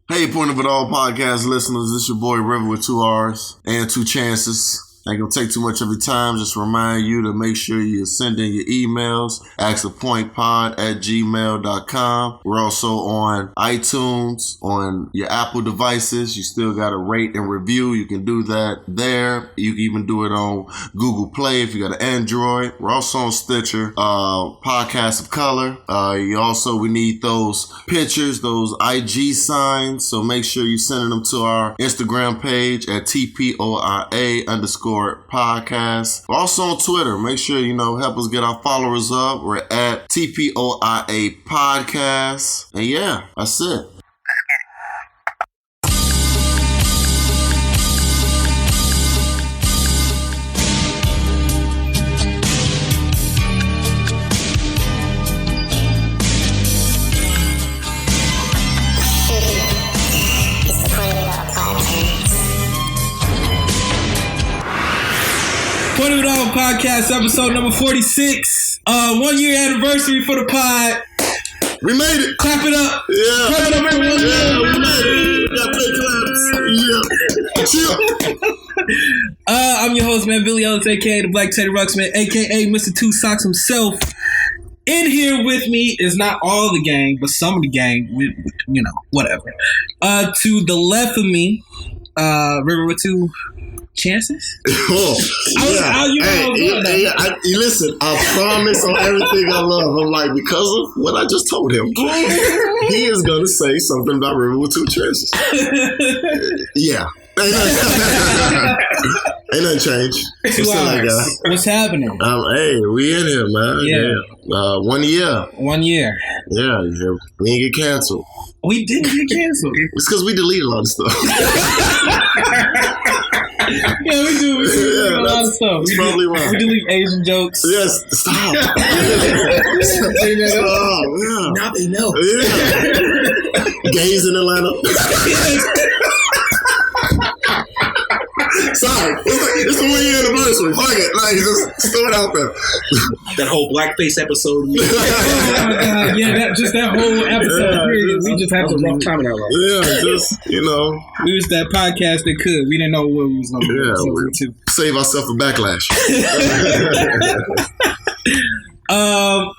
Hey, Point of It All podcast listeners, this your boy River with 2 R's and 2 chances. Ain't gonna take too much of your time. Just remind you to make sure you send in your emails. axthepointpod@gmail.com. We're also on iTunes, on your Apple devices. You still gotta rate and review. You can do that there. You can even do it on Google Play if you got an Android. We're also on Stitcher, Podcast of Color. We need those pictures, those IG signs. So make sure you sending them to our Instagram page at TPOIA_podcast. We're also on Twitter. Make sure, help us get our followers up. We're at TPOIA podcast. And yeah, that's it. Point of It All podcast, episode number 46. 1 year anniversary for the pod. We made it. Clap it up. Yeah. Clap it up for 1 year. Yeah, we made it. Got big claps. Yeah. I'm your host, man, Billy Ellis, a.k.a. the Black Teddy Ruxman, a.k.a. Mr. Two Socks himself. In here with me is not all the gang, but some of the gang, whatever. To the left of me, River with 2 chances? Listen, I promise on everything I love. I'm like, because of what I just told him, he is going to say something about River with 2 chances. Yeah. Ain't nothing changed. What's happening? Hey, we in here, man. Yeah. 1 year. 1 year. Yeah. We didn't get canceled. We didn't get canceled. It's because we deleted a lot of stuff. Yeah, we do. We do a lot of stuff. That's probably why. We delete Asian jokes. Yes, stop. Stop. Yeah. Now they know. Yeah. Gays in Atlanta. Sorry, it's the 1 year anniversary. Fuck it, just throw it out there. That whole blackface episode. Oh my God, yeah, that whole episode. We just had a rough time in our life. Yeah, we was that podcast that could. We didn't know what we was going to do. Yeah, save ourselves a backlash.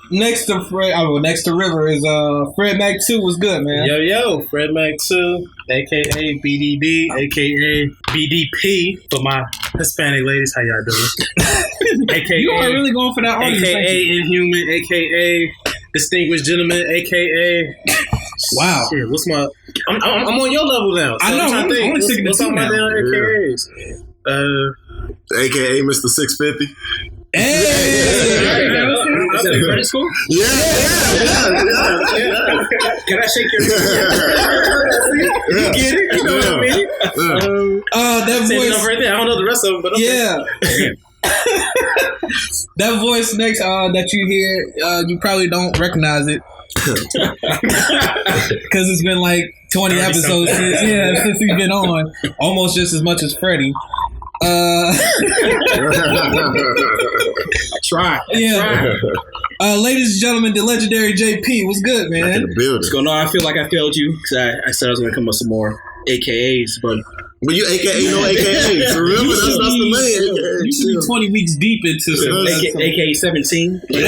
Next to River is Fred Mac 2. What's good, man? Yo, Fred Mac 2, aka BDD, aka BDP for my Hispanic ladies. How y'all doing? AKA you are really going for that audience, AKA Inhuman, AKA Distinguished Gentleman, AKA. Wow. Shit, what's my? I'm on your level now. So I know. I'm only sticking to 2 now. AKAs? AKA Mr. 650. Hey! Is that in credit school? Yeah. Can I shake your hand? You get it? You know what I mean? That voice right there. I don't know the rest of them, but okay. Yeah. That voice next that you hear, you probably don't recognize it. Because it's been like 20 episodes since he's been on. Almost just as much as Freddie. Try. Yeah. Ladies and gentlemen, the legendary JP. What's good, man? What's going on? I feel like I failed you because I said I was going to come up with some more AKAs, but you AKA no AKA. For real, that's the main. You should be 20 weeks deep into AKA 17. Yeah.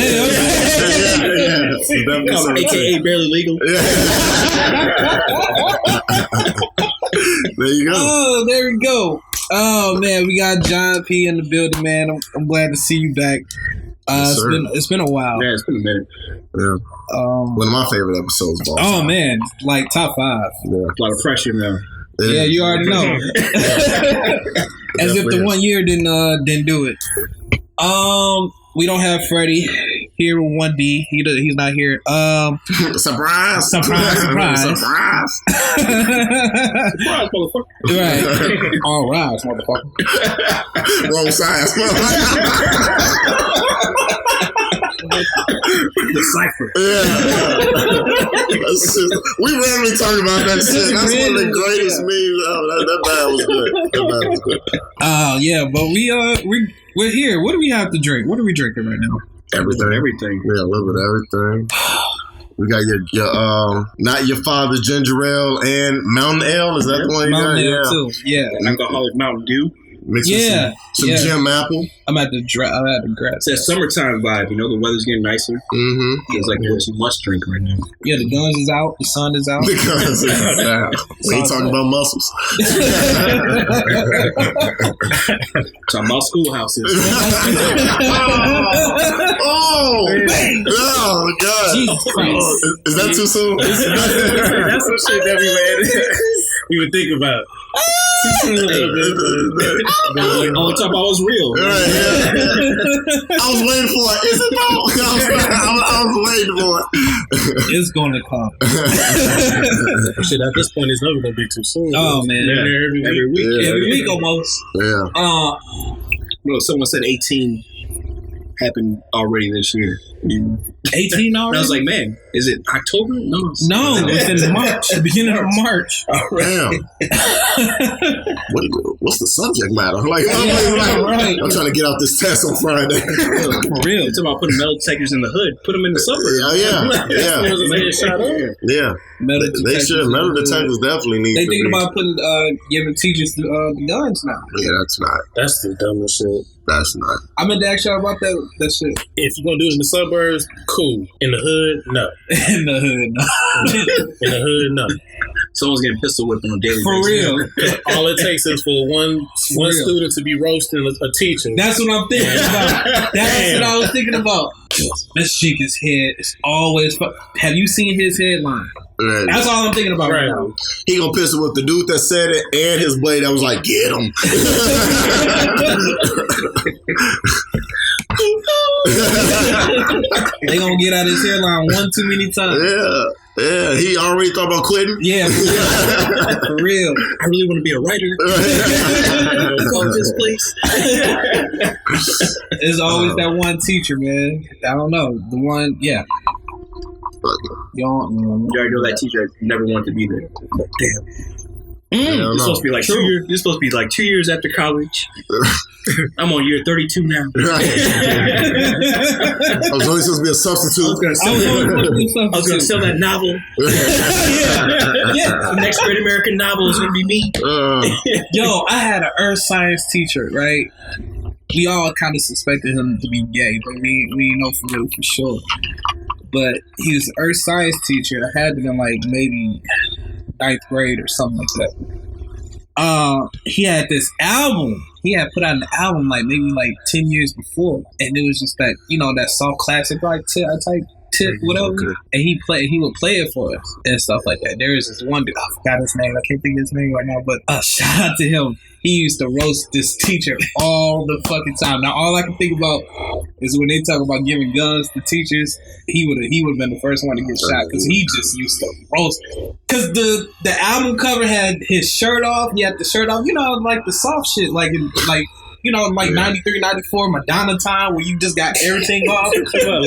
AKA barely legal. There you go. Oh, there we go. Oh man, we got John P in the building, man. I'm glad to see you back. It's been a while. Yeah, it's been a minute. Yeah. One of my favorite episodes. Oh man, like top 5. Yeah. A lot of pressure now. Yeah, you already know. As if the 1 year didn't do it. We don't have Freddie here with 1D. He's not here. Surprise! Surprise! Surprise, motherfucker. Right. All rise, motherfucker. Wrong size. The cipher. Yeah. We rarely talk about that shit. That's one of the greatest memes. That bad was good. Yeah, but we're here. What do we have to drink? What are we drinking right now? Everything. Everything. Yeah, a little bit of everything. We got your not your father ginger ale and Mountain Ale. Is that the one you got? Mountain Ale too. Yeah. Alcoholic Mountain Dew. Mixed with some Gem Apple. I'm at the grab. It's that summertime vibe. You know, the weather's getting nicer. Mm-hmm. It's like what you must drink right now. Yeah, the guns is out. The sun is out. The guns is out. We ain't talking about muscles. Talking about schoolhouses. Oh, God. Jesus Christ. Is that too soon? That's some shit that we would think about. Like, all the time I was real. Right, yeah. I was waiting for it. Is it though? I was waiting for it. It's going to come. Shit, at this point, it's never going to be too soon. Oh, man. Every week. Every week almost. Yeah. Well, someone said 18 happened already this year. 18 already? And I was like, man, is it October? No, it's in March. The beginning of March. Damn. What's the subject matter? Like, Right. I'm trying to get out this test on Friday. For real. It's about putting metal detectors in the hood. Put them in the suburbs. Yeah. They should. Metal detectors definitely need. They to thinking be. about putting giving teachers the guns now. Yeah, that's not. That's the dumbest shit. That's not. I meant to ask y'all about that shit. If you're going to do it in the suburbs, cool. In the hood, no. In the hood, no. In the hood, no. Someone's getting pistol whipped on a daily For basis. real. All it takes is for one student to be roasting a teacher. That's what I'm thinking about. That's what I was thinking about. This Chica's head is always. Have you seen his headline? Right. That's all I'm thinking about right now. He gonna piss with the dude that said it and his buddy that was like, get him. They gonna get out his hairline one too many times. Yeah, he already thought about quitting. Yeah, for real. I really want to be a writer. Go to this place. There's always that one teacher, man. I don't know. The one, yeah. You already know that teacher never wanted to be there. Damn. You're supposed to be like 2 years. You're supposed to be like 2 years after college. I'm on year 32 now. Right. I was only supposed to be a substitute. I was going to sell that novel. The next great American novel is going to be me. Yo, I had an earth science teacher, right? We all kind of suspected him to be gay, but we didn't know for sure. But he was an earth science teacher. I had to been like maybe 9th grade or something like that. He had this album. He had put out an album like maybe like 10 years before, and it was just that that soft classic rock type tip, whatever. Okay. And he would play it for us and stuff like that. There is this one dude, I forgot his name. I can't think of his name right now, but shout out to him. He used to roast this teacher all the fucking time. Now, all I can think about is when they talk about giving guns to teachers, he would have been the first one to get shot because he just used to roast. Because the album cover had his shirt off. He had the shirt off, like the soft shit, like 93, 94, Madonna time, where you just got everything off. That's what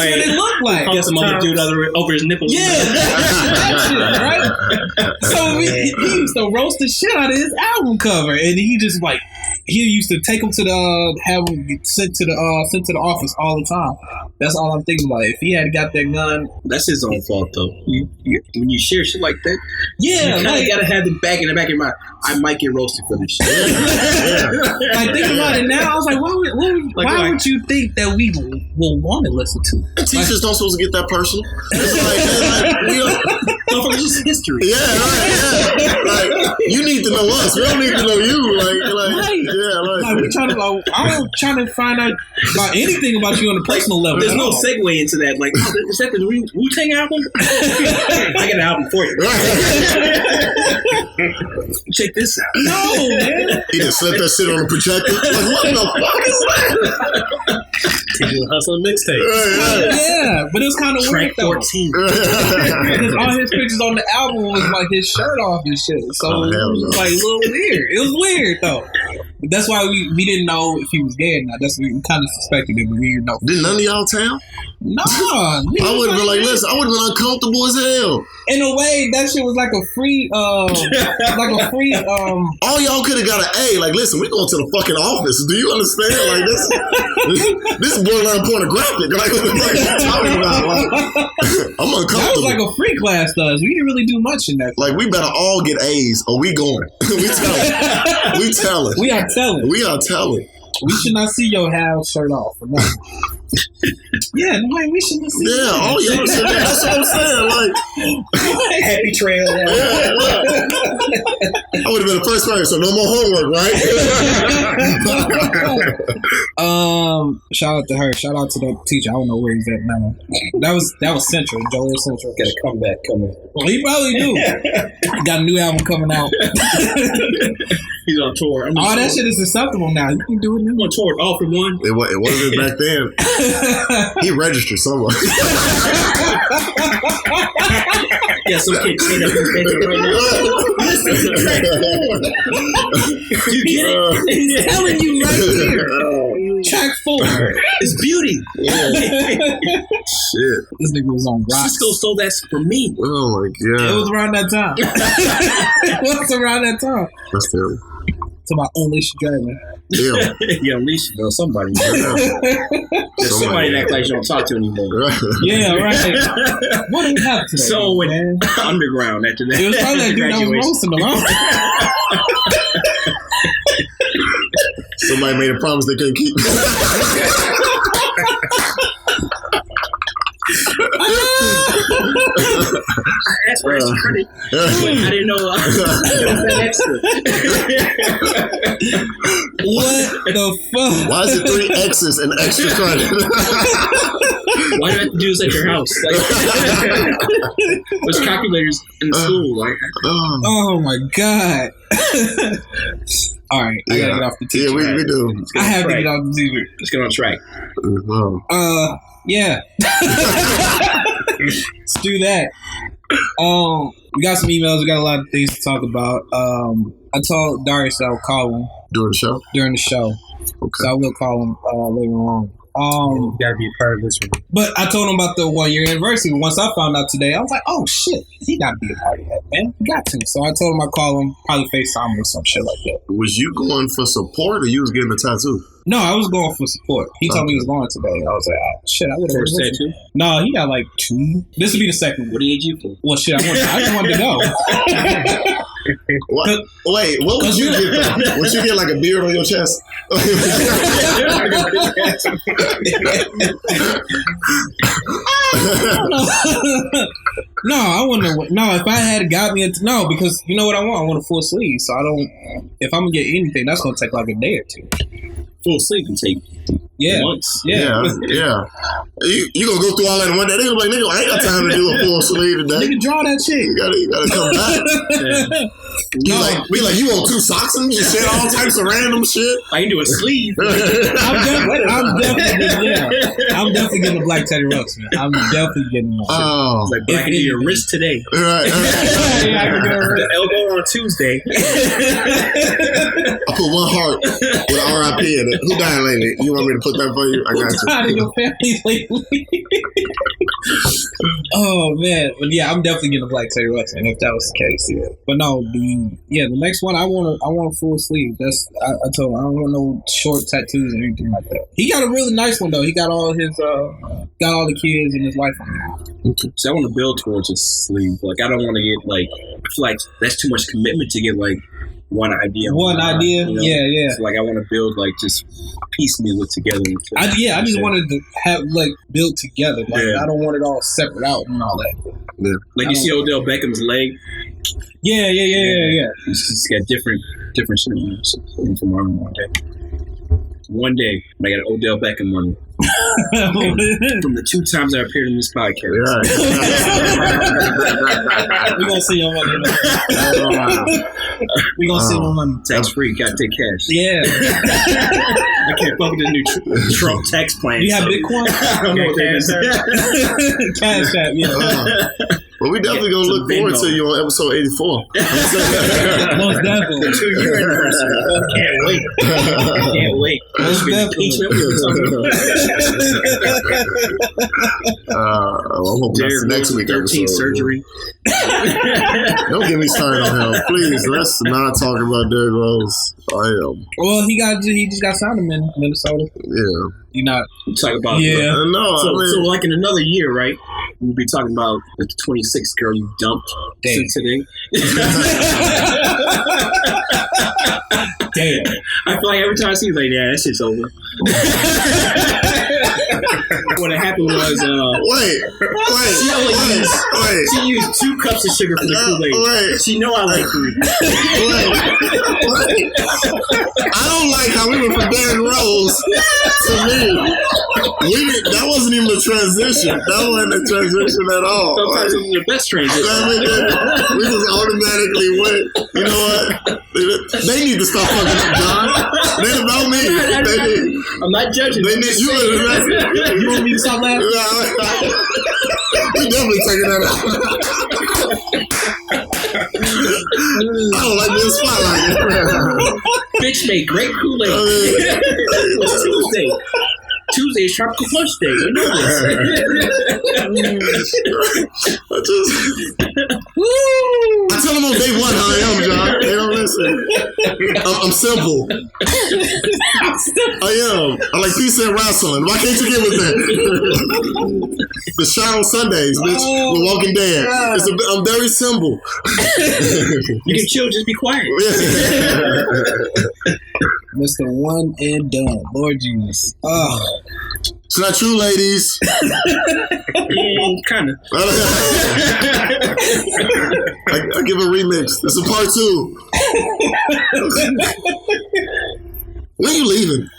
it looked like. Get some other dude over his nipples. Yeah, that shit, right? So he used to roast the shit out of his album cover, and he just he used to take him to have him sent to the office all the time. That's all I'm thinking about. If he had got that gun, that's his own fault though. When you share shit like that, you kind of gotta have the back in the back of your mind. I might get roasted for this shit. Like thinking about it now, I was like, why would you think that we will want to listen to? Teachers don't supposed to get that personal. It's it's just history. Yeah, right. Yeah. Like you need to know us. We don't need to know you. Like we're trying to. I'm trying to find out about anything about you on a personal level. There's no segue into that. Like, is that the Wu-Tang album? I got an album for you. Check this out. No, man. He just slipped that shit on the projector. Like, what the fuck is that? Teacher hustle mixtape. Yeah, but it was kind of weird though. 14. Because all his pictures on the album was like his shirt off and shit. So it was like a little weird. It was weird though. But that's why we didn't know if he was gay or not. That's what we kind of suspected it, but we didn't know. Did none of y'all tell? Nah, I would have been like, listen, I would have been uncomfortable as hell. In a way, that shit was like a free, all y'all could have got an A. Like, listen, we going to the fucking office. Do you understand? Like, this is borderline pornographic. Like, what the fuck are you talking about? Like, I'm uncomfortable. That was like a free class to us. We didn't really do much in that. Like, we better all get A's or we going. We telling. We telling. We are telling. We are telling. We should not see your half shirt off for nothing. Yeah, like we shouldn't see. Yeah, oh yeah, that's what I'm saying. Like, happy trail. Yeah. I would have been the first person, so no more homework, right? Shout out to her. Shout out to the teacher. I don't know where he's at now. That was Central. Joel Central. Got a comeback coming. Well, he probably do. Got a new album coming out. He's on tour. All that shit is acceptable now. You can do it now. I'm on tour. All for one. It wasn't back then. He registered somewhere. Yeah, some kid say that right now. You get it? He's telling you right here. Track 4. It's beauty. Yeah. Shit. This nigga was on rocks. Cisco stole that for me. Oh my god. It was around that time. It was around that time. That's terrible. To my Unleashed Dragon. Yeah. You unleashed somebody. There's somebody that like you don't talk to anymore. Yeah, right. What do we have today? So went underground after that. It was probably that dude that was roasting around. Somebody made a promise they couldn't keep. I asked for extra credit. I didn't know it was that extra. What the fuck? Why is it 3 X's and extra credit? Why do I have to do this at your house? Like, there's calculators in the school. Like, oh my god. All right, I gotta get off the teacher. Yeah, we do. I have to get off the teacher. Let's get on track. Yeah. Let's do that. We got some emails. We got a lot of things to talk about. I told Darrius I would call him during the show. Okay. So I will call him later on. You gotta be a part of this one. But I told him about the 1 year anniversary. Once I found out today, I was like, oh shit, he gotta be a part of that, man. He got to. So I told him I'd call him, probably FaceTime or some shit like that. Was you going for support or you was getting a tattoo? No, I was going for support. He told me he was going today. I was like, shit, I would have. First tattoo? No, he got like 2. This would be the second. What do you need you for? Well, shit, I just wanted to go. What? Wait, what would you get? Would you get like a beard on your chest? No, I wouldn't. No, if I had got me no, because you know what I want? I want a full sleeve. So I don't. If I'm gonna get anything, that's gonna take like a day or 2. Full sleeve can take months. Yeah. You gonna go through all that in one day? They gonna be like, nigga, I ain't got time to do a full sleeve today. Nigga, draw that shit. You gotta come back. Be like, you want 2 socks and you said all types of random shit. I can do a sleeve. I'm definitely getting a black Teddy Rucks, man. I'm definitely getting one. Oh, like black into your wrist today. Right. The elbow on Tuesday. I put 1 heart with RIP in it. Who died lately? You want me to put that for you? I got you. Who died in your family lately? Oh man, but yeah, I'm definitely getting a black Teddy Rucks, and if that was the case, yeah. But no, the next one I want a full sleeve. That's I told him I don't want no short tattoos or anything like that. He got a really nice one though. He got all his got all the kids and his wife on there. Okay. So I want to build towards a sleeve. Like I don't want to get like I feel like that's too much commitment to get like one idea. One idea, you know? Yeah. So like I want to build like just piecemeal it together. I just wanted to have like build together. Like I don't want it all separate out and all that. Yeah. Like you see Odell Beckham's leg. Yeah. It's just got different shit from our one day. One day, I got an Odell Beckham one. From the 2 times I appeared in this podcast. Right. We're gonna see your money. We're gonna see your money. Tax free, gotta take cash. Yeah. I can't fuck with the new Trump tax plan. You have Bitcoin? I don't know what that is. Cash App, yeah. Well, we definitely gonna look forward to you on episode 84. Most definitely. 2-year anniversary. Can't wait. Can't wait. Most definitely. I'm hoping that's the next week 13 episode. surgery. Don't get me started on him, please. Let's not talk about Derrick Rose. I am. Well, he just got signed in Minnesota. Yeah. You not Talk about No, so, I mean, so like in another year, right? We'll be talking about the 26th girl you dumped since today. damn. I feel like every time I see you, like, yeah, that shit's over. What happened was, wait. she used 2 cups of sugar for the Kool-Aid. Wait. She know I like 3. Wait. I don't like how we went from Derrick Rose to me. That wasn't even a transition. That wasn't a transition at all. Sometimes it's the best transition. We just automatically went. You know what? They need to stop fucking up, John. They about me. I'm not judging. They need you. You want me to stop laughing? We definitely taking that out. I don't like being spotlighted. Bitch made great Kool-Aid. It was Tuesday. Tuesday is Tropical Punch Day. You know this. I tell them on day one how I am, John. They don't listen. I'm simple. I am. I like pizza and wrestling. Why can't you get with that? The shot on Sundays, bitch. The Walking Dead. I'm very simple. You can chill, just be quiet. Mr. One and Done. Lord Jesus. Oh. It's not true, ladies. Kind of. I give a remix. This is part 2. When are you leaving?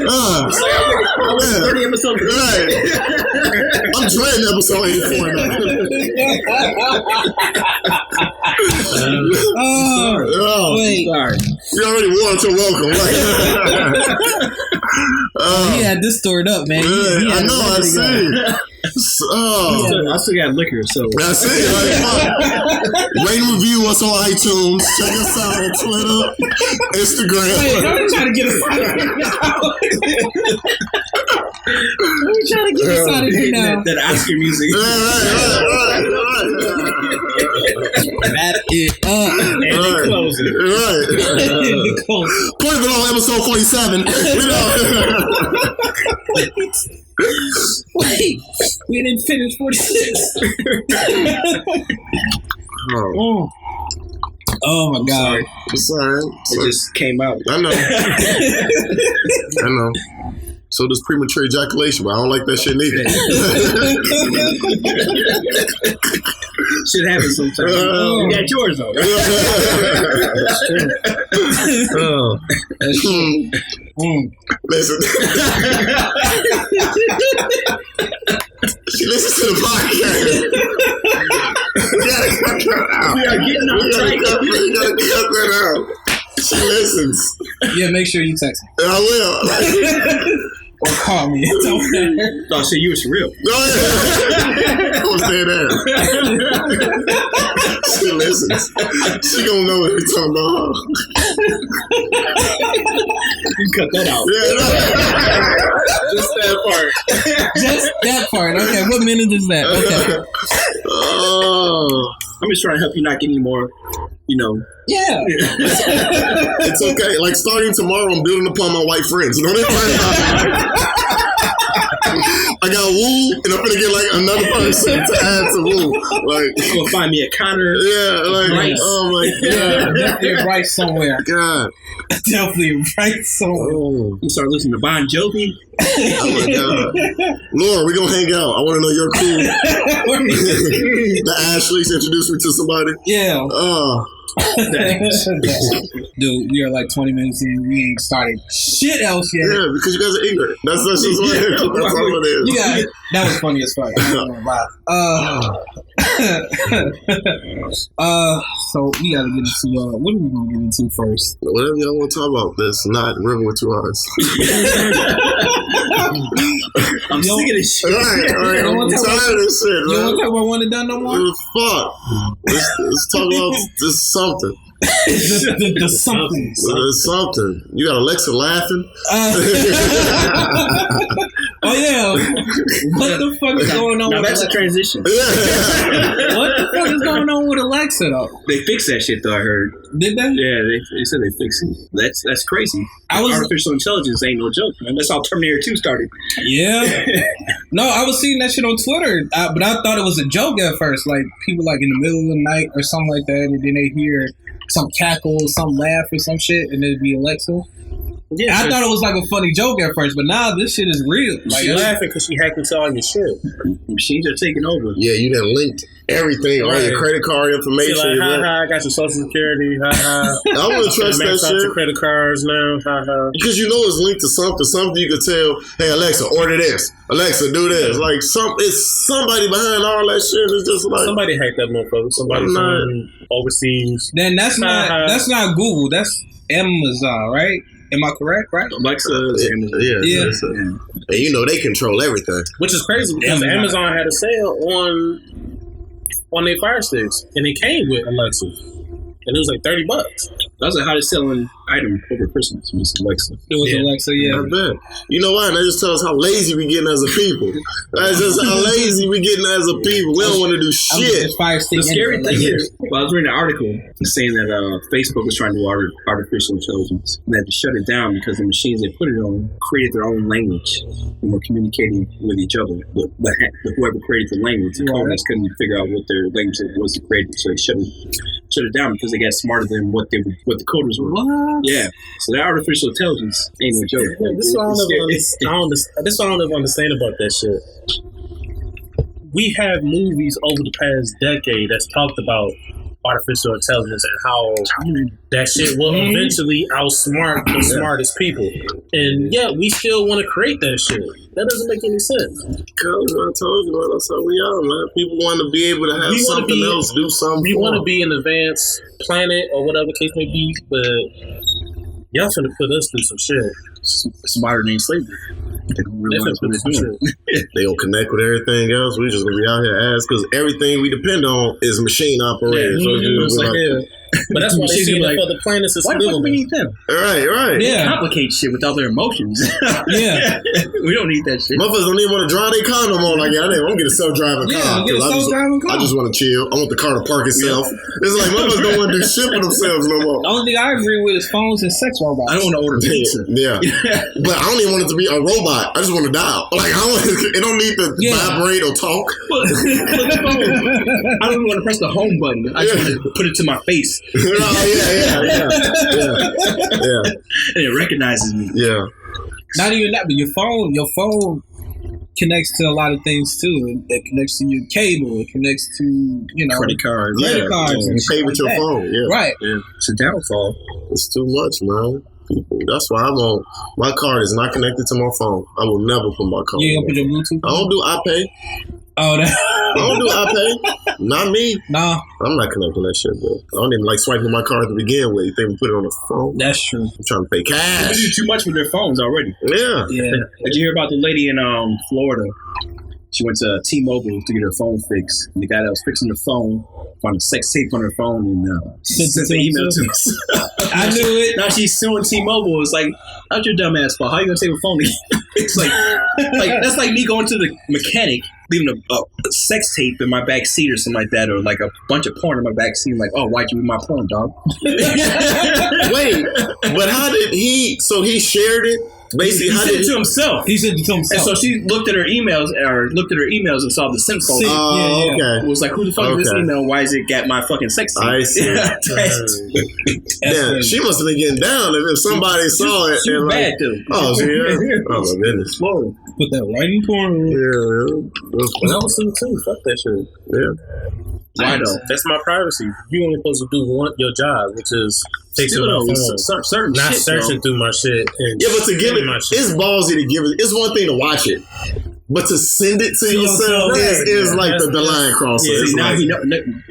I was 30 episodes. Right. I'm dreading episode 84 now. Wait. Sorry. You already wore it, you're welcome. He had this stored up, man. I know, I see. I still got liquor, so. I see. Rate and review us on iTunes. Check us out on Twitter, Instagram. Wait, I'm trying to get us out of here now. I'm trying to get us out of here now. That Oscar music. Right. Wrap it up. And then close it. Right. Put it on episode 47. Wait, we didn't finish 46. Oh my God. It's alright. It just came out. I know. I know. So does premature ejaculation, but I don't like that shit neither. Shit happens sometimes. You got yours though. That's true. Listen. She listens to the podcast. We gotta cut that out. We are getting on tight. We gotta cut that out. She listens. Yeah, make sure you text me. I will. Or call me. It's okay. Oh, so you was real. No, yeah. I was there. She listens. She gonna know what we're talking about. You cut that out. Yeah, no. Just that part. Just that part. Okay, what minute is that? Okay. Oh. I'm just trying to help you not get any more, Yeah. It's okay. Like starting tomorrow, I'm building upon my white friends. You know what I'm saying? I got Woo, and I'm gonna get like another person to add to Woo. Like, you're gonna find me a Connor. Yeah, like, Bryce. Oh my God. Definitely right somewhere. God. Definitely right somewhere. Oh. You start listening to Bon Jovi. Oh my God. Laura, we're gonna hang out. I wanna know your crew. The Ashleys introduced me to somebody. Yeah. Dude, we are like 20 minutes in. We ain't started shit else yet. Yeah, because you guys are ignorant. That's just what it is. That's all it is. Yeah, that was funny as fuck. I don't know why. So we gotta get into what are we gonna get into first? Whatever y'all want to talk about. That's not River with 2 eyes. I'm sick of this shit. Right. I'm tired of this shit. You want to talk about One and Done no more? Fuck. Let's talk about this something. the something. There's something. You got Alexa laughing. Oh yeah. What the fuck is going on? Now with that's Alexa? a transition. What the fuck is going on with Alexa though? They fixed that shit though. I heard. Did they? Yeah, they said they fixed it. That's crazy. Artificial intelligence ain't no joke, man. That's how Terminator 2 started. Yeah. No, I was seeing that shit on Twitter, but I thought it was a joke at first. Like people like in the middle of the night or something like that, and then they hear some cackle, some laugh or some shit, and it'd be Alexa. Yeah, I thought it was like a funny joke at first, but now this shit is real. Like, she's laughing because she hacked into all your shit. Machines are taking over. Yeah, you done linked everything, all your credit card information. Like, I got your social security. I wouldn't trust that shit. Your credit cards now. Because you know it's linked to something you could tell. Hey Alexa, order this. Alexa, do this. Like it's somebody behind all that shit. It's just like somebody hacked that motherfucker. Somebody from overseas. Then that's not Google. That's Amazon, right? Am I correct? Right? Alexa, yeah. And you know they control everything, which is crazy because Amazon had a sale on their Fire Sticks, and it came with Alexa, and it was like $30. That was the hottest selling item over Christmas. Was Alexa. It was Alexa, yeah. I bet. You know why? That just tells us how lazy we getting as a people. That's just how lazy we getting as a people. We don't want to do shit. The scary thing is, I was reading an article saying that Facebook was trying to do artificial intelligence, and they had to shut it down because the machines they put it on created their own language and were communicating with each other. But whoever created the language, the coders couldn't figure out what their language was created, so they shut it down because they got smarter than what the coders were. What? Yeah. So that artificial intelligence ain't no joke. This is what I don't ever understand about that shit. We have movies over the past decade that's talked about artificial intelligence and how that shit will eventually outsmart the smartest people. And yet we still want to create that shit. That doesn't make any sense. Because I told you, that's how we are, man. People want to be able to have something else, do something. We want to be an advanced planet or whatever the case may be, but y'all finna put us through some shit. Smarter than slavery. They don't really want to put us through. They gonna connect with everything else. We just gonna be out here ass because everything we depend on is machine operated. But that's why they see like, for the planets is why the fuck we need them? Right. Yeah. They complicate shit without their emotions. Yeah. We don't need that shit. Motherfuckers don't even want to drive their car no more. Like, I'm gonna get a self-driving car. I just want to chill. I want the car to park itself. It's like motherfuckers don't want to do shit for themselves no more. The only thing I agree with is phones and sex robots. I don't want to order pizza. Yeah. But I don't even want it to be a robot. I just want to dial. Like, it don't need to vibrate or talk. I don't even want to press the home button. I just want to put it to my face. Yeah. And it recognizes me. Yeah. Not even that, but your phone connects to a lot of things too. It connects to your cable. It connects to credit cards. You pay with your phone. Yeah. Right. Yeah. It's a downfall. It's too much, man. That's why my card is not connected to my phone. I will never put my card. You ain't gonna put your Bluetooth? I don't do iPay. Oh, I don't do iPay. Not me. Nah. I'm not connecting that shit, bro. I don't even like swiping my card to begin with. You think we put it on the phone? That's true. I'm trying to pay cash. They do too much with their phones already. Yeah. Did you hear about the lady in Florida? She went to T-Mobile to get her phone fixed. And the guy that was fixing her phone found a sex tape on her phone and sent an email to us. I knew it. Now she's suing T-Mobile. It's like, how's your dumb ass fault? How you gonna take a phone? It's like that's like me going to the mechanic, leaving a sex tape in my back seat or something like that, or like a bunch of porn in my back seat. Like, oh, why'd you read my porn, dog? Wait, but how did he? So he shared it. Basically, he sent it to himself. He sent it to himself. And so she looked at her emails, and saw the sent folder. Okay. It was like, who the fuck is this email? Why is it got my fucking sex tape? I see. Yeah, she must have been getting down if somebody saw it. She was bad, too. Oh, she oh my goodness. Put that right in porn. Yeah. That was too. Fuck that shit. Yeah. Why though? That's my privacy. You only supposed to do your job, which is fixing my phone. Certain not shit, searching through my shit. And but to give it, it's ballsy to give it. It's one thing to watch it, but to send it to yourself is like the line crosser. Yeah, see, now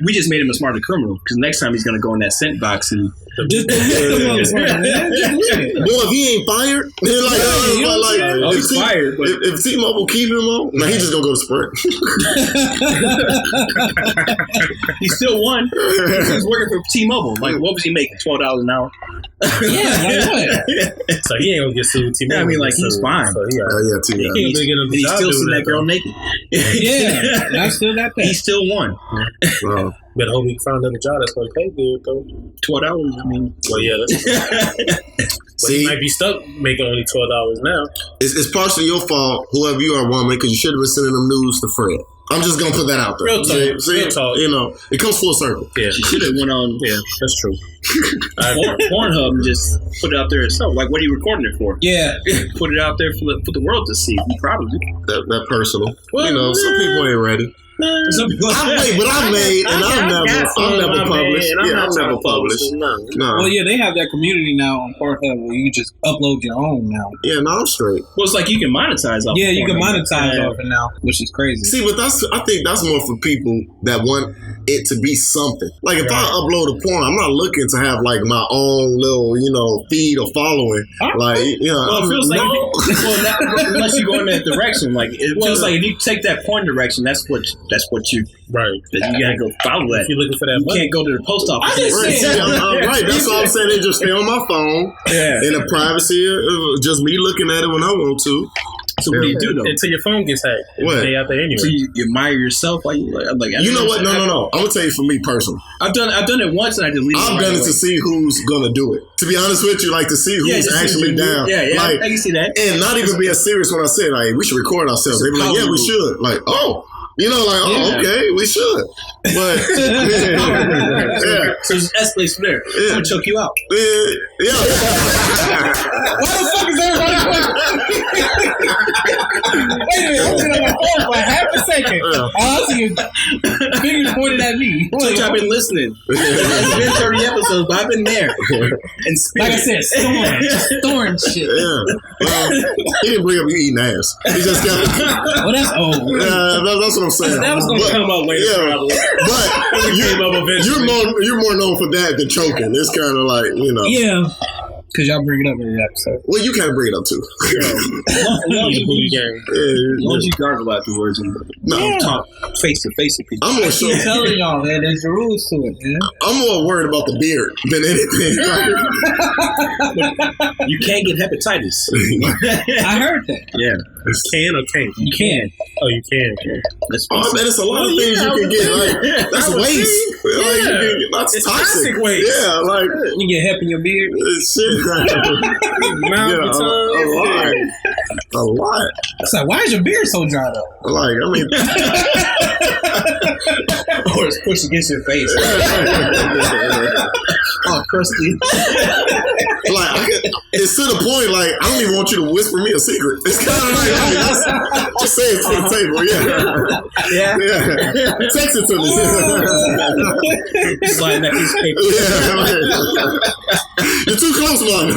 we just made him a smarter criminal because next time he's gonna go in that scent box and. Boy, if he ain't fired, then he's fired. But if T-Mobile keep him on, now he just gonna go to Sprint. He still won. He's working for T-Mobile. Like, what was he making? $12 an hour. So he ain't gonna get sued. T-Mobile. Yeah, I mean, like he's fine. So T-Mobile. He still seen that girl naked. I still got that. He still won. Wow. Better hope he found another job that's gonna pay good though. $12. I mean, well, yeah. But he might be stuck making only $12 now. It's partially your fault, whoever you are, woman, because you should have been sending them news to Fred. I'm just gonna put that out there. Real talk. Real talk. You know, it comes full circle. Yeah, she should have went on. Yeah, that's true. Pornhub and just put it out there itself. Like, what are you recording it for? Yeah, put it out there for the world to see. Probably that personal. Well, you know, some people ain't ready. I've never published. I've never published. No. Well, yeah, they have that community now on Pornhub where you just upload your own now. Yeah, no, I'm straight. Well, it's like you can monetize off. Yeah, you can monetize off it now, which is crazy. See, but I think that's more for people that want it to be something. Like if I upload a porn, I'm not looking to have like my own little, feed or following. Like, it feels like unless you go in that direction, like it feels like if you take that porn direction, that's what you right. You gotta go follow that. If you're looking for that, you can't go to the post office. Right. That's all I'm saying. They just stay on my phone in the privacy of just me looking at it when I want to. So what do you do though? Until your phone gets hacked. What? Stay out there anyway. So you admire yourself? Like you know what? No. I'm gonna tell you for me personally. I've done it once and I deleted it. I've done it to see who's gonna do it. To be honest with you, like to see who's actually down. Yeah, like, I can see that. And not even being serious when I say like we should record ourselves. They be like, yeah, we should. Like, oh. Okay, we should. But so it escalates from there. I'm gonna choke you out. Yeah. Why the fuck is everybody Wait a minute, I'm sitting on my phone for half a second. All I see is fingers pointed at me. I've been listening. It's been 30 episodes, but I've been there. And like I said, storm shit. Yeah. Well, he didn't bring up you eating ass. He just got. Well, that's old. That's what I'm saying. That was gonna come up later. Yeah, but you're more known for that than choking. It's kind of like Yeah. Because y'all bring it up every episode. Well, you can't bring it up too. Once you gargle afterwards and talk face to face with people. I'm more sure. I'm telling y'all, man, there's rules to it, man. I'm more worried about the beard than anything. You can't get hepatitis. I heard that. Yeah. Can or can't? You can. Oh, you can. Man, it's a lot of things you can get. Like, that's waste. That's toxic waste. Yeah, like you get hep in your beard. Shit. A lot. It's like, why is your beard so dried up? Like, I mean, or it's pushed against your face. Oh, crusty. Like, it's to the point. Like, I don't even want you to whisper me a secret. It's kind of like, just say it to the table. Yeah. Text it to me. Slide that piece of paper. You're too close, man.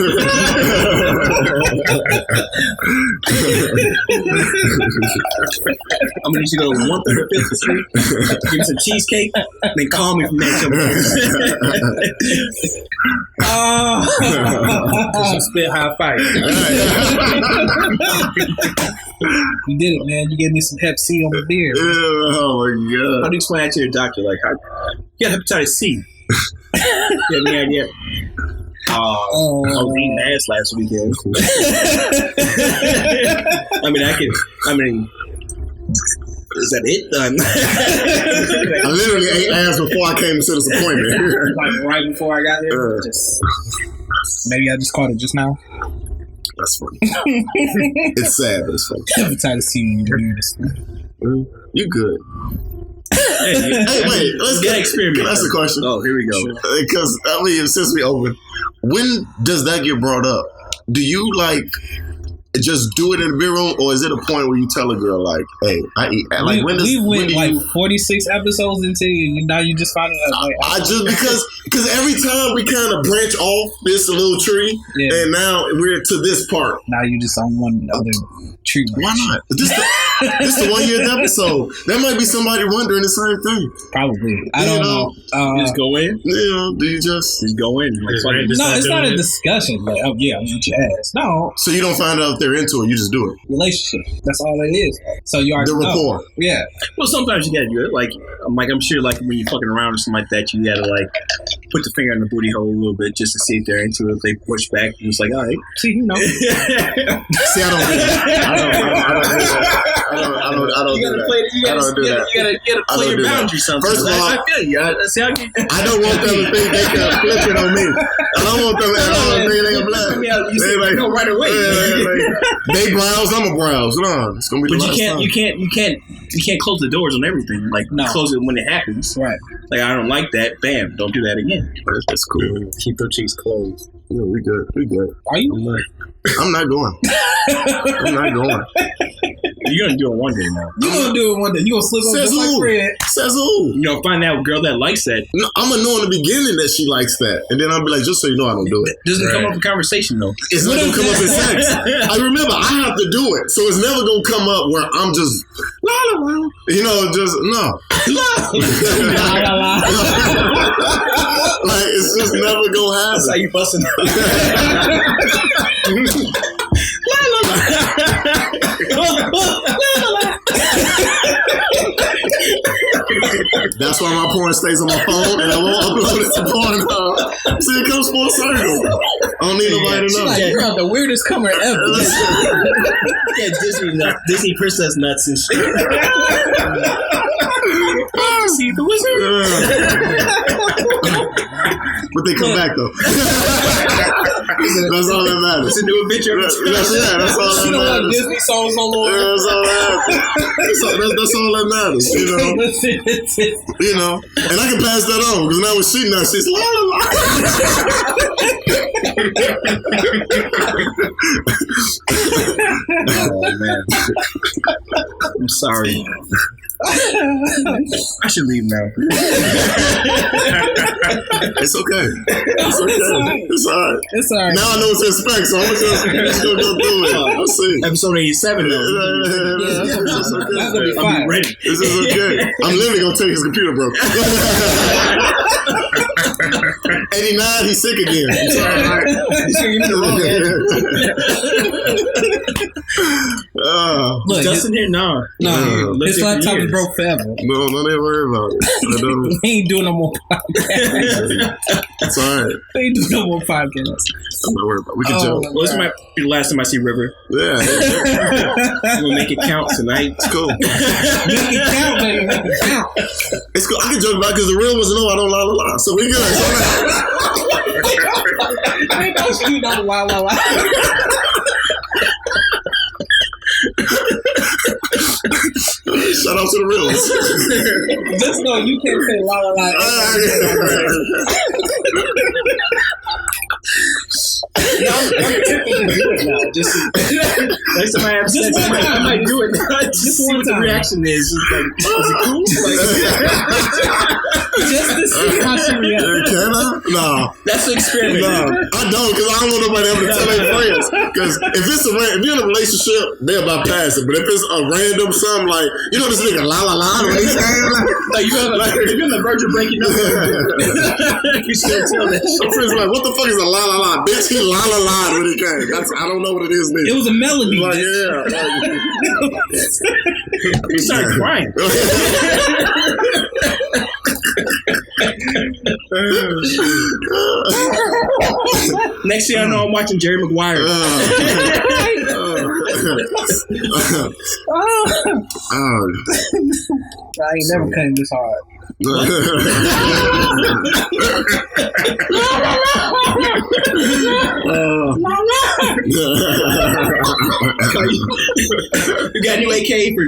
I'm gonna need you to go 135th Street, give me some cheesecake, then call me from there. Spit high five. You did it, man. You gave me some Hep C on my beard. Oh my god! How do you explain that to your doctor? Like, you got hepatitis C. You have any idea? I was eating ass last weekend. Is that it? I literally ate ass before I came to this appointment. Like right before I got here. Maybe I just caught it just now. That's funny. It's sad, but it's funny. Hepatitis C. You good. Hey, wait. Let's get experiment. That's the question. Oh, here we go. Because, I mean, since we open, when does that get brought up? Do you, like, just do it in the bedroom, or is it a point where you tell a girl like, "Hey, I eat"? Like when went like 46 episodes into you, now you just find out. Like, I just because every time we kind of branch off this little tree, and now we're to this part. Now you just on one other tree. Why not? This the 1 year episode. That might be somebody wondering the same thing. Probably. I don't know. Just go in. Do you just go in? Like, no, it's not a discussion. Like, oh yeah, I'm eat your ass. No. So you don't find out if they're into it. You just do it. Relationship. That's all it is. So you already the rapport. Know. Yeah. Well, sometimes you gotta do it. Like I'm sure, like when you're fucking around or something like that, you gotta like put the finger in the booty hole a little bit just to see if they're into it. If they push back, and it's like, all right, see, you know. See, I don't do that. I don't do that. You gotta play your boundaries. First of all, I feel you. I don't want them to think they can flip it on me. I don't want them to think they can blast. You say like, no, right away. They browse, I'm a browse. No, it's gonna be. But you can't close the doors on everything. Like close it when it happens. Right. Like I don't like that. Bam, don't do that again. That's cool. Keep your cheeks closed. Yeah, we good. Are you? I'm not going. You're gonna do it one day now. You're gonna do it one day. You gonna slip on just like Fred. Says who? You know, find that girl that likes that. No, I'm gonna know in the beginning that she likes that, and then I'll be like, just so you know, I don't do it. Doesn't come up in conversation though. It's not gonna come up in sex. I remember I have to do it, so it's never gonna come up where I'm just la la la. You know, just no. La la la. Like it's just never gonna happen. That's how you busting out. That's why my porn stays on my phone and I won't upload it to Pornhub. See, it comes full circle. I don't need nobody to know. Like, you're the weirdest comer ever. Disney princess nuts and shit. See the wizard. But they come back though. That's all that matters. It's a new adventure. That's all that matters. Disney songs on Lord. That's all that matters. That's all that matters. You know, and I can pass that on because now when she nuts, she's la la la. Oh man, I'm sorry. I should leave now. It's okay. It's all right. It's all right. Now I know what to expect, so I'm just gonna go do it. I'll see. Episode 87 though. That's gonna be fine. I'm ready. This is okay. I'm literally gonna take his computer, bro. 89, he's sick again. I'm sorry. Look, Justin here? No. His laptop is broke forever. No, don't even worry about it. We ain't doing no more podcasts. It's alright. We ain't doing no more podcasts. I'm not worried about it. We can joke. Well, this might be the last time I see River. Yeah. We'll make it count tonight. It's cool. Make it count, baby. Make it count. It's cool. I can joke about it because the real ones know I don't lie. So we good. You don't lie. Shout out to the real ones. Just know you can't say la. I'm tempted to do it now. Just next time I have sex, I might do it now. Just see what the reaction is. Just like, is it cool? Just to see how she reacts. Can I? No. That's an experiment. No, I don't, because I don't want nobody ever to tell their friends. Because if you're in a relationship, they'll bypass it. But if it's a random something like, you know, this nigga la la la, like you're on the verge of breaking up. You still tell that shit. My friends are like, what the fuck is a la la la? Bitch, he la la la when he came. I don't know what it is, nigga. It was a melody. Like, yeah. You started crying. Next thing I know, I'm watching Jerry Maguire. I ain't never came this hard. You got a new AK for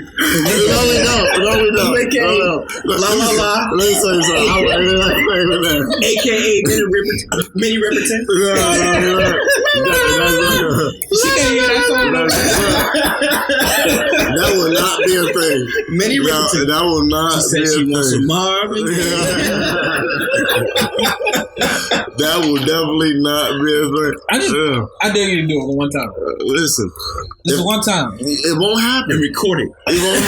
No, we don't. La la la. Let me say something. AKA mini represent. She can't hear that song. That will not be a thing. Mini represent. That will not She said be she a wants thing. some Marvin. That will definitely not be a thing. I dare you to do it one time. Listen. Just one time. It won't happen. And record it. It won't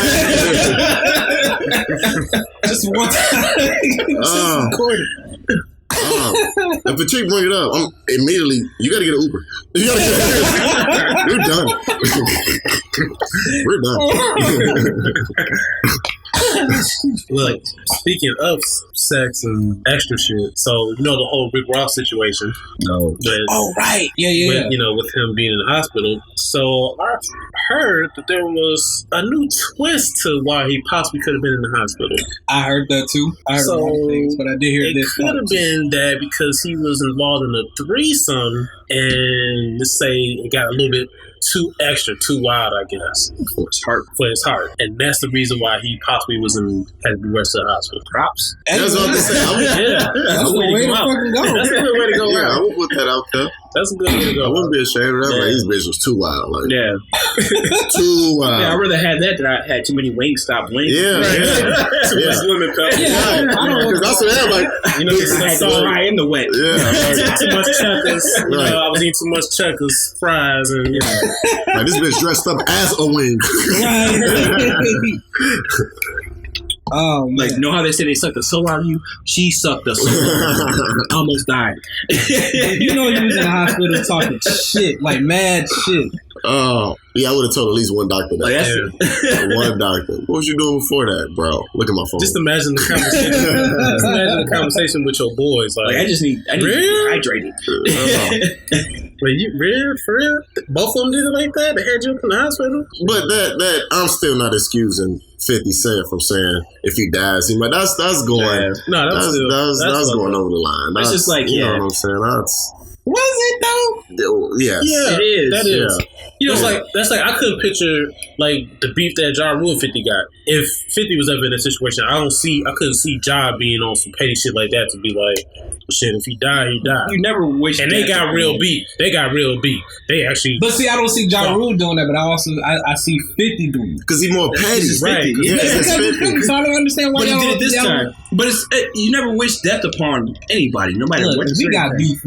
happen. Just one time. Just record it. If a chick bring it up, I'm immediately, you gotta get an Uber. You gotta get We're done. We're done. Look, speaking of sex and extra shit, so you know the whole Rick Ross situation. No. Oh, right. Yeah. With him being in the hospital. So I heard that there was a new twist to why he possibly could have been in the hospital. I heard that too. I heard a lot of things, but I did hear this. It could have been that because he was involved in a threesome, and let's say it got a little bit too wild, I guess, for his heart, and that's the reason why he possibly had to be rushed to the hospital. Props. That's what I'm saying. That's the way to fucking go. That's a good way to go. Yeah, I would put that out there. That's a good way to go. I wouldn't be ashamed of that. Like, these bitches was too wild. Like, too wild. Yeah, I'd rather have that than I had too many wings stop winking. Yeah. Too much lemon pepper. Because that's what I'm like. You know, I had to fry in the wet. Yeah. Too much checkers. You know, I was eating too much checkers, fries, and Like, this bitch dressed up as a wing. Like, know how they say they sucked the soul out of you? She sucked the soul out of you. Almost died. You know you was in the hospital talking shit, like mad shit. Oh, yeah, I would have told at least one doctor that. Like, One doctor. What was you doing before that, bro? Look at my phone. just imagine the conversation. Just imagine the conversation with your boys. Like I need to be hydrated. Wait, you real? For real? Both of them did it like that? They had you up in the hospital? But that I'm still not excusing 50 Cent from saying if he dies, he might. That's going. No, that's going over the line. It's just like, you know what I'm saying. Was it though? Yes. Yeah, it is. That is. Yeah. You know, that's like I could picture like the beef that Ja Rule and 50 got. If 50 was ever in that situation, I couldn't see Ja being on some petty shit like that to be like, shit, if he died, he died. You never wish. And they got real beef. They actually. But see, I don't see Ja Rule doing that, but I see 50 doing it. Because he's more petty. Right. Yeah, it's 50. So I don't understand why But he y'all did it this time. But you never wish death upon anybody, no matter what. We got beef.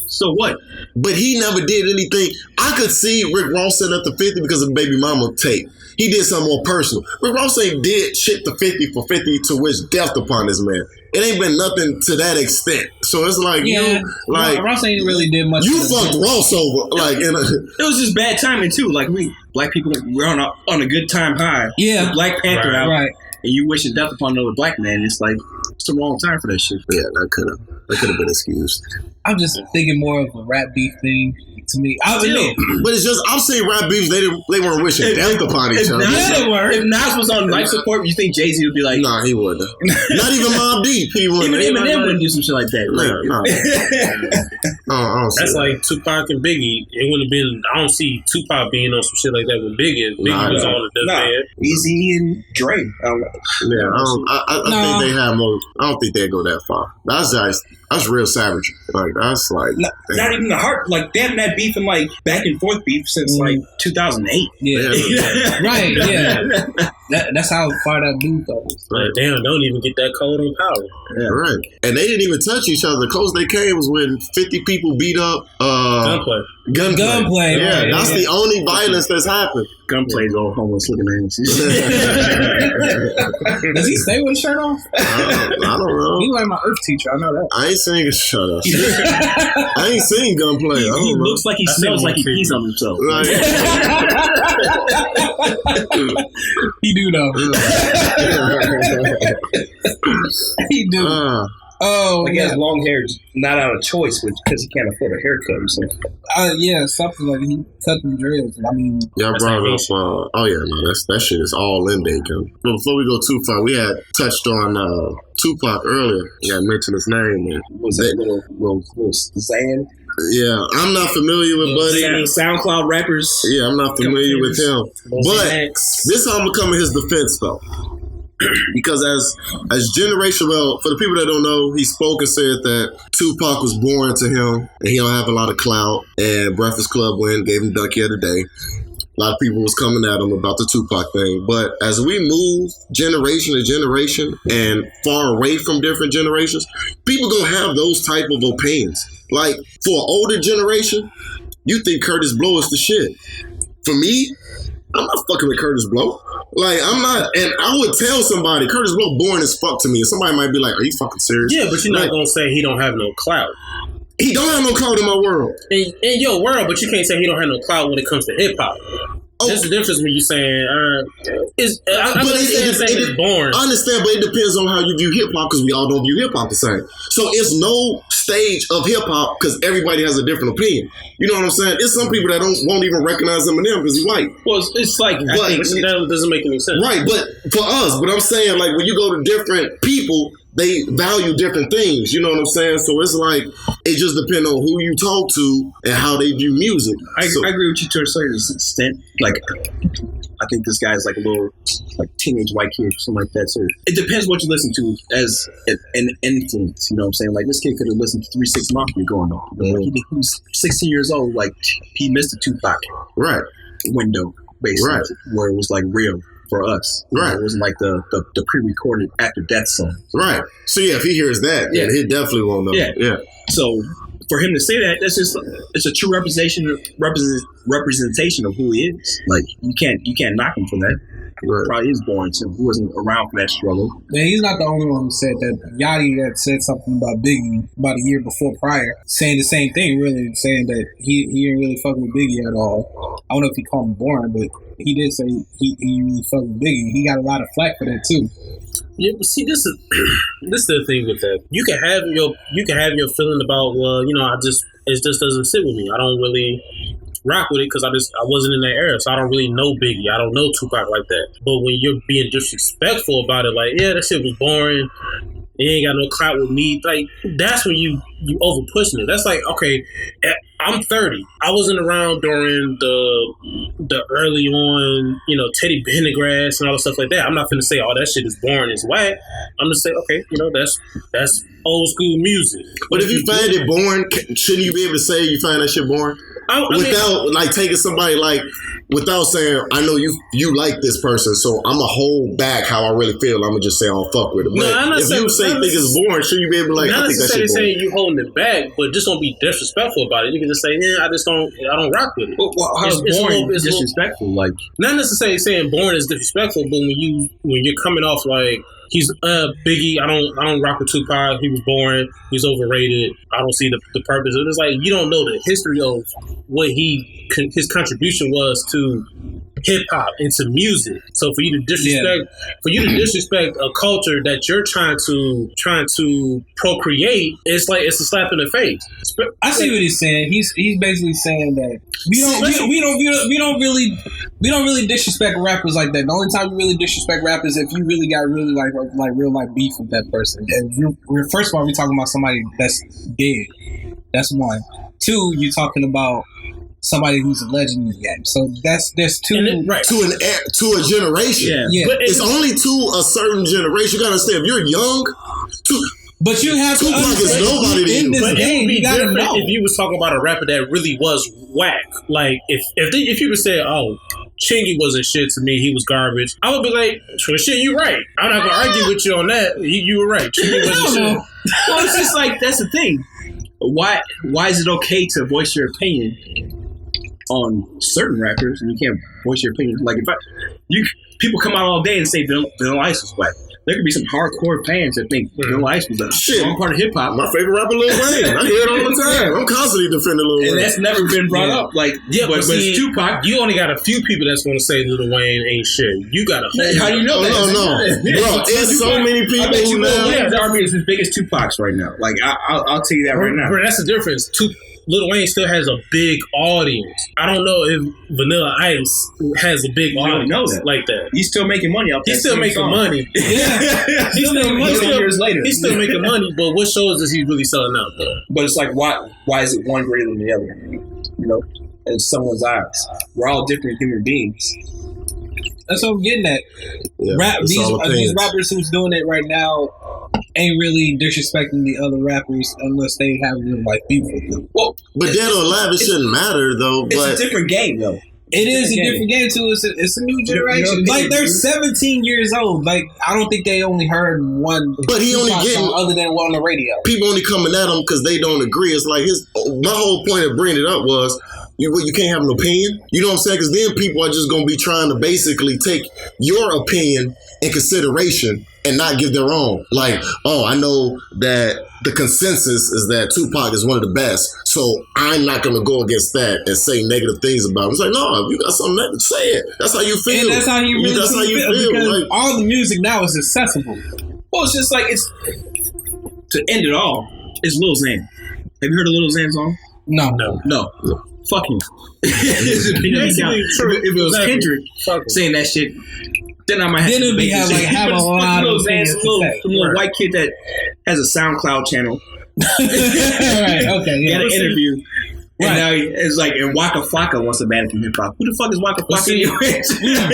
So what? But he never did anything. I could see Rick Ross setting up to 50 because of Baby Mama tape. He did something more personal. Rick Ross ain't did shit to 50 for 50 to wish death upon this man. It ain't been nothing to that extent. So it's like, Ross ain't really did much. You fucked Ross over. Like, it was just bad timing too. Like we black people, we're on a good time high. Yeah. The Black Panther out. Right. And you wishing death upon another black man. It's like, it's the wrong time for that shit. Yeah, that could have been excused. I'm just thinking more of a rap beef thing to me. But it's just, I'm saying rap beefs, they weren't wishing death upon each other. If Nas was on life support, you think Jay-Z would be like... Nah, he wouldn't. Not even Mobb Deep. He wouldn't. Even Eminem wouldn't do some shit like that. I don't see That's that. like Tupac and Biggie. It wouldn't have been... I don't see Tupac being on some shit like that with Biggie. Biggie was on the deathbed. Easy and Dre. I don't know. Yeah, I think they have more... I don't think they'd go that far. That's real savage. Like, that's like... Not even the heart. Like, they haven't had beef in, like, back and forth beef since, like, 2008. Yeah. Right, yeah. That's how far that beef goes. Like, damn, don't even get that cold on Power. Yeah. Right. And they didn't even touch each other. The closest they came was when 50 people beat up... Gunplay. Yeah, that's the only violence that's happened. Gunplay's all homeless looking ass. Does he stay with his shirt off? I don't know. He like my earth teacher. I know that. I ain't seen shut up. I ain't seen Gunplay. He looks like he smells like he pees on himself. Right. He do though. He do. Oh, like he has long hair, not out of choice, but because he can't afford a haircut or something. Yeah, something like he cut them dreads. I mean, y'all brought up. That shit is all in there. But before we go too far, we had touched on Tupac earlier. Yeah, I mentioned his name. Man. Was that little Zan? Yeah, I'm not familiar with Buddy. SoundCloud rappers. Yeah, I'm not familiar with him. But this is how I'm gonna come in his defense though. Because as generational, for the people that don't know, he spoke and said that Tupac was boring to him and he don't have a lot of clout, and Breakfast Club win, gave him Ducky of the Day. A lot of people was coming at him about the Tupac thing. But as we move generation to generation and far away from different generations, people gonna have those type of opinions. Like, for an older generation, you think Curtis Blow is the shit. For me, I'm not fucking with Curtis Blow. Like, I'm not, and I would tell somebody, Curtis Blow boring as fuck to me, and somebody might be like, are you fucking serious? Yeah, but you're not gonna say he don't have no clout. He don't have no clout in my world. In your world, but you can't say he don't have no clout when it comes to hip hop. Oh. There's a difference when you saying it's boring. I understand, but it depends on how you view hip hop, because we all don't view hip hop the same. So it's no stage of hip hop because everybody has a different opinion. You know what I'm saying? It's some people that won't even recognize Eminem because he's white. Well, it's like that doesn't make any sense, right? But for us, but I'm saying, like, when you go to different people, they value different things. You know what I'm saying? So it's like, it just depends on who you talk to and how they view music. I agree with you to a certain extent. Like, I think this guy's like a little teenage white kid or something like that. So it depends what you listen to as an influence. You know what I'm saying? Like, this kid could have listened to 3 6 Mafia going on. Mm-hmm. He was 16 years old. Like, he missed the Tupac window, basically, right, where it was like real for us. Right. It wasn't like the pre-recorded after death song. Right. So yeah, if he hears that, yeah, he definitely won't know. Yeah. So for him to say that, that's just, it's a true representation of who he is. Like, you can't knock him for that. Right. Probably is boring too. He wasn't around for that struggle. Man, he's not the only one who said that. Yachty that said something about Biggie about a year before prior, saying the same thing, really, saying that he didn't really fuck with Biggie at all. I don't know if he called him boring, but he did say he really fucked with Biggie. He got a lot of flack for that too. Yeah, but see, this is the thing with that. You can have your feeling about, well, it just doesn't sit with me. I don't really rock with it because I wasn't in that era, so I don't really know Biggie. I don't know Tupac like that. But when you're being disrespectful about it, like, yeah, that shit was boring, it ain't got no clout with me, like, that's when you over pushing it. That's like, okay, I'm 30. I wasn't around during the early on, Teddy Pendergrass and all the stuff like that. I'm not finna say, oh, that shit is boring, it's whack. I'm just say, okay, that's old school music. But if you find it boring, shouldn't you be able to say you find that shit boring? Without taking somebody, without saying, I know you like this person, so I'm going to hold back how I really feel. I'm going to just say I don't fuck with it. But if you think it's boring, shouldn't you be able to, I think that shit boring? Not necessarily saying you holding it back, but just don't be disrespectful about it. You can just say, yeah, I don't rock with it. Well, how's boring disrespectful? Not necessarily saying boring is disrespectful, but when you're coming off like, he's Biggie, I don't rock with Tupac, he was boring, he's overrated, I don't see the purpose. It's like, you don't know the history of what his contribution was to hip hop and to music. So for you to disrespect a culture that you're trying to procreate, it's like, it's a slap in the face. I see what he's saying. He's basically saying that we don't really disrespect rappers like that. The only time you really disrespect rappers is if you really got really like real life beef with that person. And first of all, we're talking about somebody that's dead. That's one. Two, you're talking about somebody who's a legend in the game. So there's two to a generation. Yeah. But it's only to a certain generation. You gotta understand, if you're young, but you have to understand in this game. You gotta know. If you was talking about a rapper that really was whack, like if you would say, oh, Chingy wasn't shit to me, he was garbage, I would be like, well, shit, you right. I'm not gonna argue with you on that. You were right. Chingy wasn't shit. Well, it's just like, that's the thing. Why is it okay to voice your opinion on certain rappers and you can't voice your opinion? Like, people come out all day and say Vanilla Ice was whack. there could be some hardcore fans that think Vanilla Ice was a strong part of hip hop. My favorite rapper, Lil Wayne. I hear it all the time. I'm constantly defending Lil Wayne, and that's never been brought up. Like, but see, Tupac. You only got a few people that's going to say Lil Wayne ain't shit. You got a whole. How do you know that? No, bro. There's so many people who now. Wayne's army is as big as Tupac's right now. Like, I'll tell you that right now. Bro, that's the difference. Lil Wayne still has a big audience. I don't know if Vanilla Ice has a big audience like that. He's still making money off that. He's still making money. Yeah. He's still making money years later. He's still making money, but what shows is he really selling out though? But it's like, why is it one greater than the other? You know, in someone's eyes. We're all different human beings. That's what I'm getting at. Yeah, these rappers who's doing it right now ain't really disrespecting the other rappers unless they have like beef with them. Well, but dead or alive, it shouldn't matter though. It's a different game though. It is a different game too. It's a new generation. Like they're 17 years old. Like I don't think they only heard one. But he only getting other than one on the radio. People only coming at him because they don't agree. It's like my whole point of bringing it up was. You can't have an opinion? You know what I'm saying? Because then people are just going to be trying to basically take your opinion in consideration and not give their own. Like, oh, I know that the consensus is that Tupac is one of the best, so I'm not going to go against that and say negative things about him. It's like, no, if you got something to say it. That's how you feel. And that's how you really feel. Because like, all the music now is accessible. Well, it's just like, to end it all, it's Lil Xan. Have you heard of Lil Xan song? No. Fuck him. If it was Kendrick saying that shit, then I might have to have a lot of things to say. Some little white kid that has a SoundCloud channel. Right, okay. He had an interview. And now it's like, and Waka Flocka wants to ban it from hip hop. Who the fuck is Waka Flocka?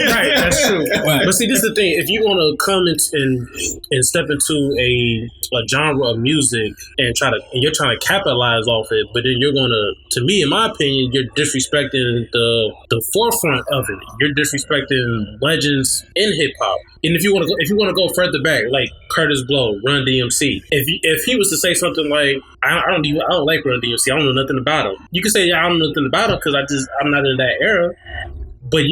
Right, that's true. Right. But see, this is the thing. If you want to come and step into a genre of music and you're trying to capitalize off it, but then you're gonna, to me, in my opinion, you're disrespecting the forefront of it. You're disrespecting legends in hip hop. And if you want to go further back, like Curtis Blow, Run DMC, if he was to say something like, I don't like Run DMC, I don't know nothing about him. You can say, yeah, I don't know nothing about him because I'm not in that era. But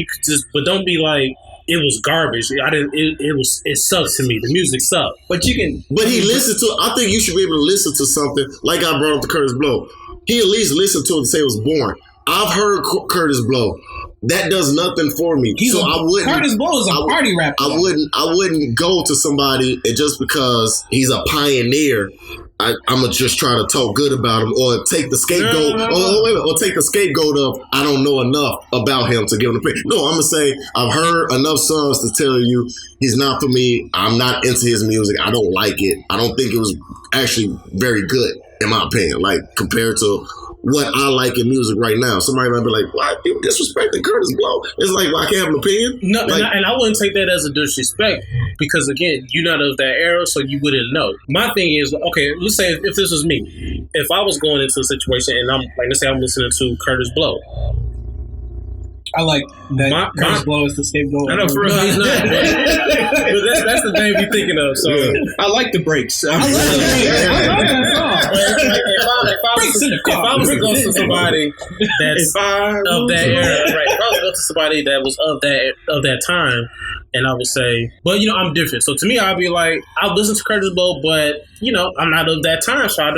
but don't be like, it was garbage. It sucks to me. The music sucked. But he listened to. I think you should be able to listen to something like I brought up the Curtis Blow. He at least listened to it and say it was boring. I've heard Curtis Blow. That does nothing for me. Curtis Blow is a party rapper. I wouldn't go to somebody and just because he's a pioneer, I'm gonna just try to talk good about him or take the scapegoat or take the scapegoat of I don't know enough about him to give him an opinion. No, I'm gonna say I've heard enough songs to tell you he's not for me. I'm not into his music. I don't like it. I don't think it was actually very good in my opinion. Like compared to what I like in music right now. Somebody might be like, why are you disrespecting Curtis Blow? It's like, well, I can't have an opinion. No, like, and I wouldn't take that as a disrespect because, again, you're not of that era, so you wouldn't know. My thing is, okay, let's say if this was me, if I was going into a situation and let's say I'm listening to Curtis Blow. I like that Curtis Blow is the scapegoat. I know for real he's not, but that's the thing you're thinking of. So I like the breaks. I like that song. If I was to go to somebody that's of that era, right? If I was to go to somebody that was of that time, and I would say, well, I'm different. So to me, I'd be like, I'll listen to Curtis Blow, but I'm not of that time, so I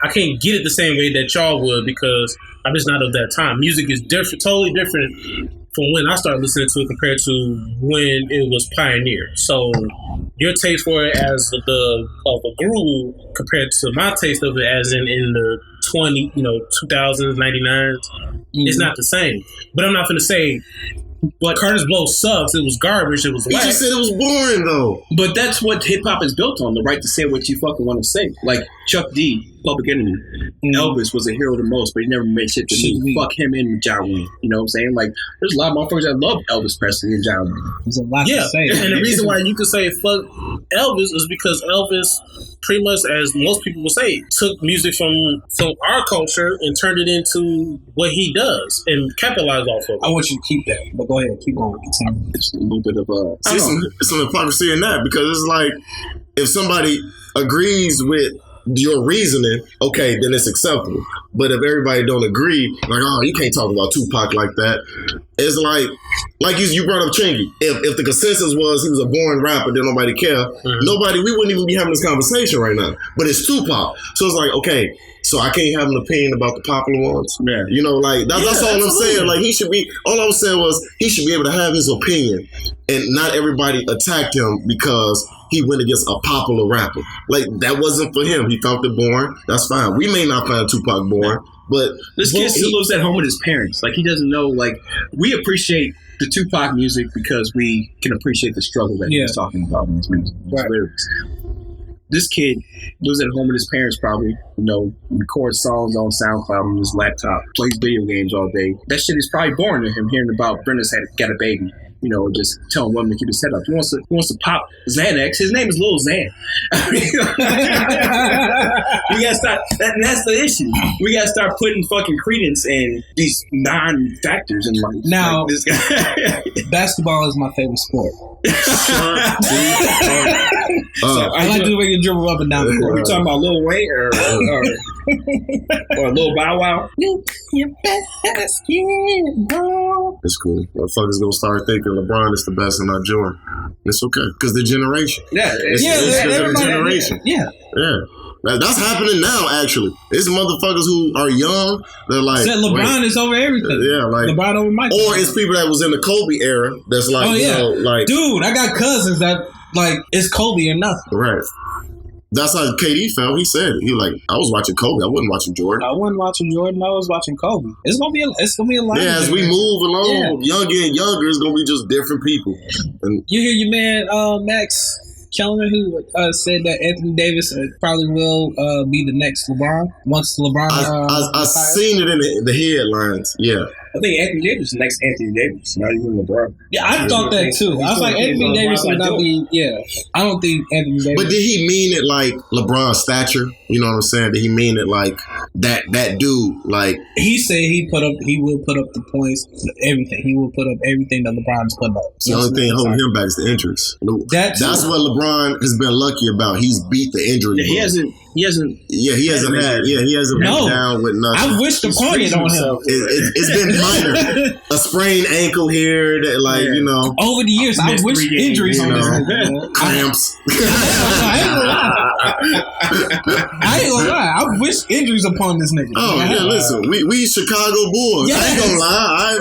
can't get it the same way that y'all would because I'm just not of that time. Music is different, totally different from when I started listening to it compared to when it was pioneered. So your taste for it as of a groove compared to my taste of it as in the 2000s, 99s, it's not the same. But I'm not going to say, but Curtis Blow sucks. It was garbage. It was whack. You just said it was boring though. But that's what hip hop is built on: the right to say what you fucking want to say. Like Chuck D, Public Enemy. Elvis was a hero the most, but he never made shit to me. Fuck him and Ja Rule. You know what I'm saying? Like there's a lot of motherfuckers that love Elvis Presley and Ja Rule. There's a lot to say. And the reason why you could say fuck Elvis is because Elvis, pretty much as most people will say, took music from our culture and turned it into what he does and capitalized off of it. I want you to keep that, but go ahead, keep going. Continue. It's a little bit of some hypocrisy in that because it's like if somebody agrees with your reasoning, okay, then it's acceptable. But if everybody don't agree, like, oh, you can't talk about Tupac like that. It's like you brought up Chingy. If the consensus was he was a boring rapper, then nobody care. We wouldn't even be having this conversation right now. But it's Tupac. So it's like, okay, so I can't have an opinion about the popular ones. Yeah. You know, like that's all I'm saying. Like all I was saying was he should be able to have his opinion and not everybody attacked him because he went against a popular rapper. Like that wasn't for him. He felt it boring. That's fine. We may not find Tupac boring, but this kid still lives at home with his parents. Like he doesn't know, like we appreciate the Tupac music because we can appreciate the struggle that he's talking about in his music, his lyrics. This kid lives at home with his parents probably, records songs on SoundCloud on his laptop, plays video games all day. That shit is probably boring to him hearing about Brenda's got a baby. Just telling women to keep his head up. He wants to pop Xanax. His name is Lil Xan. We gotta start. That's the issue. We gotta start putting fucking credence in these non-factors in life. Now, like this guy. Basketball is my favorite sport. I like the way you dribble up and down the court. You talking about Lil Wayne or Lil Bow Wow? It's cool. Motherfuckers gonna start thinking LeBron is the best and not Jordan. It's okay because the generation. It's because of the generation. Yeah. That's happening now. Actually, it's motherfuckers who are young. They're like, said LeBron is over everything. Yeah, like LeBron over Michael. Or it's people that was in the Kobe era. That's like, dude, I got cousins that like it's Kobe or nothing. Right. That's how KD felt. He said it. He like, I was watching Kobe. I wasn't watching Jordan. I wasn't watching Jordan. I was watching Kobe. It's gonna be a line. Yeah, as we move along, younger and younger, it's gonna be just different people. And you hear your man Max Kellerman who said that Anthony Davis probably will be the next LeBron once LeBron. I seen it in the headlines. Yeah. I think Anthony Davis is the next Anthony Davis, not even LeBron. Yeah, I thought that too. I was like, Anthony Davis would not be. Yeah, I don't think Anthony Davis. But did he mean it like LeBron's stature? You know what I'm saying? Did he mean it like that dude? Like he said, he will put up the points, everything. He will put up everything that LeBron's put up. The only thing holding him back is the injuries. That's what LeBron has been lucky about. He's beat the injury. Yeah, he hasn't been down with nothing. I wish to point it on him. It's been minor. A sprained ankle here that over the years I wish injuries on this nigga. Cramps. I ain't gonna lie. I wish injuries upon this nigga. Oh yeah, listen, we Chicago Bulls. I ain't gonna lie.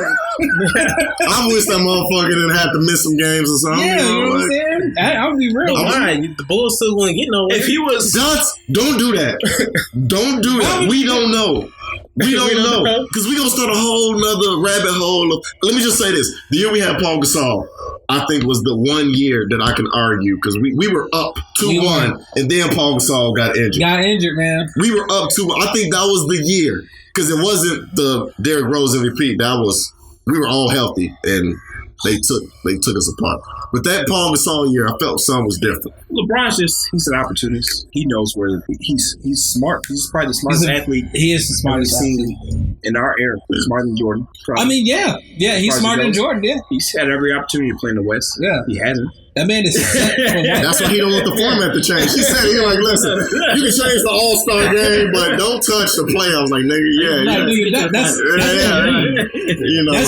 I wish that motherfucker didn't have to miss some games or something. Yeah, you know what I'm saying? I'll be real. The Bulls still want to get nowhere. If he was don't do that. Don't do that. We don't know. We don't know. Because we're going to start a whole nother rabbit hole. Let me just say this. The year we had Paul Gasol, I think was the 1 year that I can argue. Because we were up 2-1, and then Paul Gasol got injured. Man. We were up 2-1. I think that was the year. Because it wasn't the Derrick Rose MVP. We were all healthy, and they took us apart. But that Paul Gasol year, I felt something was different. LeBron's he's an opportunist. He knows where he's smart. He's probably the smartest athlete. He is the smartest seen in our era. He's smarter than Jordan. Probably. I mean, yeah, he's smarter than Jordan. Yeah, he's had every opportunity to play in the West. Yeah, he hasn't. That man is set for life. That's why he don't want the format to change. He said, he like, listen, you can change the All-Star game, but don't touch the playoffs. Like, nigga, that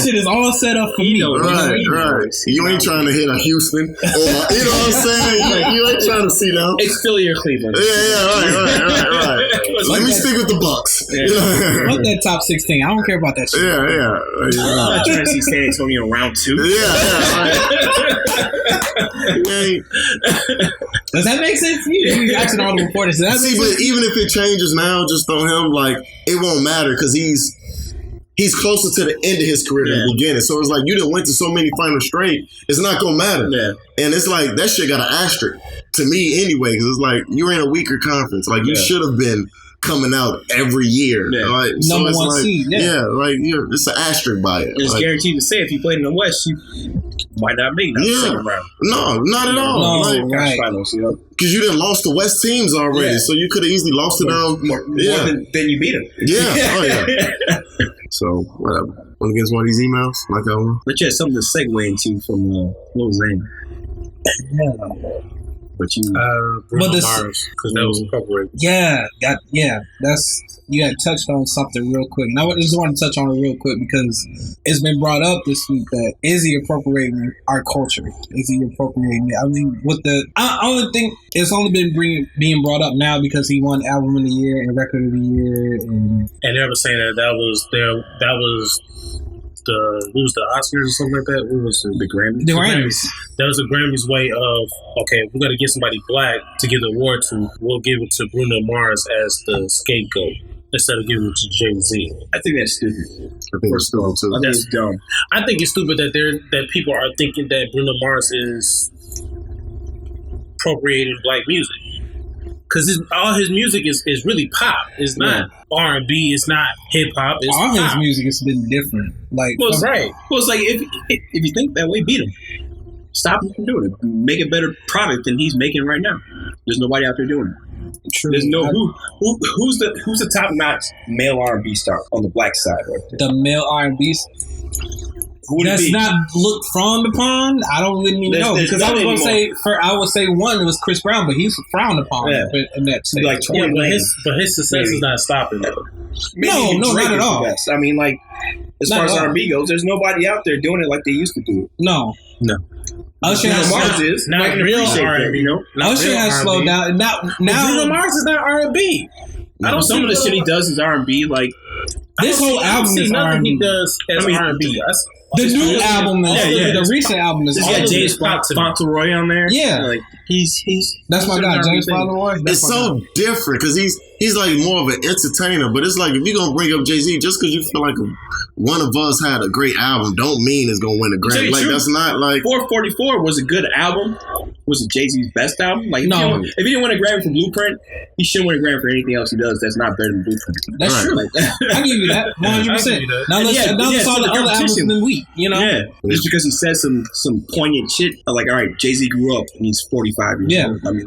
shit is all set up for me. Right. You ain't trying to hit a Houston, or you know what I'm saying? You ain't trying to see them. It's Philly or Cleveland. Right. Let me stick with the Bucks. Fuck that top 16. I don't care about that shit. Yeah. I'm not trying to see San Antonio round 2. Does that make sense to you? You're asking all the reporters. But even if it changes now, just on him, like it won't matter because he's closer to the end of his career than the beginning. So it's like you done went to so many finals straight, it's not gonna matter. Yeah. And it's like that shit got an asterisk to me anyway, because it's like you're in a weaker conference. Like you should have been coming out every year. Yeah. Like, number one seed. It's an asterisk by it. It's guaranteed to say if you played in the West, you might not be second round. No, not at all. Finals, because you done lost to West teams already, so you could have easily lost to them more than you beat them. Yeah. So whatever. Want to get us one of these emails? Like that one? But yeah, something to segue into from what was name? But you, Bruno Mars, because that was incorporated. Yeah, that's you had touched on something real quick, and I just want to touch on it real quick because it's been brought up this week that is he appropriating our culture? Is he appropriating it? I mean, I only think it's only been being brought up now because he won Album of the Year and Record of the Year, and they were saying that was the Oscars or something like that. What was it? the Grammys? The Grammys. That was the Grammys' way of, okay, if we're going to get somebody black to give the award to, we'll give it to Bruno Mars as the scapegoat instead of giving it to Jay-Z. I think that's stupid. I think it's dumb too. I think it's dumb. I think it's stupid that people are thinking that Bruno Mars is appropriating black music. Because all his music is really pop. It's not R&B. It's not hip hop. It's all pop. his music has been different. Like, right. Well, it's like if you think that way, beat him. Stop him from doing it. Make a better product than he's making right now. There's nobody out there doing it. True. There's no who's the top notch male R&B star on the black side right there? The male R&B. That's not looked frowned upon. I don't really even know because I was going to say I would say one was Chris Brown, but he's frowned upon in that stage. Like but his success is not stopping that. No, not at all. I mean, like as far as R&B goes, there's nobody out there doing it like they used to do it. No. Usher has not real R&B. You know, Usher has slowed down. Now Bruno Mars is not R&B. I don't. Some of the shit he does is R&B. Like this whole album is R&B. He does as R&B. The new album is the recent album is. He's got James Fauntleroy on there. Yeah, like he's that's my guy, James Fauntleroy. It's so different because he's like more of an entertainer, but it's like if you're gonna bring up Jay-Z just because you feel like one of us had a great album, don't mean it's gonna win a Grammy. Like that's not like 444 was a good album. Was it Jay-Z's best album? Like no, if he didn't win a Grammy for Blueprint, he shouldn't win a Grammy for anything else he does. That's not better than Blueprint. That's true. Like, I give you that 100%. Now let's all the other albums been weak. You know, just because he says some poignant shit. Like, all right, Jay-Z grew up and he's 45 years old. I mean,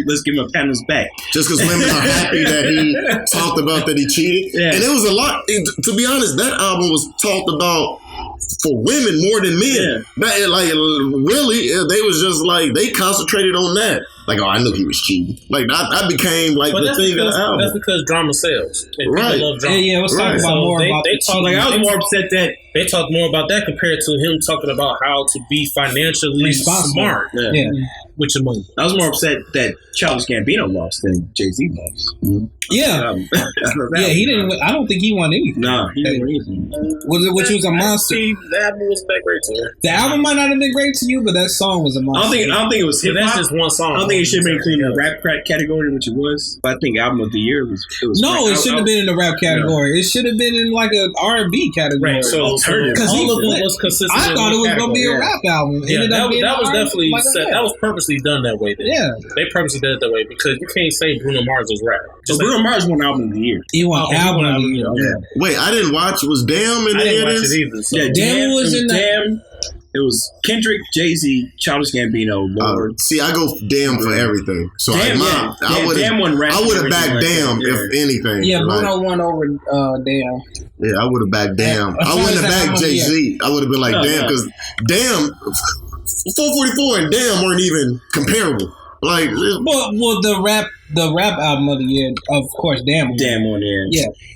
let's give him a pat on his back. Just because women are happy that he talked about that he cheated, and it was a lot. To be honest, that album was talked about for women more than men. That, like, really, they was just like they concentrated on that. Like, oh, I knew he was cheating. Like that became like the thing of the album. That's because drama sells. And people love drama. Yeah, let's talk about more about the cheating. Like, I was more upset that they talked more about that compared to him talking about how to be financially smart. Yeah. With your money. I was more upset that Childish Gambino lost than Jay-Z lost. Yeah. He didn't. I don't think he won anything. No, he didn't win anything. Which was a monster. The album was that great to you. The album might not have been great to you, but that song was a monster. I don't think it was hip hop. That's just one song. I don't think it should have been included in the rap category, which it was. But I think album of the year was. No, it shouldn't have been in the rap category. It should have been in like an R&B category. Right. So because all of it was consistent. I thought it was going to be a rap album. Yeah, that was definitely set. That was purposely done that way. Yeah, they purposely did it that way because you can't say Bruno Mars was rap. So Bruno Mars won album of the year. He won album of the year. Yeah. Wait, I didn't watch. Was Damn in I didn't watch this? it either. So. Yeah, Damn was in Damn. It was Kendrick, Jay-Z, Childish Gambino, Lord. See, I go Damn for everything. So I would have backed Damn if anything. Yeah, Bruno won over Damn. Yeah, I would have backed Damn. I wouldn't have backed Jay-Z. I would have been like Damn because Damn 444 and Damn weren't even comparable. Like, well, the rap album of the year, of course, Damn on there.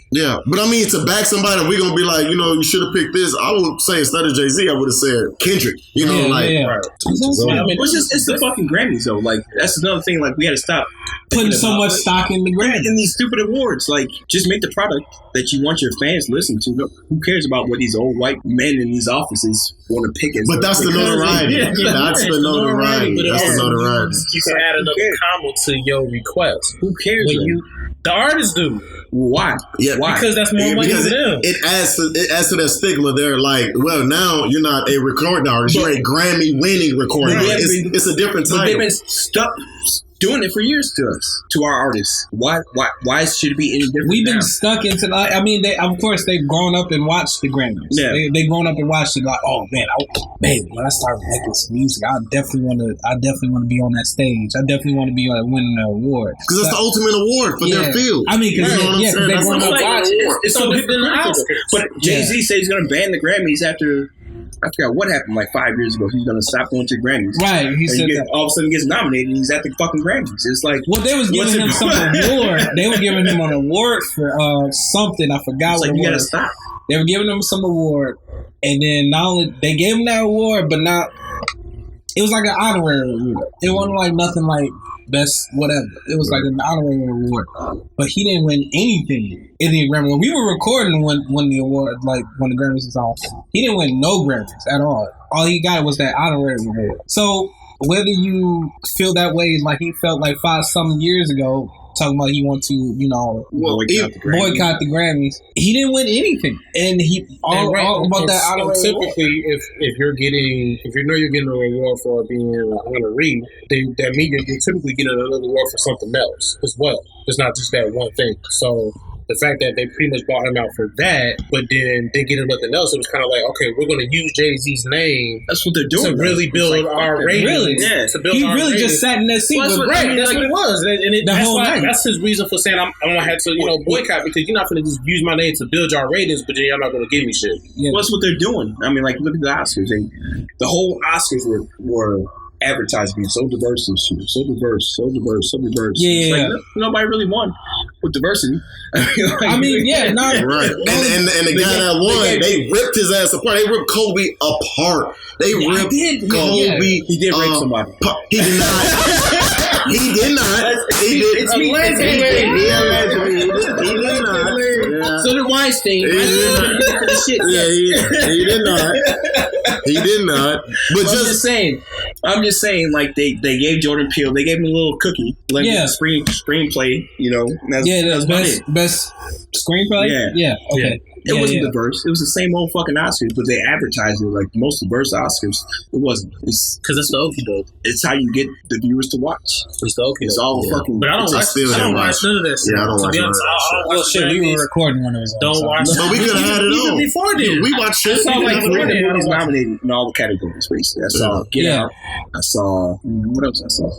Yeah, but I mean, to back somebody, we're gonna be like, you should have picked this. I would say instead of Jay-Z, I would have said Kendrick. Right. I mean, it's the fucking Grammys though. Like that's another thing. Like we got to stop putting so much stock in the Grammys in these stupid awards. Like just make the product that you want your fans to listen to. Who cares about what these old white men in these offices want to pick? But that's the notoriety. That's the notoriety. That's the notoriety. You can add another comma to your request. Who cares? The artists do. Why? Yeah, why? Because that's more money for them. It adds to that stigma. They're like, well, now you're not a recording artist. You're a Grammy-winning recording artist. It's a different title. But they've been stuck doing it for years to our artists. Why should it be any different? We've been stuck into. I mean, of course they've grown up and watched the Grammys. Yeah, they've grown up and watched it. Like, oh man, when I start making some music, I definitely want to be on that stage. I definitely want to be winning an award because it's the ultimate award for their field. I mean, because they grown up watching. It's so different than the Oscars. But Jay-Z says he's going to ban the Grammys after I forgot what happened like 5 years ago. He's gonna stop going to Grammys. Right. He said that. All of a sudden gets nominated and he's at the fucking Grammys. It's like, well, they was giving him some award. They were giving him an award for something. I forgot what it was. You gotta stop. They were giving him some award, and then not only they gave him that award, but not. It was like an honorary award. It wasn't like nothing like best whatever. It was like an honorary award, but he didn't win anything in the Grammy. When we were recording when the award, like when the Grammys was on, he didn't win no Grammys at all. All he got was that honorary award. So whether you feel that way, like he felt like 5-some years ago, talking about he want to, boycott the Grammys. He didn't win anything, and all about that honorary. Typically, if you're getting an award for being an honoree, that means you're typically getting another award for something else as well. It's not just that one thing. So the fact that they pretty much bought him out for that, but then they get him nothing else, it was kind of like, okay, we're going to use Jay-Z's name. That's what they're doing. To really build our ratings. Really? Yeah, to build he our really ratings. Just sat in that seat. Well, that's what it was. And that's his reason for saying I'm going to have to, boycott, because you're not going to just use my name to build your ratings, but then you're not going to give me shit. Yeah. Well, that's what they're doing. I mean, like, look at the Oscars. The whole Oscars were advertised being so diverse this year. So diverse. Yeah. Like, nobody really won with diversity. Right. And the guy that won, they ripped his ass apart. They ripped Kobe apart. They ripped Kobe. He did rape somebody. He did not. He did not. He did. It's me. He did not. Yeah. So did Weinstein. He did not. He did not. But I'm just saying, like they gave Jordan Peele, they gave him a little cookie, like screenplay, That's best screenplay. Yeah. Okay. It wasn't diverse. It was the same old fucking Oscars, but they advertised it like the most diverse Oscars. It wasn't. It's because it's the okie doke. It's how you get the viewers to watch. It's the okie doke. It's all fucking. But I don't watch none of this. Yeah, I don't watch none of that. Well, shit, we were recording when it was. Don't watch. But we could have had it on before then. We watched it. I saw like 3 movies nominated in all the categories. Basically, I saw Get Out. I saw what else? I saw.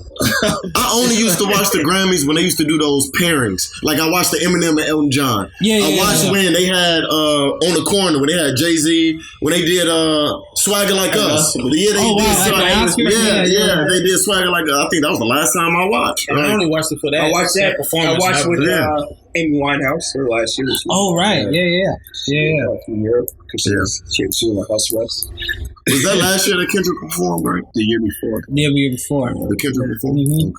I only used to watch the Grammys when they used to do those pairings. Like I watched the Eminem and Elton John. I watched when they had On the Corner when they had Jay-Z when they did Swagger Like Us. They did Swagger Like Us. I think that was the last time I watched. I only watched it for that. I watched that performance. I watched with Amy Winehouse her last year. Oh right, yeah. In Europe because she was in the house arrest. Was that last year that Kendrick performed? Right, the year before. The Kendrick performed. Mm-hmm.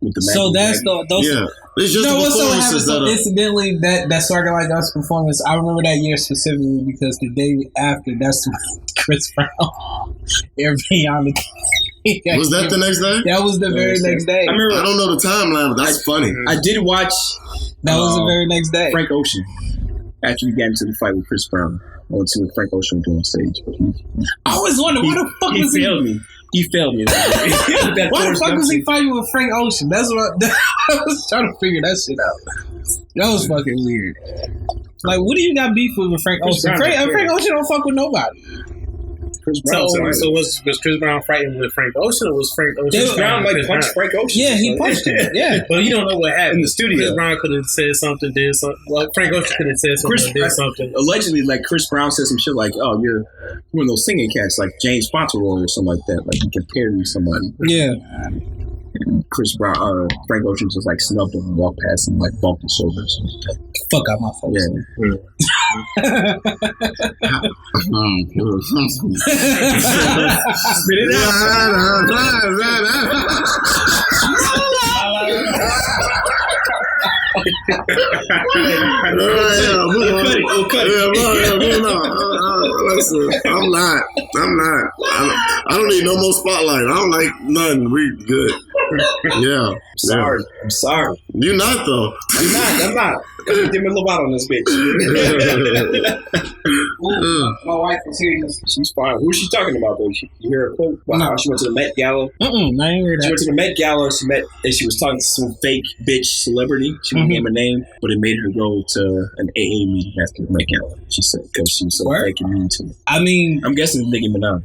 Okay. So that's those. Yeah. It's just what's so happened? So incidentally, that Swagger Like Us performance, I remember that year specifically because the day after, that's Chris Brown. Was that the next day? That was the very next day. I don't know the timeline, but that's funny. I did watch. That was the very next day. Frank Ocean. After he got into the fight with Chris Brown, I went to see what Frank Ocean doing on stage. I always wondered why the fuck was he? He failed me. Why the fuck was he fighting with Frank Ocean? That's what I was trying to figure that shit out. That was fucking weird. Like, what do you got beef with Frank Ocean? Frank Ocean don't fuck with nobody. Chris Brown. So was Chris Brown fighting with Frank Ocean, or was Frank Ocean? Chris Brown punched Frank Ocean. Yeah, he punched him. Yeah, but you don't know what happened in the studio. Chris Brown could have said something, did something. Well, Frank Ocean could have said something, did something. Allegedly, like Chris Brown said some shit like, "Oh, you're one of those singing cats, like James Fauntleroy or something like that. Like you compared me to somebody." Yeah. Chris Brown, Frank Ocean just like snubbed him and walked past him, like bumped his shoulders. Fuck out my face. Yeah. Spit it Listen, I'm not. I don't need no more spotlight. I don't like nothing. We good. Yeah. I'm sorry. You're not though. I'm not. Give me a little bit on this bitch. My wife was here. She's fine. Who's she talking about though? You hear her quote about how she went to the Met Gala? I ain't hear that. She went to the Met Gala. She was talking to some fake bitch celebrity. She name a name, but it made her go to an AA meeting after the Met Gala. She said because she was so fake and mean to me. I mean, I'm guessing Nicki Minaj.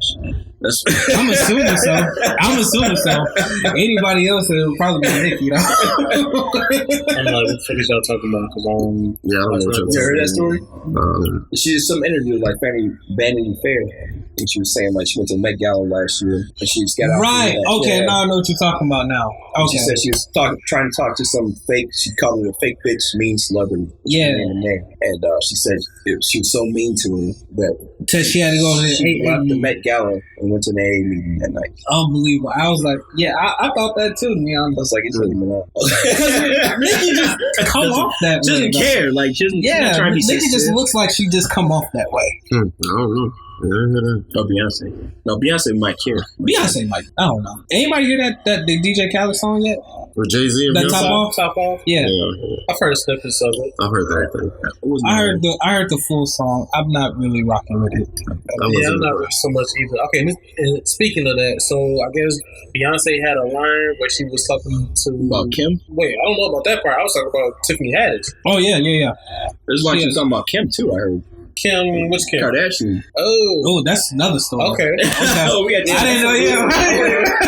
I'm assuming so. Anybody else it would probably be Nicki, though. I don't know what the fuck is y'all talking about because I don't know what you're You heard that story? She She did some interview like Vanity Fair, and she was saying like she went to Met Gala last year, and she just got out. Right. Okay. Now I know what you're talking about now. Okay. She said she was trying to talk to some fake. She called it a fake bitch, mean celebrity. Yeah. And she said she was so mean to her that she had to go to she left the Met Gala and went to an AA meeting that night. Unbelievable. I was like, I thought that too. To be honest, I was like, it's really Nicki just come off that way. She doesn't care. Like, she's not trying to be Nicki just looks like she just come off that way. I don't know. No, Beyonce. No, Beyonce might care. Beyonce might. I don't know. Anybody hear that the DJ Khaled song yet? With Jay-Z and that Beyonce? Top off? Yeah. I've heard snippets of it. I've heard that. I heard the full song. I'm not really rocking with it. I'm not really so much either. Okay, and speaking of that, so I guess Beyonce had a line where she was talking about Kim. Wait, I don't know about that part. I was talking about Tiffany Haddish. Oh yeah. There's like she was talking about Kim too. I heard. Kim, which Kim? Kardashian. Oh, that's another story. Okay. Oh, I didn't know. Yeah, I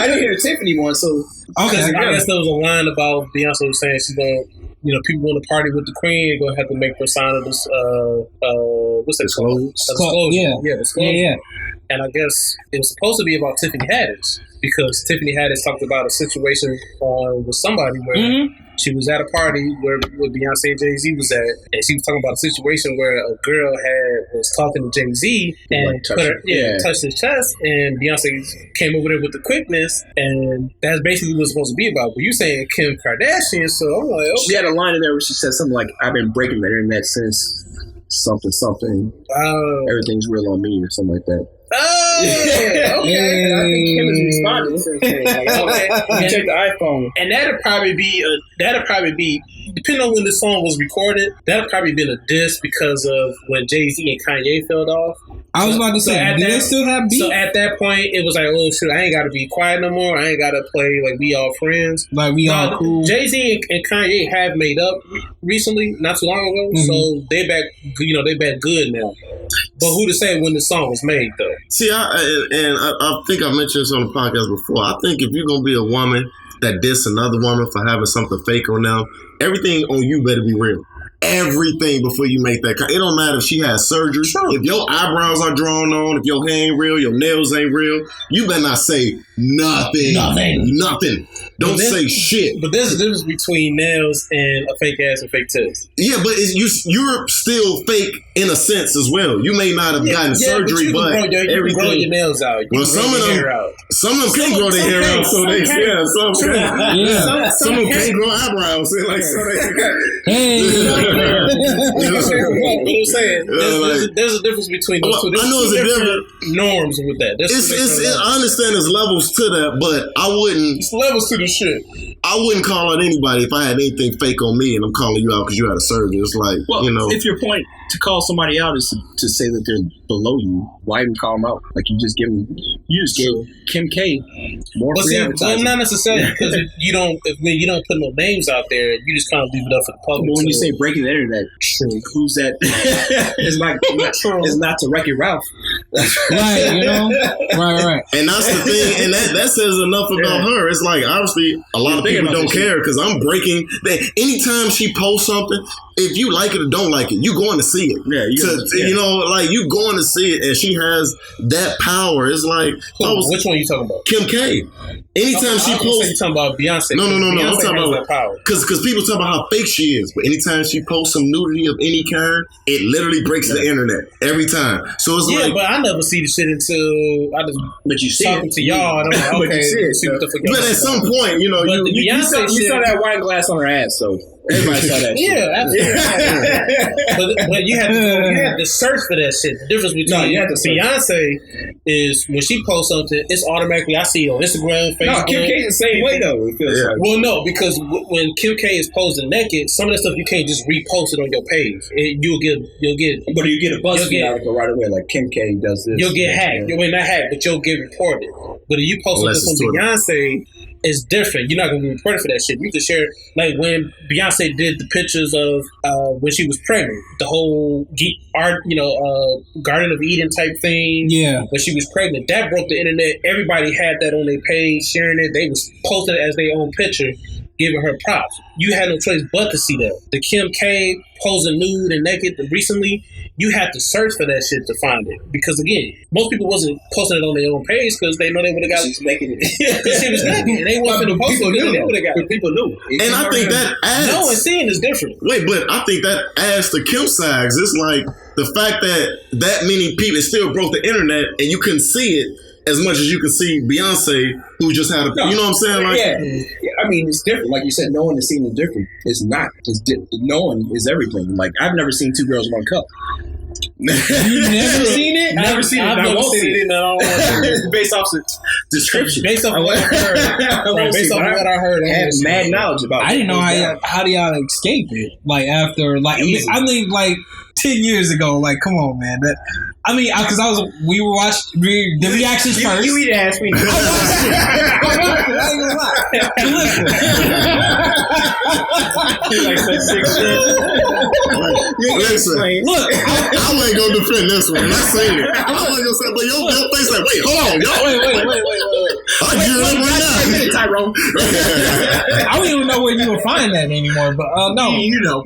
didn't hear the Tiffany one. So okay, I guess there was a line about Beyonce was saying she's gonna, people want to party with the Queen. They're gonna have to make her sign of this. What's that called? Disclosure. Disclosure. Yeah. And I guess it was supposed to be about Tiffany Haddish because Tiffany Haddish talked about a situation with somebody where. She was at a party where Beyonce and Jay-Z was at, and she was talking about a situation where a girl was talking to Jay-Z and touched his chest, and Beyonce came over there with the quickness, and that's basically what it's supposed to be about. But you saying Kim Kardashian, so I'm like, okay. She had a line in there where she said something like, "I've been breaking the internet since something. Everything's real on me," or something like that. Oh, okay. I think Kim is responding to things like, okay, check the iPhone, and that'd probably be depending on when the song was recorded. That'd probably been a diss because of when Jay-Z and Kanye fell off. I was about to say, do they still have beef? So at that point, it was like, oh shoot, I ain't got to be quiet no more. I ain't got to play like we all friends. Like we all cool. Jay-Z and Kanye have made up recently, not too long ago. So they back, they back good now. But who to say when the song was made though? See, I think I mentioned this on the podcast before. I think if you're gonna be a woman that diss another woman for having something fake on them, everything on you better be real. Everything before you make that. It don't matter if she has surgery. Sure. If your eyebrows are drawn on, if your hair ain't real, your nails ain't real, you better not say nothing. Don't say shit. But there's a difference between nails and a fake ass and fake tits. Yeah, but you're still fake in a sense as well. You may not have gotten surgery, but everything. You can grow your nails out. Some of them can grow their hair out. So they some of them can't grow eyebrows. Like so they. What I'm saying, there's a difference between those two. I know it's a different norms with that. I understand there's levels to that, but I wouldn't. It's levels to the shit. I wouldn't call out anybody if I had anything fake on me and I'm calling you out because you had a surgery. It's like, if your point to call somebody out is to say that they're below you, why even call them out? Like you just gave Kim K more free advertising. Not necessarily because when you don't put no names out there, you just kind of leave it up for the public. But when you say breaking the internet, who's that? It's not to Wreck-It Ralph. Right, right. And that's the thing, and that says enough about her. It's like obviously a lot of people don't care because I'm breaking. Anytime she posts something, if you like it or don't like it, you're going to see it. Yeah, you going to see it, and she has that power. It's like which one are you talking about? Kim K. Anytime she posts, you talking about Beyonce. No. Beyonce I'm talking about power because people talk about how fake she is, but anytime she posts some nudity of any kind, it literally breaks the internet every time. So it's but I never see the shit until I just. But you see talking to y'all, and I'm like, okay. See what the fuck. But at some point, you saw that wine glass on her ass, so. Everybody saw that shit. Yeah, absolutely. but you have to search for that shit. The difference between Beyonce is when she posts something, it's automatically I see it on Instagram, Facebook. No, Kim K's the same way though. It feels like. Well, no, because when Kim K is posting naked, some of that stuff you can't just repost it on your page. You'll get but you get a BuzzFeed article right away, like Kim K does this. You'll get hacked. Not hacked, but you'll get reported. But if you post something from Beyonce, it's different. You're not going to be reported for that shit. You can share, like when Beyonce did the pictures of when she was pregnant, the whole art, Garden of Eden type thing. Yeah. When she was pregnant, that broke the internet. Everybody had that on their page, sharing it. They was posting it as their own picture, giving her props. You had no choice but to see that. The Kim K posing nude and naked recently, you had to search for that shit to find it. Because again, most people wasn't posting it on their own page because they know they would have got it. Making it. Because she was naked. And they wasn't going to post it because they would have got it. People knew. And I think that adds... No, and seeing is different. Wait, but I think that adds to Kim's side. It's like the fact that many people still broke the internet and you couldn't see it as much as you can see Beyonce, who just had a... You know what I'm saying? Like, yeah, I mean, it's different. Like you said, knowing and seeing is different. It's not. Knowing is everything. Like, I've never seen two girls in one cup. You've never seen it? Never seen it. I've never seen it. Based off the description. Based off what I heard. Based off what I heard. I have mad knowledge about it. I didn't know how do y'all escape it? Like, after... Like, I mean, like, 10 years ago. Like, come on, man. Because we were watching the reactions first. You eat ass, we know. I ain't gonna lie. Like that sick shit. Listen, look, I ain't gonna defend this one. I seen it. I wasn't gonna say, but your face like, wait, hold on, yo. Wait. I get it right now. Tyrone. I don't even know where you will find that anymore, but no. You know.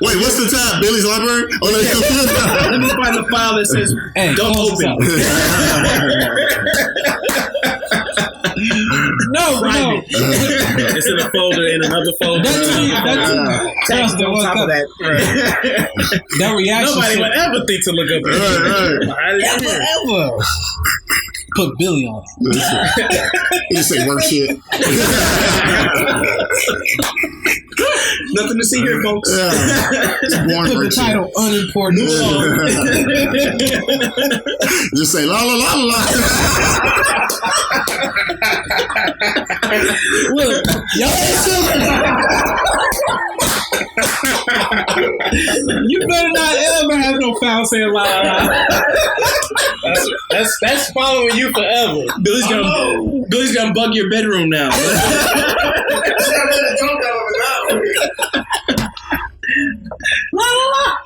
Wait, what's the time? Billy's Library? Oh, no, let me find the file that says, don't open. No. It's in a folder, in another folder. That's on top of that. Right. That reaction. Nobody would ever think to look up. Ever. Put Billy on it. You say work shit. Nothing to see here, folks. Put the title unimportant. Just say la la la la. Look, you better not ever have no foul saying la la la. That's following you forever. Billy's gonna bug your bedroom now. La la la.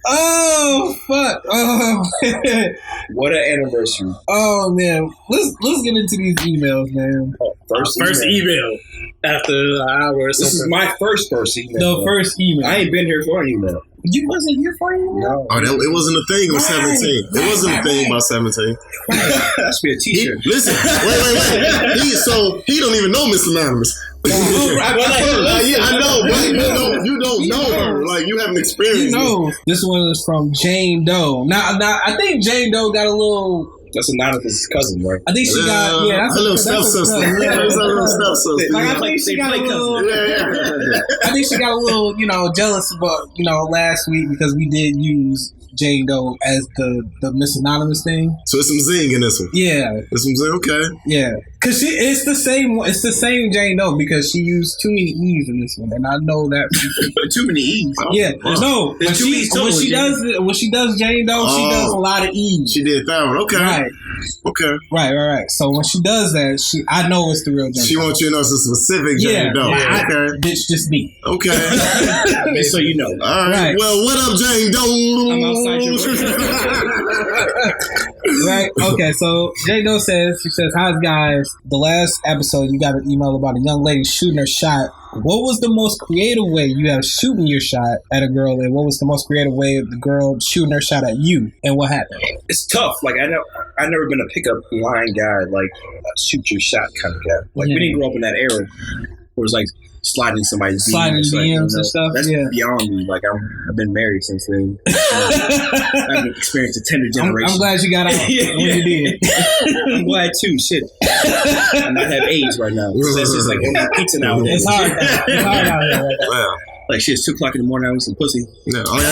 Oh fuck! Oh man. What an anniversary! Oh man, let's get into these emails, man. First email after an hour or something. This is my first email. The first email. I ain't been here for an email. You wasn't here for an email? No. Oh, it wasn't a thing. It was 17. It wasn't a thing about 17. That should be a t-shirt. Listen, wait. He don't even know Miss Anonymous. I know, but you don't know her. Like, you haven't experienced it. This one is from Jane Doe. Now, I think Jane Doe got a little... That's Anonymous' cousin, right? I think she got... Yeah, that's a little stepsister. That's a little stepsister. Like, I think she got a little... I think she got a little, jealous about, last week because we did use Jane Doe as the Miss Anonymous thing. So it's some zing in this one. Yeah. There's some zing, okay. Yeah. Because it's the same Jane Doe because she used too many E's in this one, and I know that. Too many E's? Oh, yeah. No. When she does Jane Doe, she does a lot of E's. She did that one. Okay. Right. Okay. Right. So when she does that, I know it's the real Jane Doe. She wants you to know it's a specific Jane Doe. Yeah. Okay. Bitch, just me. Okay. So you know. All right. Well, what up, Jane Doe? I'm outside your Right. Okay. So Jane Doe says, "Hi guys. The last episode, you got an email about a young lady shooting her shot. What was the most creative way you have shooting your shot at a girl, and what was the most creative way of the girl shooting her shot at you, and what happened?" It's tough. Like I've never been a pickup line guy, like a shoot your shot kind of guy. Like we didn't grow up in that era where it's like sliding somebody's DMs and stuff. That's beyond me. Like I've been married since then. I haven't experienced a tender generation. I'm glad you got out when you did. I'm glad too. Shit, and I have AIDS right now. So it's just like pizza now. It's hard out here. Right now. Wow. Like shit, it's 2:00 in the morning. I was some pussy. Yeah, all I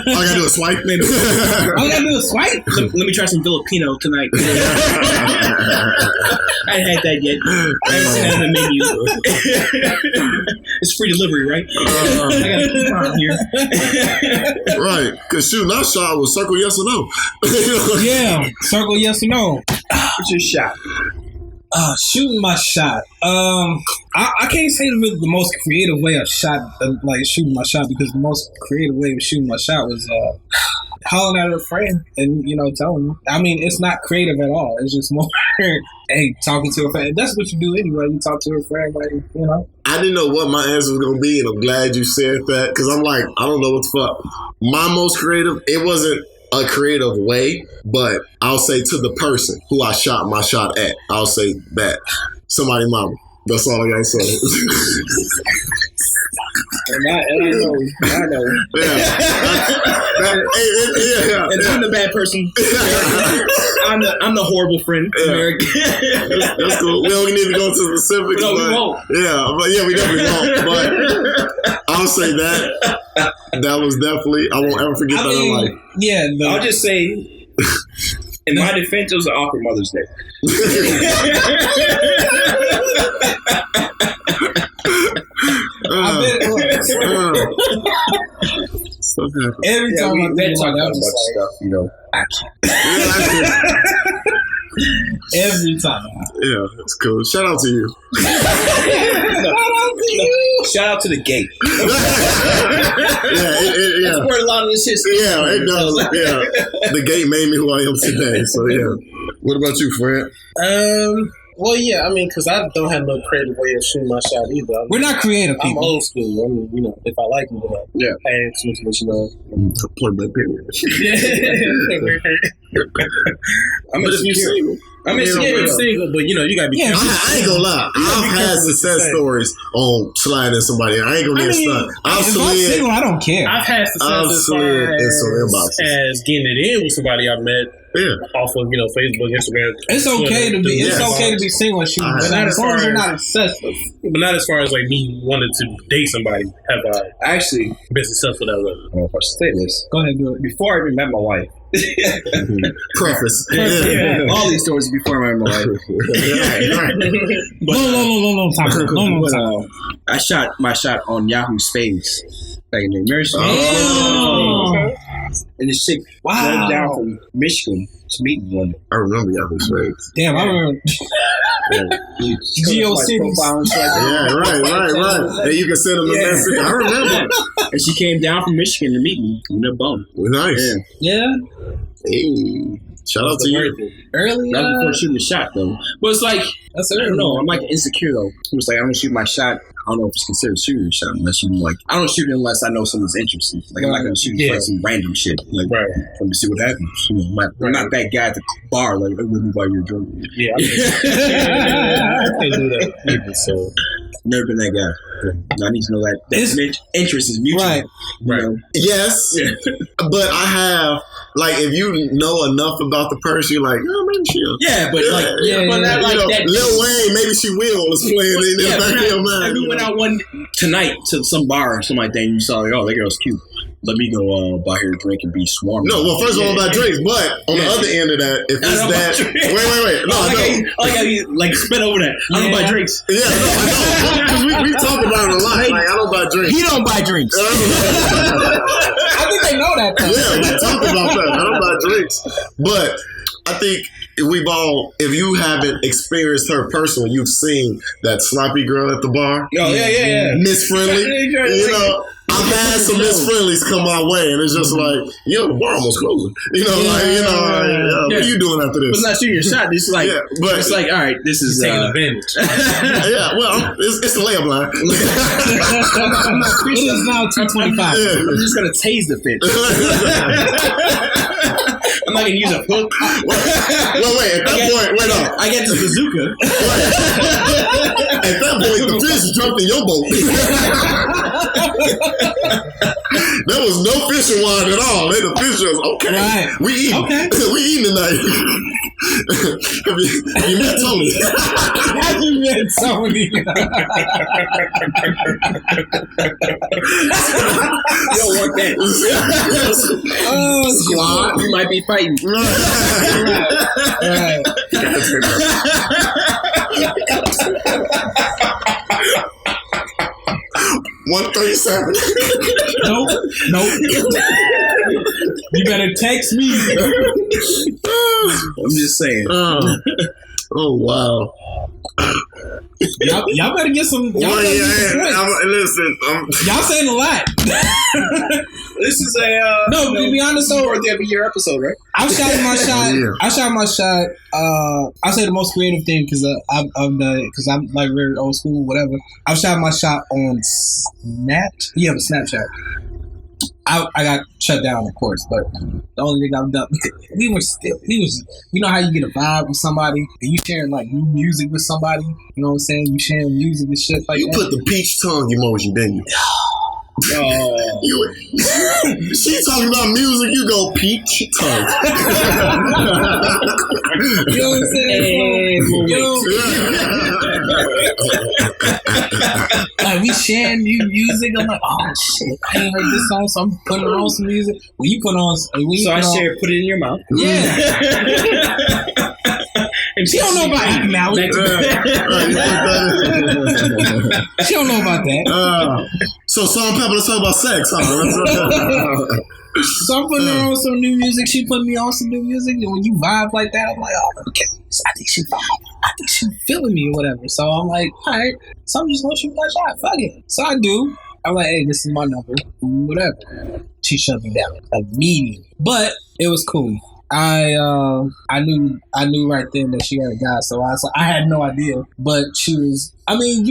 gotta do is swipe. All I gotta do is swipe. Let me try some Filipino tonight. I ain't had that yet. I ain't seen that on the menu. It's free delivery, right? I got a coupon here. Right, because shooting our shot was circle yes or no. Yeah, circle yes or no. What's your shot? Shooting my shot. I can't say the most creative way of shooting my shot, because the most creative way of shooting my shot was hollering at a friend and telling them. I mean, it's not creative at all. It's just more, hey, talking to a friend. That's what you do anyway. You talk to a friend, I didn't know what my answer was gonna be, and I'm glad you said that, because I'm like, I don't know what the fuck. My most creative. It wasn't a creative way, but I'll say to the person who I shot my shot at, I'll say that somebody mama. That's all I gotta say. I know. Yeah. And I'm the bad person. I'm the horrible friend. Yeah. That's cool. We don't need to go into specifics. No, we won't. Yeah, we definitely won't. But I'll say that was definitely, I won't ever forget that in life. Yeah, I'll just say, in my defense, it was an awkward Mother's Day. Every time I think about that stuff, every time. Yeah, that's cool. Shout out to you. Shout out to the gate. Yeah. That's where a lot of this shit. Yeah, it does. Yeah, the gate made me who I am today. So yeah. What about you, Fred? Well, yeah, I mean, because I don't have no creative way of shooting my shot either. We're not creative I'm people. old school. I mean, if I like it, yeah. Hey, Point blank period. I'm single. I'm single, but you gotta be careful. I ain't gonna lie. I've had success stories on sliding somebody. I ain't gonna get stuck. I'm single, I don't care. I've had success as far as getting it in with somebody I met. Yeah. Off of Facebook, Instagram. It's okay to be. It's okay to be single and shooting, but not as far as you're not obsessive. But not as far as like me wanting to date somebody. Have I actually been succceul that way? I don't know if I should say this. Go ahead, do it. Before I even met my wife. Preface. Yeah. All these stories before I met my wife. Right. Long time. I shot my shot on Yahoo Spades back in the American. And this chick drove down from Michigan to meet me. I remember Yahoo Spades. Damn, I remember. Geo Cities. Yeah, right. And you can send them a message. I remember. And she came down from Michigan to meet me in a bum. Nice. Yeah. Hey. Shout out to you. Early. That was before shooting the shot, though. But it's like, I don't know. I'm like insecure, though. It was like, I'm going to shoot my shot. I don't know if it's considered shooting a shot unless you I don't shoot it unless I know someone's interested. Like, I'm not going to shoot for some random shit. Like, let me see what happens. I'm not that guy at the bar, like, with me while you're drinking. Yeah. I can't do that either, so. Never been that guy. I need to know that interest is mutual. Right. Yes. But I have, like, if you know enough about the person, you're like, oh, maybe she'll. Yeah, but that. Lil Wayne, maybe she will, was playing in the back of your mind. We went out one tonight to some bar or something like that, and you saw, like, oh, that girl's cute. Let me go by here drink and be swarming. No, well, first of all, about drinks, but on the other end of that, if it's that, wait, no, I like how you like spit over that. I don't buy drinks. Yeah, no, I know. Because we talk about it a lot. Like, I don't buy drinks. He don't buy drinks. I think they know that. Though. Yeah, we talk about that. I don't buy drinks, but I think we've all, if you haven't experienced her personally, you've seen that sloppy girl at the bar. Oh yeah. Miss Friendly. I've had some Miss Friendlies come my way, and it's just like, the bar almost closing. What are you doing after this? It's not shooting your shot. It's like, it's like, all right, this is taking advantage. Yeah, well, it's a layup line. It is now 2:25. I'm just gonna tase the bitch. I'm not gonna use a hook. Well, wait. At that point, wait on. I get the bazooka. At that point, the fish jumped in your boat. There was no fishing wine at all. The fish was okay. Right. We eating. Okay. We eating tonight. Have you met Tony? Have you met Tony? You don't want that. Squad. You might be fighting. Right. 137. Nope. You better text me. I'm just saying. Oh wow. Y'all better get some. Y'all Listen, y'all saying a lot. This is a no. To be honest, though, worthy of a year episode, right? I shot my shot. Yeah. I shot my shot. I say the most creative thing because I'm like very old school, whatever. I shot my shot on Snapchat. I got shut down, of course, but the only thing I've done, we was, you know how you get a vibe with somebody and you sharing like new music with somebody, you know what I'm saying? You sharing music and shit like you that. put the peach tongue emoji, didn't you? She talking about music, you go peach tongue. You know what I'm saying? Like we sharing new music. I'm like, oh shit, I ain't heard this song, so I'm putting on some music. When you put on, put it in your mouth. Yeah. And she don't know about acting now. She don't know about that. So Salt and Pepper, let's talk about sex, huh? So I'm putting her on some new music. She put me on some new music. And when you vibe like that, I'm like, oh, okay. I think she feeling me or whatever. So I'm like, all right. So I'm just going to shoot my shot. Fuck it. So I do. I'm like, hey, this is my number. Whatever. She shut me down immediately. But it was cool. I knew right then that she had a guy. So I was like, I had no idea. But she was, I mean,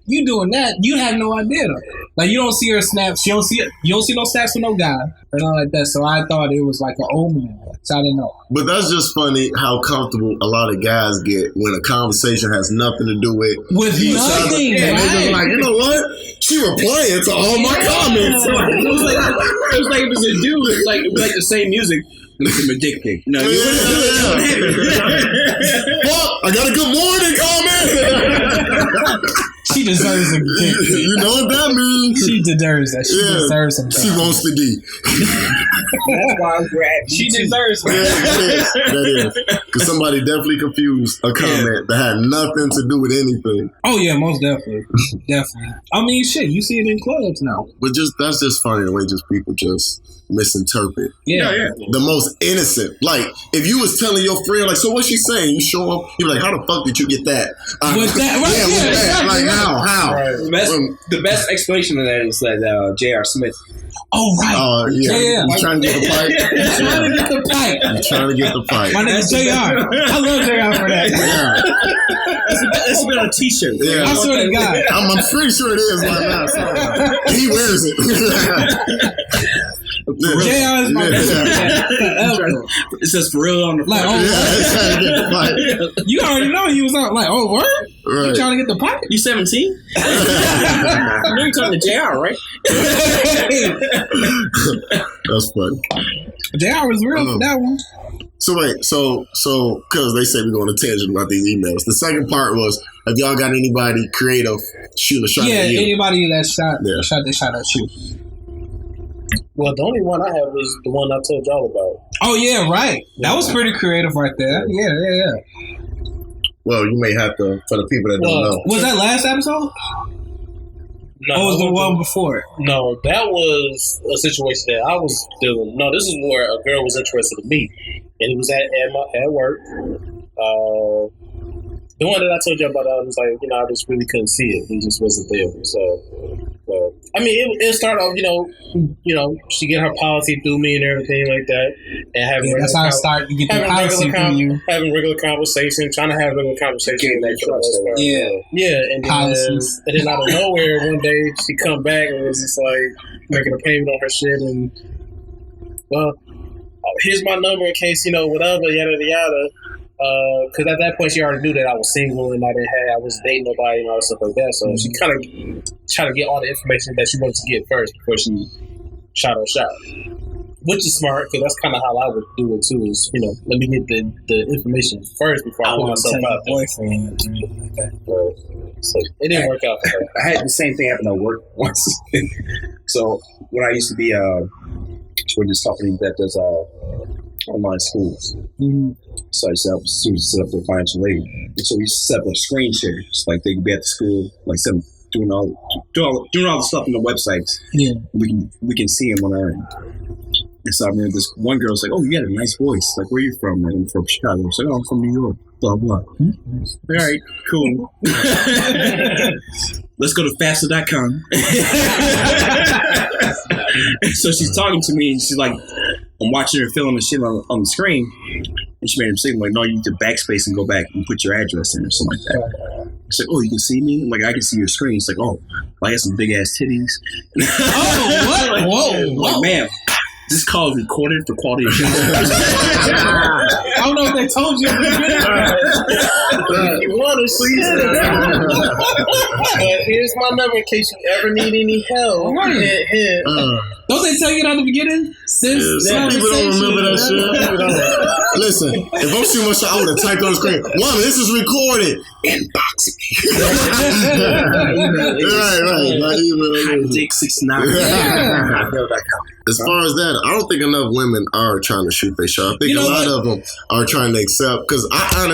you doing that, you have no idea though. Like you don't see her snaps, you don't see no snaps with no guy or nothing like that. So I thought it was like an omen. So I didn't know. But that's just funny how comfortable a lot of guys get when a conversation has nothing to do with nothing. And they're just like, you know what? She replying to all my comments. It was like it was a dude. It was like the same music. Look at my dick pic. No, Well, I got a good morning comment. She deserves a dick pic. You know what that means? She deserves that. She deserves some. She wants to D. That's why I'm grabbing. She deserves that. That is. Because somebody definitely confused a comment that had nothing to do with anything. Oh yeah, most definitely. Definitely. I mean, shit, you see it in clubs now. But that's just funny the way just people just misinterpret. Yeah. The most innocent. Like, if you was telling your friend, like, so what's she saying? You show up, you're like, how the fuck did you get that? With that, right? Yeah, with that. Like, how? Right. The best explanation of that is that J.R. Smith. Oh, right. Yeah. You trying to get the pipe? You're trying to get the pipe. You're trying to get the pipe. My name is JR. I love JR for that. Yeah. It's been on a t-shirt. Yeah. I swear to God. I'm pretty sure it is right now. So, he wears it. JR is my best friend. It says for real on the like, oh, trying to get the pipe. You already know he was out like, oh, word? Right. You trying to get the pipe? You 17? You know you're talking to JR, right? That's funny. JR was real for that one. So wait, so because they say we're going to tangent about these emails. The second part was, have y'all got anybody creative shoot a shot at you? Yeah, anybody that shot at you. Well, the only one I have is the one I told y'all about. Oh yeah, right. That was pretty creative right there. Yeah. Well, you may have to, for the people that don't know. Was that last episode? No, or was the one before it? No, that was a situation that I was doing. No, this is where a girl was interested in me, and it was at work. The one that I told you about, I was like, I just really couldn't see it. It just wasn't there. So I mean, it started off, she get her policy through me and everything like that, and having that's how I start to get the policy through you. Having regular conversation, trying to have regular conversation. And then out of nowhere, one day she come back and was just like making a payment on her shit, and here's my number in case whatever, yada yada. Because at that point she already knew that I was single and I was dating nobody and all that stuff like that. So she kind of tried to get all the information that she wanted to get first before she shot her shot. Which is smart, because that's kind of how I would do it too. Is let me get the information first before I put myself out there. Boyfriend. So it didn't work out for her. I had the same thing happen at work once. So when I used to be for this company that does online schools, so I set up their financial aid, and so we set up screen shares, like they could be at the school, like doing all the stuff on the websites. Yeah, we can see them on our end. And so I remember this one girl was like, "Oh, you got a nice voice. Like, where are you from?" Like, I'm from Chicago. I was like, "Oh, I'm from New York." Blah blah. All right, cool. Let's go to faster.com. So she's talking to me, and she's like, I'm watching her film and shit on the screen, and she made him say, like, no, you need to backspace and go back and put your address in or something like that. She's like, oh, you can see me? I'm like, I can see your screen. It's like, oh, I got some big ass titties. Oh, what? Like, whoa, like, ma'am, this call is recorded for quality assurance. I don't know if they told you. If you want to see but here's my number in case you ever need any help. Hit. Don't they tell you that at the beginning? Some people don't remember that shit. Listen, if I'm shooting my shot, I would have typed on the screen, "Woman, this is recorded." Inbox me. Right. Dick 69. As far as that, I don't think enough women are trying to shoot their shot. I think a lot of them are trying to accept, because I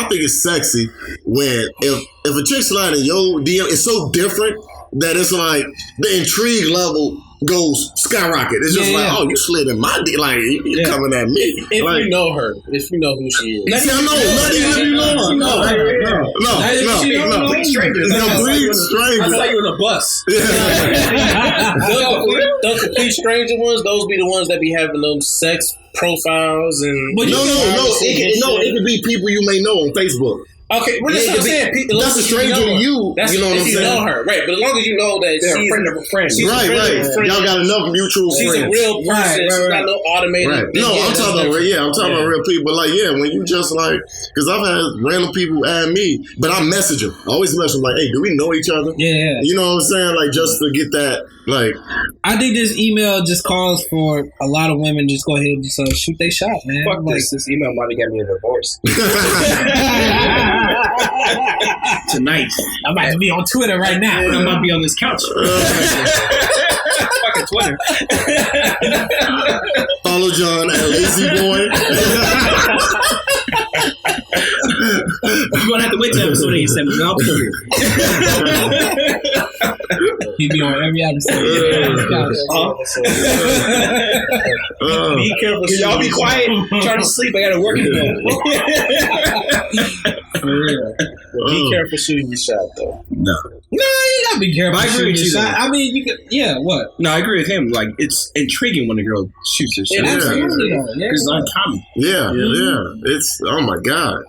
think it's sexy when if a chick slide in your DM, it's so different that it's like the intrigue level goes skyrocket. It's just like, oh, you slid in my D, like you coming at me. If like, you know her, if you know who she is. See, I know, not even you know her. No. Complete strangers. Complete strangers. I saw you on a bus. The complete stranger ones, those be the ones that be having those sex profiles and. But no. It could be people you may know on Facebook. Okay, well, that's what I'm saying. That's a stranger to you. That's, you know what I'm saying? You know her, right? But as long as you know that she's a friend of a friend, right. Y'all got enough mutual friends. She's a real person. She's not no automated. Right. No, I'm talking about real people. But like, when you just like, because I've had random people add me, but I message them. I always message them like, hey, do we know each other? Yeah. You know what I'm saying? Like, just to get that, like. I think this email just calls for a lot of women just go ahead and just shoot their shot, man. Fuck this. This email might have got me a divorce. Tonight. I'm about to be on Twitter right now. I might be on this couch. Fucking Twitter. Follow John at Lazy Boy. You're going to have to wait till episode 87. I'll be here. He'd be on every episode. Be careful. Can y'all be quiet? I'm trying to sleep. I got to work in the morning. For real. Be careful shooting your shot, though. No, you gotta be careful. I agree with you. I mean, you could. Yeah, what? No, I agree with him. Like, it's intriguing when a girl shoots her shot. Absolutely. It's uncommon. Yeah. It's, oh my God.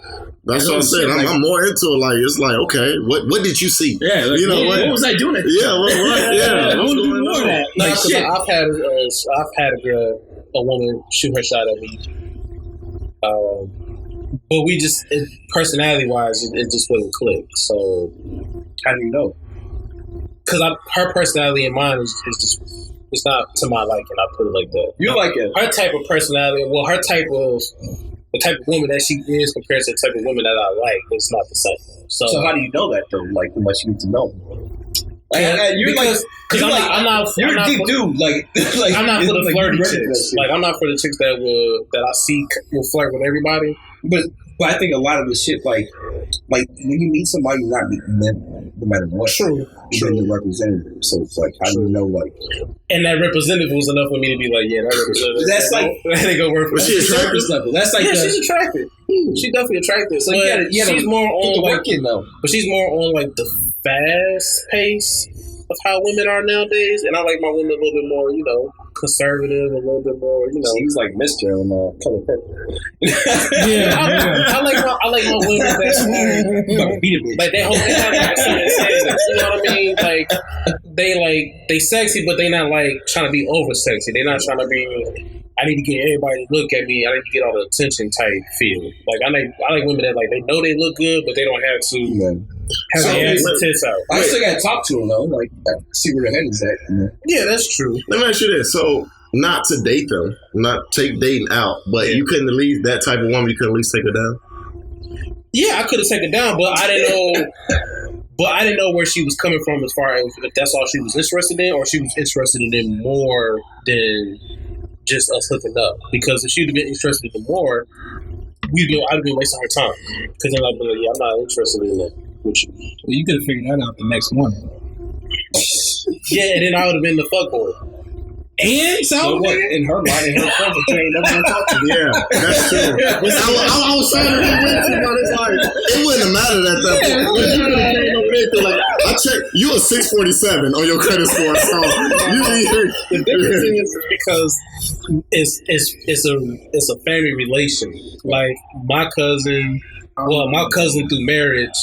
That's what I'm saying. I'm more into it. Like, it's like, okay, what did you see? Yeah, like, what was I doing? What? What's going on? Like, shit. I've had a woman shoot her shot at me. But we just, personality-wise, it just wouldn't click. So, how do you know? Because her personality and mine is just, it's not to my liking. I put it like that. You like it? Her type of personality, the type of woman that she is compared to the type of woman that I like, it's not the same. So how do you know that though? Like, how much you need to know? I'm not a deep dude. Like I'm not for the flirty chicks. Like, I'm not for the chicks that I see will flirt with everybody. But I think a lot of the shit, like when you meet somebody, you're not meeting them no matter what. True. You're the representative. So it's like, how do you know, like? And that representative was enough for me to be like, yeah, that representative. That's like, that ain't gonna work for me. She's attractive level. That's like, she's attractive. She's definitely attractive. So she's more on like, but she's more on like the fast pace of how women are nowadays, and I like my women a little bit more, conservative, a little bit more, She's like Mr. on Color Purple. I like my women that's like they hold their standards. You know what I mean? Like they sexy, but they not like trying to be over sexy. They're not trying to be. I need to get everybody to look at me. I need to get all the attention type feel. Like I like women that like they know they look good, but they don't have to. Have their ass and tits out. I still got to talk to them though. Like, see where their head is at. Yeah, that's true. Let me ask you this. So, not to date them, not take dating out, but you couldn't at least, that type of woman, you couldn't at least take her down? Yeah, I could have taken her down, but I didn't know. But I didn't know where she was coming from as far as if that's all she was interested in, or she was interested in more than just us hooking up. Because if she'd have been interested in more, I'd have been wasting her time. Because then I'd be like, yeah, I'm not interested in that with you. Well, you could have figured that out the next morning. Yeah, and then I would have been the fuckboy. And so what? In her mind, in her comfort, you ain't never gonna talk to me. Yeah, that's true. I was trying to get but it's like it wouldn't have mattered at that point. You could have came over there like I checked. You a 647 on your credit score, so the difference is because it's a family relation. Like my cousin through marriage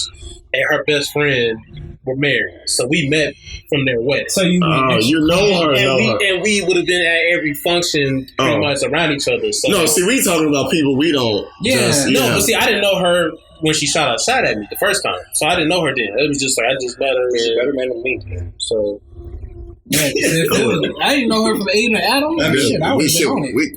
and her best friend were married, so we met from their wedding. So you know her, and we would have been at every function pretty much around each other. So no, see, we talking about people we don't. But see, I didn't know her when she shot at me the first time, so I didn't know her then. It was just like I just met her. She's better man than me. So. I didn't know her from Aiden and Adam.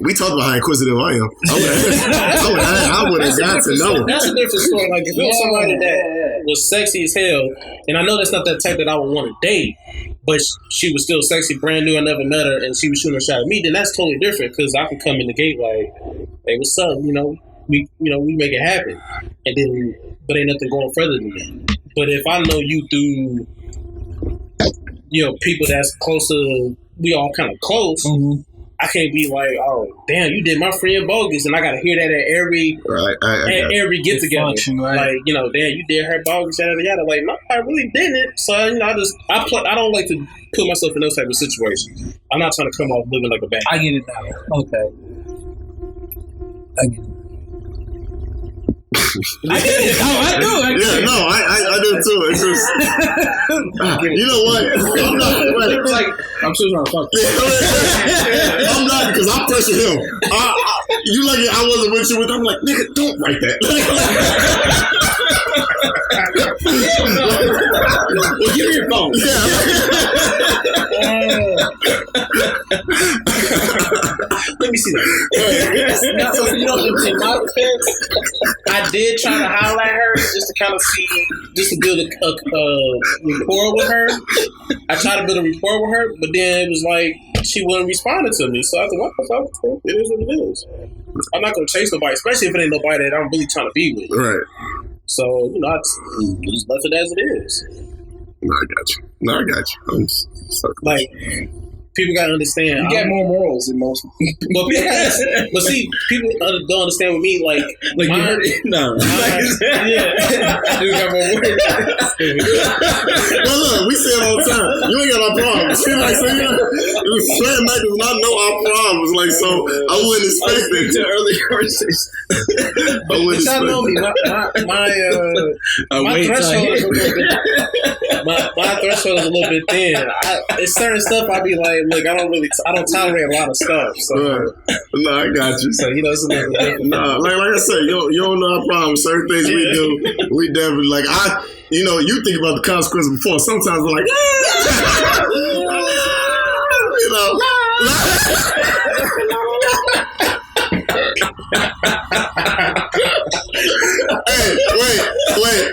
We talked about how inquisitive I am. I would have got to know. That's a different story. Like if it was somebody that was sexy as hell, and I know that's not that type that I would want to date, but she was still sexy, brand new. I never met her, and she was shooting a shot at me. Then that's totally different because I can come in the gate like, "Hey, what's up?" We make it happen, and then but ain't nothing going further than that. But if I know you through people that's closer, we all kind of close. Mm-hmm. I can't be like, oh, damn, you did my friend bogus, and I got to hear that at every every get together. Right? Like, damn, you did her bogus, yada yada. Like, no, I really didn't. So I don't like to put myself in those type of situations. I'm not trying to come off living like a bad. I get it now. Okay, I get it. I get it. Oh, I do. I do too. It's just, you know what? I'm not. I'm still trying to fuck. I'm not because I pressure him. You lucky I wasn't with you. I'm like, nigga, don't write that. Well, give me your phone. Let me see that. In my defense, I did try to holler at her just to kind of see, just to build a rapport with her. I tried to build a rapport with her, but then it was like she wasn't responding to me. So I thought, well, it is what it is. I'm not gonna chase nobody, especially if it ain't nobody that I'm really trying to be with. Right. So I just left it as it is. No, I got you. I'm so like. People gotta understand. You got more morals than most. But see, people don't understand with me. Like you heard it? No. Yeah. You got more morals. Well, look, we say it all the time. You ain't got our problems. See, like, so Fred Mac does not know our problems. Like, so I wouldn't expect it. To early conversation. But y'all know me. My threshold is a little bit. My threshold is a little bit thin. It's certain stuff I be like. Look, I don't tolerate a lot of stuff. So no, I got you. So it's a little different. No, like I said, you don't know our problems. Certain things we do, we definitely like. You think about the consequences before. Sometimes I'm like, Hey, wait.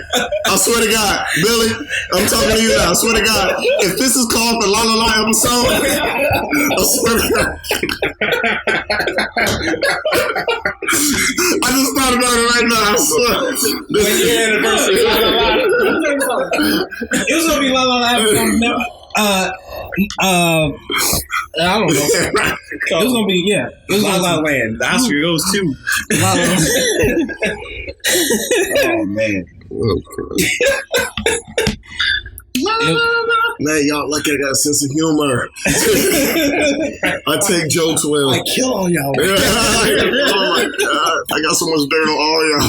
I swear to God, Billy, I'm talking to you now. I swear to God, if this is called the La La La episode, I swear to God. I just thought about it right now. I swear. This is your anniversary. La La La. It was gonna be La La La episode. I don't know. It was gonna be It was La La Land. The Oscar goes to La La Land. Oh man. Man, y'all lucky I got a sense of humor. I take jokes well. I kill all y'all. Oh my God. I got so much dirt on all y'all.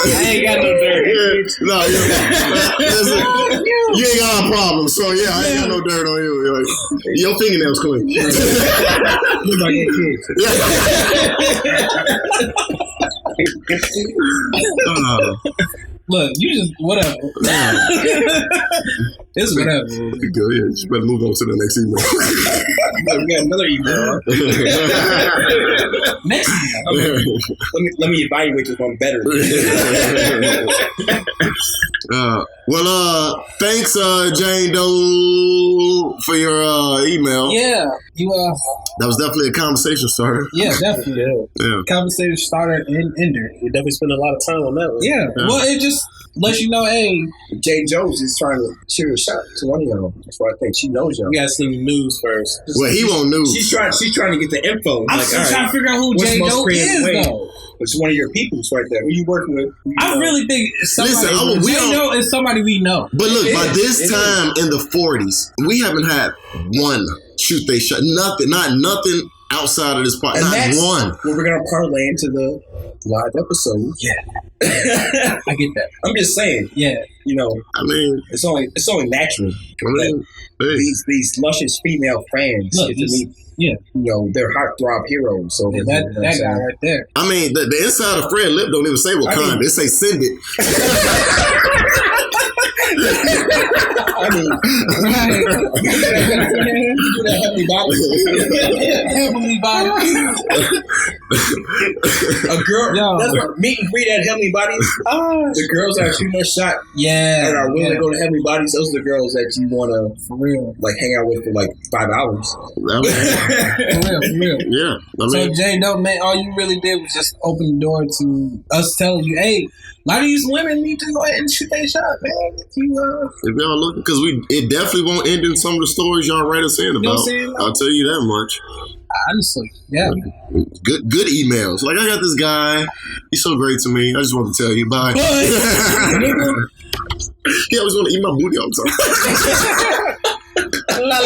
I ain't got no dirt. No, listen, you ain't got a problem. So yeah, I ain't got no dirt on you. Your fingernails clean. Look like that kid. Look, you just whatever. It's whatever. Go ahead. You better move on to the next email. We got another email. Next email. Let me evaluate this one better. Thanks, Jane Doe, for your email. Yeah, you that was definitely a conversation starter. Yeah, definitely. Yeah. Conversation starter and ender. We definitely spent a lot of time on that one. Yeah. Well, it just lets you know, hey, Jay Jones is trying to shoot a shot to one of y'all. That's why I think she knows y'all. We gotta see the news first. Well, he won't news. She's trying to get the info. I'm still trying to figure out who Jay Doe is, though. It's one of your peoples right there. Who you working with? I really think somebody Jay Doe is somebody we know. But look, by this time in the 40s, we haven't had one shoot they shot. Nothing outside of this part. And not one. Well, we're gonna parlay into the live episode. Yeah. I get that. I'm just saying. Yeah. You know, I mean, it's only natural. These luscious female fans get to meet. Yeah, you know, they're heartthrob heroes. So that guy right there. I mean, the inside of Fred Lip don't even say Wakanda. They say send it. I mean, heavenly body. A girl, that's what meet and greet at Heavenly Bodies. The girls that are shooting their shot, and are willing to go to Heavenly Bodies. Those are the girls that you want to, for real, like hang out with for like 5 hours. For real. Yeah. So Jay Doe, man, all you really did was just open the door to us telling you, hey, a lot of these women need to go ahead and shoot their shot, man. If y'all looking, because it definitely won't end in some of the stories y'all write us in about. I'll tell you that much. Honestly, yeah. Good emails. Like, I got this guy. He's so great to me. I just want to tell you, bye. He always want to eat my booty all the time. La.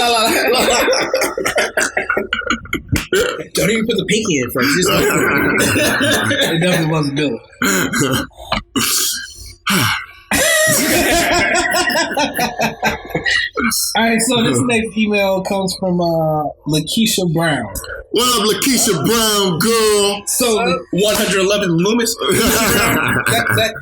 Don't even put the pinky in first. It definitely wasn't good. All right, so this next email comes from Lakeisha Brown. What up, Lakeisha Brown, girl? So 111 Loomis.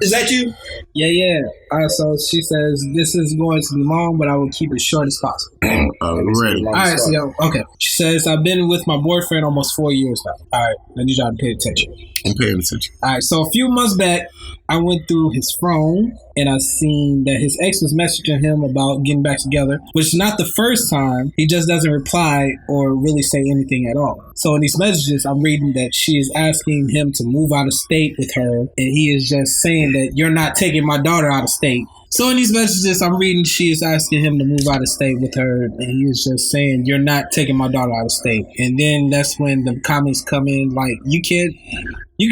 Is that you? Yeah. All right, so she says this is going to be long, but I will keep it short as possible. Ready. All right, so okay. She says I've been with my boyfriend almost 4 years now. All right, I need y'all to pay attention. I'm paying attention. All right, so a few months back, I went through his phone and I seen that his ex was messaging him about getting back together, which is not the first time. He just doesn't reply or really say anything at all. So in these messages, I'm reading that she is asking him to move out of state with her, and he is just saying that you're not taking my daughter out of state. So in these messages, I'm reading she is asking him to move out of state with her, and he is just saying, you're not taking my daughter out of state. And then that's when the comments come in like, you can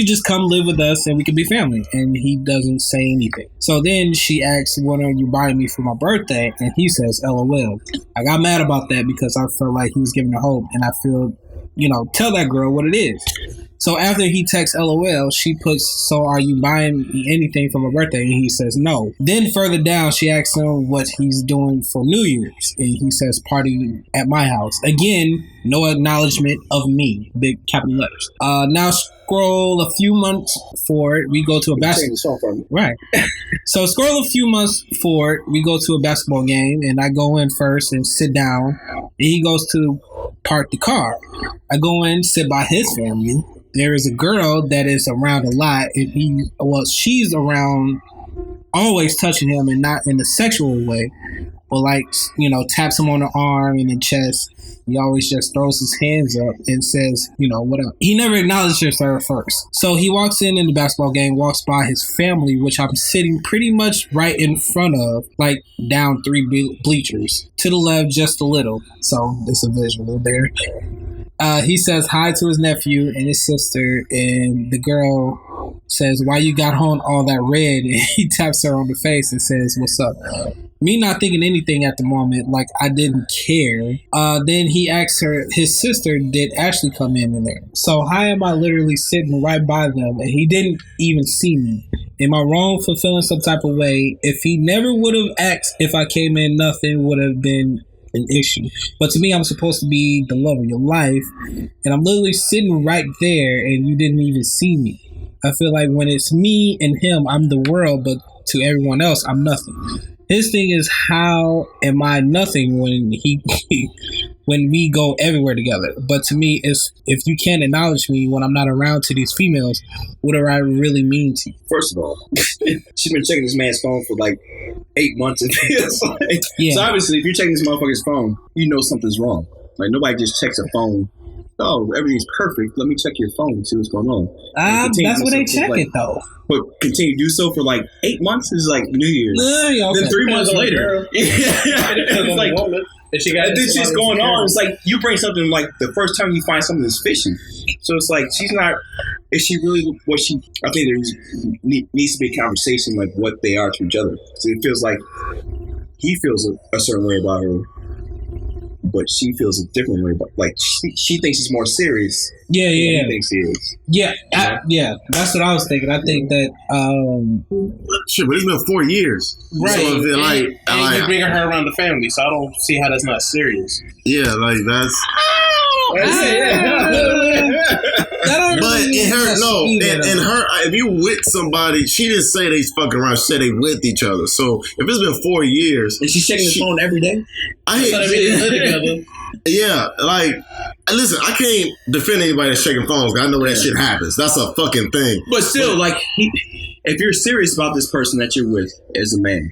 just come live with us and we can be family. And he doesn't say anything. So then she asks, what are you buying me for my birthday? And he says, LOL. I got mad about that because I felt like he was giving her hope, and I feel, tell that girl what it is. So after he texts LOL, she puts, so are you buying me anything for my birthday? And he says no. Then further down, she asks him what he's doing for New Year's. And he says party at my house. Again, no acknowledgement of me. Big capital letters. Now scroll a few months forward. We go to a basketball. Right. So scroll a few months forward. We go to a basketball game, and I go in first and sit down. And he goes to park the car. I go in, sit by his family. There is a girl that is around a lot, and she's around, always touching him, and not in a sexual way, but taps him on the arm and the chest. He always just throws his hands up and says, what up? He never acknowledges her first. So he walks in the basketball game, walks by his family, which I'm sitting pretty much right in front of, like down 3 bleachers. To the left just a little. So there's a visual there. He says hi to his nephew and his sister, and the girl says, why you got on all that red? And he taps her on the face and says, what's up? Me not thinking anything at the moment, like I didn't care. Then he asks her, his sister did Ashley come in there? So how am I literally sitting right by them and he didn't even see me? Am I wrong for feeling some type of way? If he never would have asked if I came in, nothing would have been an issue. But to me, I'm supposed to be the love of your life, and I'm literally sitting right there and you didn't even see me. I feel like when it's me and him, I'm the world, but to everyone else, I'm nothing. His thing is, how am I nothing when when we go everywhere together? But to me, it's, if you can't acknowledge me when I'm not around to these females, what do I really mean to you? First of all, she's been checking this man's phone for like 8 months. Yeah. So obviously, if you're checking this motherfucker's phone, you know something's wrong. Like, nobody just checks a phone. Oh, everything's perfect. Let me check your phone and see what's going on. That's where they check it, though. But continue to do so for like 8 months is like New Year's. Okay. Then 3 months later, it's like, and then shit's going on. It's like you bring something, like the first time you find something that's fishy. So it's like, she's not. Is she really what she? I think there needs to be a conversation like what they are to each other. So it feels like he feels a certain way about her, but she feels a different way about. Like she thinks he's more serious. Yeah. He thinks he is. Yeah, that's what I was thinking. I think that shit, but it's been 4 years, right? So if it, like, and you're bringing her around the family, so I don't see how that's not serious. Yeah, like that's. But in her, if you with somebody, she didn't say they fucking around. She said they with each other. So if it's been 4 years, and she's checking his phone every day. Yeah, like, listen, I can't defend anybody that's checking phones. I know that shit happens. That's a fucking thing. But still, like, if you're serious about this person that you're with as a man,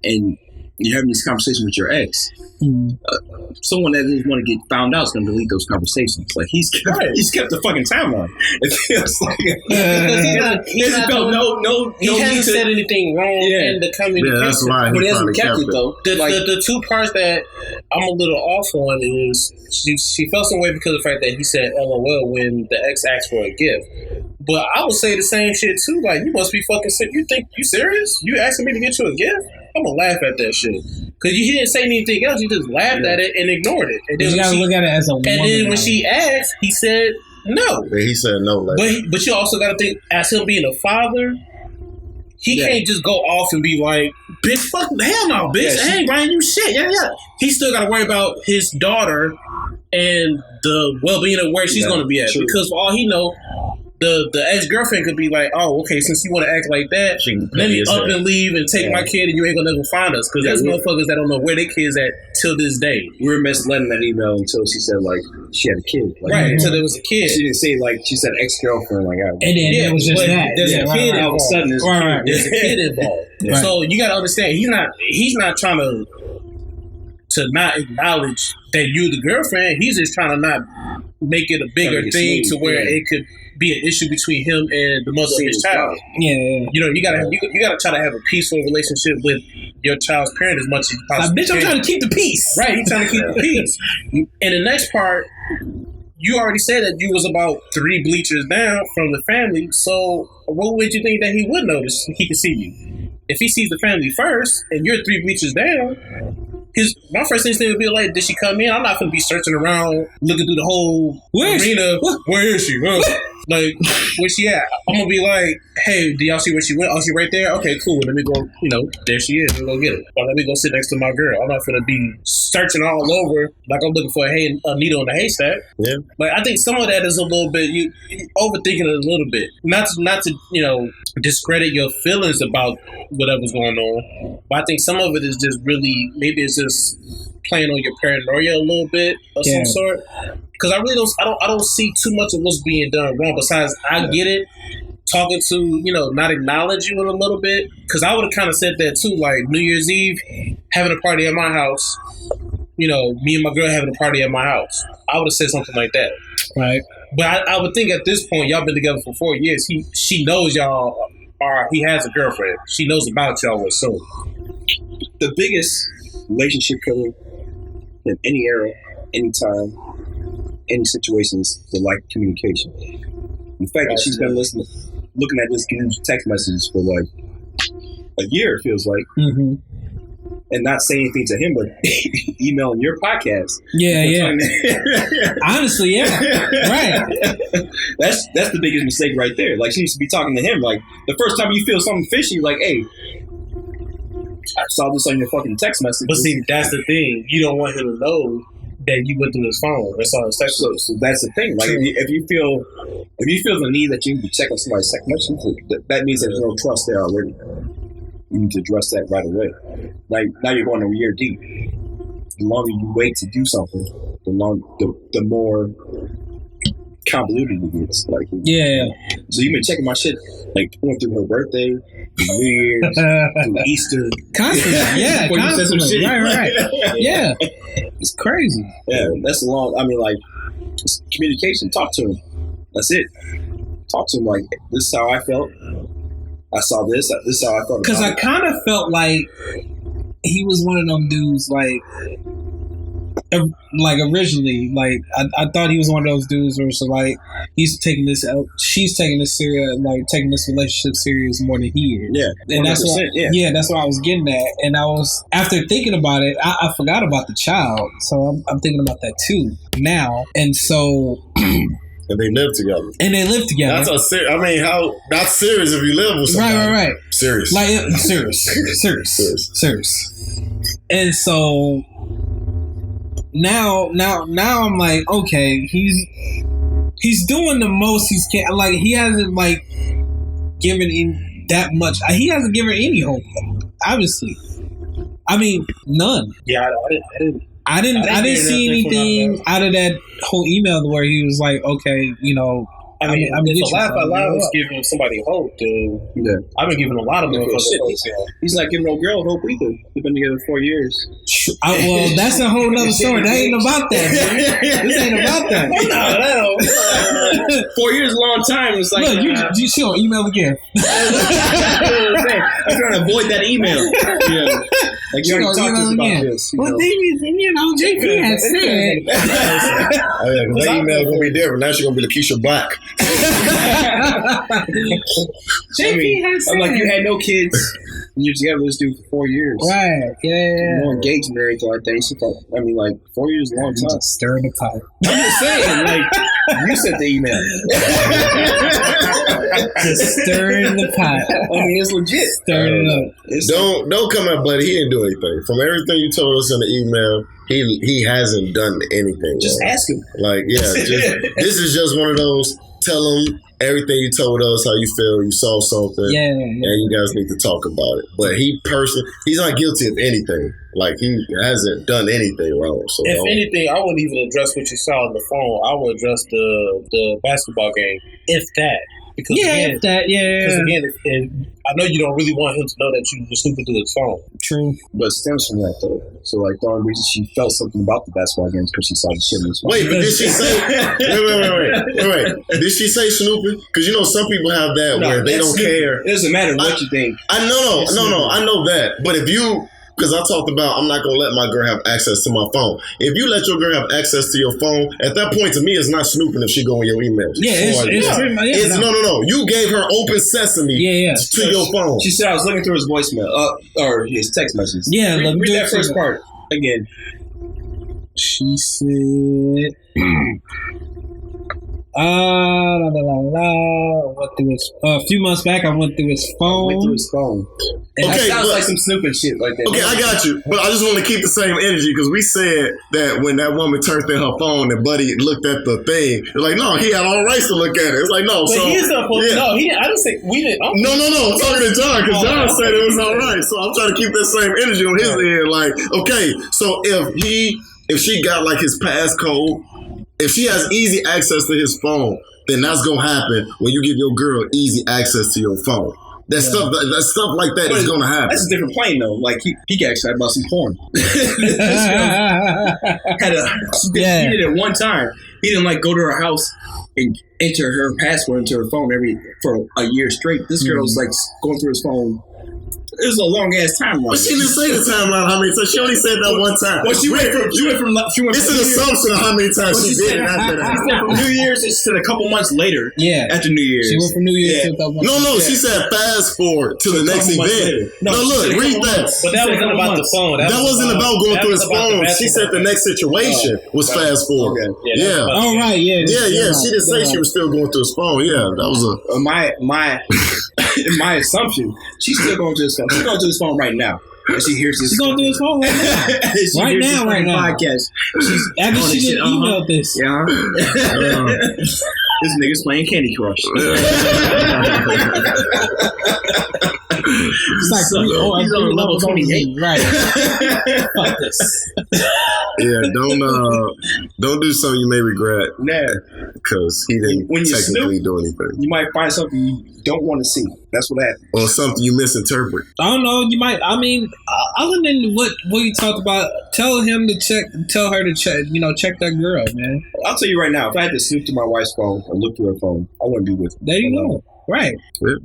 and you're having this conversation with your ex, someone that doesn't want to get found out is going to delete those conversations. Like, he's kept the fucking timeline. It feels like he hasn't said anything wrong in the communication. Yeah, that's why but he hasn't kept it though. The two parts that I'm a little off on is she felt some way because of the fact that he said LOL when the ex asked for a gift. But I would say the same shit too. Like, you must be fucking sick. You think you serious? You asking me to get you a gift? I'm gonna laugh at that shit. Cause he didn't say anything else. He just laughed at it and ignored it. And then you gotta look at it as a woman. And then when she asked, he said no. Yeah, he said no. Like, but you also gotta think, as him being a father, he can't just go off and be like, bitch, fuck, hell no, bitch. I ain't buying you shit. Yeah. He still gotta worry about his daughter and the well-being of where she's gonna be at. True. Because for all he know, the ex-girlfriend could be like, oh, okay, since you want to act like that, let me up and leave and take my kid and you ain't gonna never find us. Because there's motherfuckers that don't know where their kids at till this day. We were misled that email until she said, like, she had a kid. Like, right, until there was a kid. She didn't say, like, she said ex-girlfriend. Like, and then it was just that. There's a kid involved. All of a sudden, there's a kid involved. Right. So you gotta understand, he's not trying to not acknowledge that you're the girlfriend. He's just trying to not make it a bigger thing to where it could be an issue between him and the mother of his child. Yeah. You know, you gotta try to have a peaceful relationship with your child's parent as much as you possibly can. I'm trying to keep the peace. Right, he's trying to keep the peace. And the next part, you already said that you was about 3 bleachers down from the family, so what would you think that he would notice he could see you? If he sees the family first and you're 3 bleachers down, my first instinct would be like, did she come in? I'm not going to be searching around, looking through the whole arena. Where is she? Like, where's she at? I'm going to be like, hey, do y'all see where she went? Oh, she right there? Okay, cool. Let me go, there she is. Let me go get her. Or let me go sit next to my girl. I'm not going to be searching all over like I'm looking for a needle in a haystack. Yeah. But I think some of that is a little bit, you overthinking it a little bit. Not to discredit your feelings about whatever's going on. But I think some of it is just really, maybe it's just playing on your paranoia a little bit of some sort. Because I really don't see too much of what's being done wrong. Besides, I get it, talking to, not acknowledge you in a little bit. Because I would have kind of said that too, like New Year's Eve, having a party at my house. Me and my girl having a party at my house. I would have said something like that. Right. But I would think at this point, y'all been together for 4 years. She knows y'all he has a girlfriend. She knows about y'all or so. The biggest relationship killer in any era, any time, any situation is the lack of communication. The fact that she's been looking at this dude's text messages for like a year, it feels like, and not saying anything to him, but emailing your podcast. Yeah. Honestly, yeah. Right. That's the biggest mistake right there. Like, she needs to be talking to him. Like, the first time you feel something fishy, like, hey, I saw this on your fucking text message. But see, that's the thing. You don't want him to know that you went through his phone. That's all. So that's the thing. Like, if you feel the need that you need to check on somebody's text message, that means there's no trust there already. You need to address that right away. Like now you're going a year deep. The longer you wait to do something, the more convoluted it gets. Like So you've been checking my shit, like going through her birthday, New Year's, through Easter, constantly. Constantly. Right. Yeah, it's crazy. Yeah, that's a long. I mean, like it's communication. Talk to him. That's it. Talk to him like this is how I felt. I saw this. This is how I felt. Because I kind of felt like he was one of them dudes, like originally, like I thought he was one of those dudes where it's like she's taking this serious, like taking this relationship serious more than he is. Yeah, and that's what. Yeah, that's what I was getting at. And I was after thinking about it, I forgot about the child, so I'm thinking about that too now. And so. And they live together. That's I mean, how not serious if you live with somebody. Right. Serious. Like serious. And so now I'm like, okay, he's doing the most he can. Like he hasn't like given in that much. He hasn't given any hope. Obviously, I mean none. Yeah, I didn't see anything out of that whole email where he was like, okay, you know. I mean, if a lot was giving somebody hope, dude. Yeah. I've been giving a lot of motherfuckers hope. He's not giving no girl hope either. We've been together 4 years. Well, that's a whole nother story. That ain't about that, man. This ain't about that. No. 4 years is a long time. It's like, look, you still email again. I'm trying to avoid that email. Yeah. Like you already talked to us about this. Well, JP has said. Because that email gonna be different. Now she's gonna be Lakeisha Black. JP has said. I'm like, you had no kids. And you're together with this dude for 4 years. Right. Yeah. No engagement or anything like that. I mean, like 4 years is a long time. Just stirring the pot. I'm just saying, like you sent the email. Just stirring the pot. I mean, it's legit. Stirring it up. Don't come at buddy. He didn't do anything. From everything you told us in the email, he hasn't done anything. Just ask him. Like, this is just one of those. Tell him everything you told us, how you feel, you saw something, and you guys need to talk about it. But he's not guilty of anything. Like, he hasn't done anything wrong. So if anything, I wouldn't even address what you saw on the phone. I would address the basketball game, if that. Because if that. Because again, I know you don't really want him to know that you were snooping through his phone. True. But it stems from that, though. So, like, the only reason she felt something about the basketball game is because she saw the shit in his phone. Wait, but did she say... Wait. Did she say snooping? Because, you know, some people have that where they don't care. It doesn't matter what you think. I know that. But if you... Because I talked about I'm not going to let my girl have access to my phone. If you let your girl have access to your phone, at that point, to me, it's not snooping if she go in your emails. No. You gave her open sesame to your phone. She said I was looking through his voicemail or his text messages. Yeah, read that first part again. She said... a few months back, I went through his phone. And that sounds like some snooping shit like that. Okay, I got you. But I just want to keep the same energy because we said that when that woman turned in her phone and Buddy looked at the thing, it's like, no, he had all rights to look at it. It's like, no. But he's not supposed to. No, I didn't say we didn't. No. I'm talking to John because John said it was all right. So I'm trying to keep that same energy on his end. Like, okay, so if she got like his passcode, if she has easy access to his phone, then that's gonna happen when you give your girl easy access to your phone. That stuff like that is gonna happen. That's a different plane though. Like he got excited about some porn. He did it one time. He didn't like go to her house and enter her password into her phone for a year straight. This girl was like going through his phone. It was a long ass timeline. But she didn't say the timeline how many times. She only said that one time. Well, she went from. It's an assumption of how many times she did it after that. She said from New Year's. She said a couple months later. Yeah. After New Year's. She went from New Year's to the No. She said fast forward to the next event. No, look, read that. But that wasn't about the phone. That wasn't about going through his phone. She said the next situation was fast forward. Yeah. Oh right. Yeah. Yeah. She didn't say she was still going through his phone. Yeah, that was in my assumption, she's still going to his phone. She's going to his phone right now. And she hears this. She's going to do his phone right now. right now. Podcast. She's after she didn't email this. Yeah. This nigga's playing Candy Crush. It's like he's on level 28. Right. Fuck this. Yeah, don't do something you may regret. Nah, because he didn't technically do anything. You might find something you don't want to see. That's what happened. Or something you misinterpret. I don't know. You might. I mean, other than what you talked about, tell her to check. Check that girl, man. I'll tell you right now. If I had to snoop through my wife's phone or look through her phone, I wouldn't be with her. There you go. Right.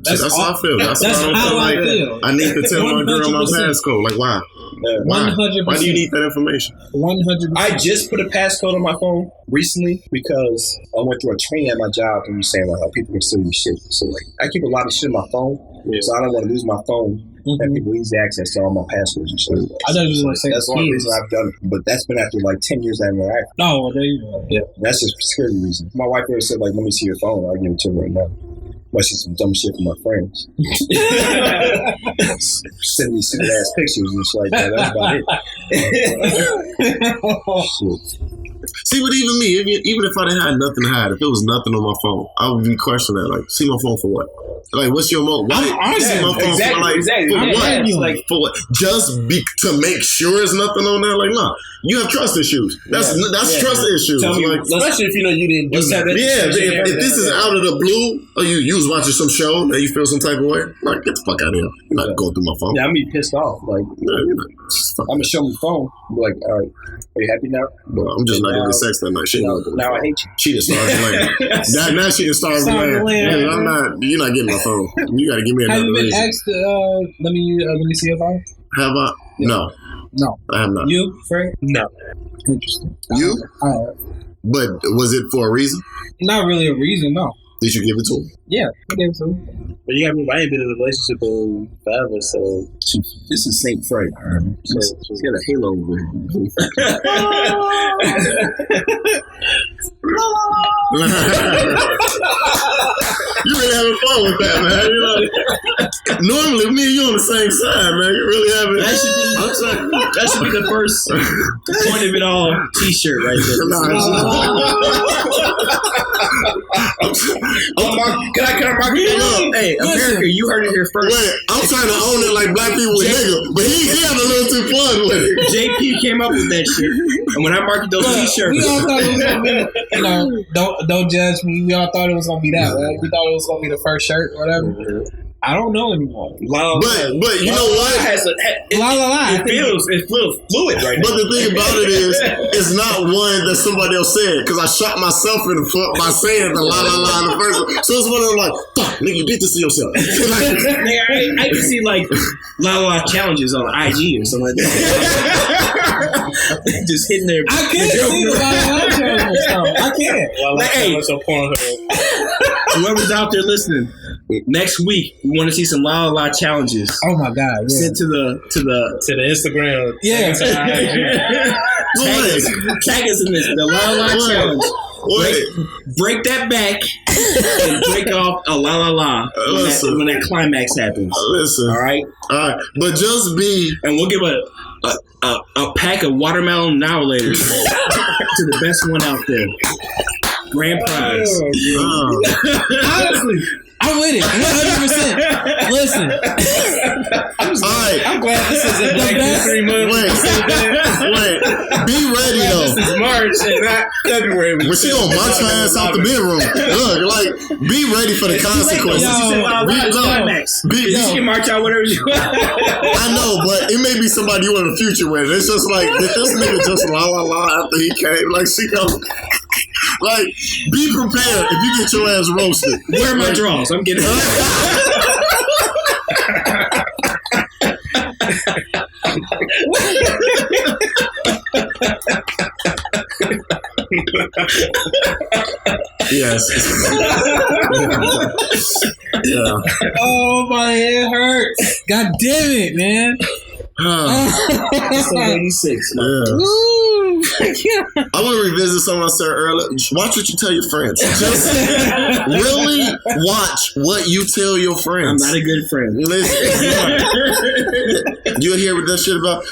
That's how I feel. That's how I feel. I need to tell my girl my passcode. Like, why? 100%. Why do you need that information? 100%. I just put a passcode on my phone recently because I went through a training at my job and you saying like how people can steal your shit. So like I keep a lot of shit on my phone, so I don't want to lose my phone. Have people easy access to all my passwords and shit. I know you want to say that's the only reason I've done it, but that's been after like 10 years out of my life. Oh, well, there you go. Yeah, that's just for security reasons. My wife ever said like, "Let me see your phone." I'll give it to her right now. I see some dumb shit from my friends. Send me stupid ass pictures and shit like that. That's about it. Shit. See, but even me, even if I didn't have nothing to hide, if it was nothing on my phone, I would be questioning that. Like, see my phone for what? Like, what's your motive? Why see my phone for what? Like, for what? Just to make sure there's nothing on there? Like, nah. You have trust issues. That's trust issues. Especially if you know you didn't do that. Yeah, if this is out of the blue, or you was watching some show and you feel some type of way, like, get the fuck out of here. You're not going through my phone. Yeah, I'm be pissed off. Like, I'm gonna show my phone. I'm like, all right, are you happy now? Well, I'm just not gonna get sex that night. Now I hate you. She just started playing. Now she just started playing. I'm not. You're not getting my phone. You got to give me another reason. Have you been asked? Let me see your phone. Have I? Yeah. No, I have not. You, Frank? No. Interesting. You? But was it for a reason? Not really a reason, no. Did you give it to him? Yeah, I gave it to him. But you got me. I ain't been in a relationship in forever, so this is Saint Frank. So she's got a halo over here. You really having fun with that, man. You know, normally me and you on the same side, man. You really having. That should be the first point of it all. T-shirt right there. Can I mark it up? Hey, America, you heard it here first. Wait, I'm trying to own it like black people with nigga, but he having a little too fun with it. JP came up with that shit, and when I marked those T-shirts, we all thought it was gonna be, don't judge me. We all thought it was gonna be that, right? We thought it was gonna be the first shirt, or whatever. I don't know anymore. But you know what? It feels fluid right now. But the thing about it is, it's not one that somebody else said, because I shot myself in the foot by saying the la la la in the first one. So it's one of them like, fuck, nigga, you did this to yourself. I can see like la la challenges on IG or something like that. Just hitting their. I can't see the la la challenges. I can't. Hey, whoever's out there listening, next week we want to see some la la challenges. Oh my god! Yeah. Sent to the Instagram. Yeah. Tag us in this. The la la challenge. Break that back and break off a la la la when that climax happens. Listen. All right. But just be, and we'll give a pack of watermelon novelators to the best one out there. Grand prize. Honestly, I'm with it. 100%. Listen. I'm glad this isn't like 3 months. Wait. Be ready though. This is March and not February. But she gonna march her ass out the bedroom. Look, like, be ready for the consequences. You can march out whatever you want. I know, but it may be somebody you in the future with. It's just like, did this nigga just la la la after he came? Like, she goes. Like, be prepared if you get your ass roasted. Where are my drawers? I'm getting Yes. Yeah. Oh, my head hurts. God damn it, man. So 86. Yeah. I want to revisit something I said earlier. Watch what you tell your friends. Just really watch what you tell your friends. I'm not a good friend. Listen, you'll hear what that shit about.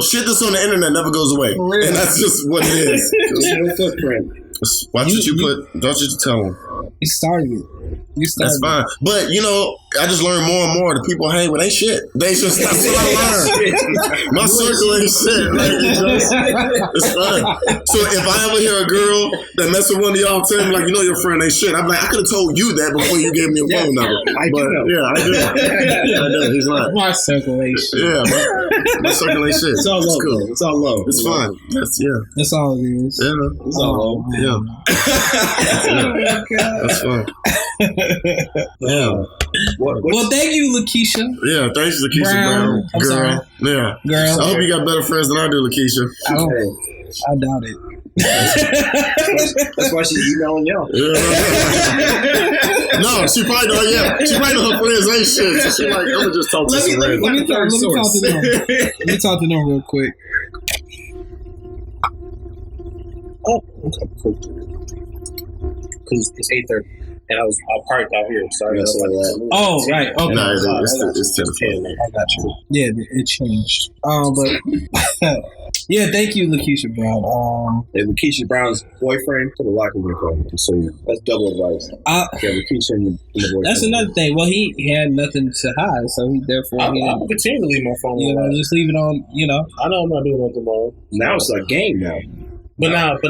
Shit that's on the internet never goes away, and that's just what it is. No footprint. Watch what you put. Don't you tell them. He started it. That's fine. But, you know, I just learned more and more that people hang with ain't shit. They just, that's what I learned. My circle ain't shit. Like, it's fine. So if I ever hear a girl that mess with one of y'all tell me, like, you know your friend ain't shit, I'm like, I could have told you that before you gave me a phone number. I do. I do. He's right. My circle ain't shit. Yeah, my circle ain't shit. It's all love. Cool. It's all love. It's fine. That's all it is. Yeah. It's all love. Yeah. That's fine. Yeah. Well, thank you, Lakeisha. Yeah, thanks, Lakeisha Brown. I'm sorry. Yeah. Girl. I hope you got better friends than I do, Lakeisha. I doubt it. That's why she's emailing y'all. Yeah. No, she probably know. Yeah, she probably know her friends ain't shit. So she like, I'm gonna just talk to some Let me talk to them. Let me talk to them real quick. Oh, okay, cool. Because it's 8:30, and I parked out here. Sorry. Oh, right. Okay. No, it's 10. I got you. Yeah, it changed. But yeah, thank you, Lakeisha Brown. And Lakeisha Brown's boyfriend put a lock in your phone. So that's double advice. Lakeisha and the boyfriend. That's another thing. Well, he had nothing to hide, so he therefore I'm continue to leave my phone. You know, just leave it on. You know, I know I'm not doing nothing wrong. Now it's a game now. But now, if I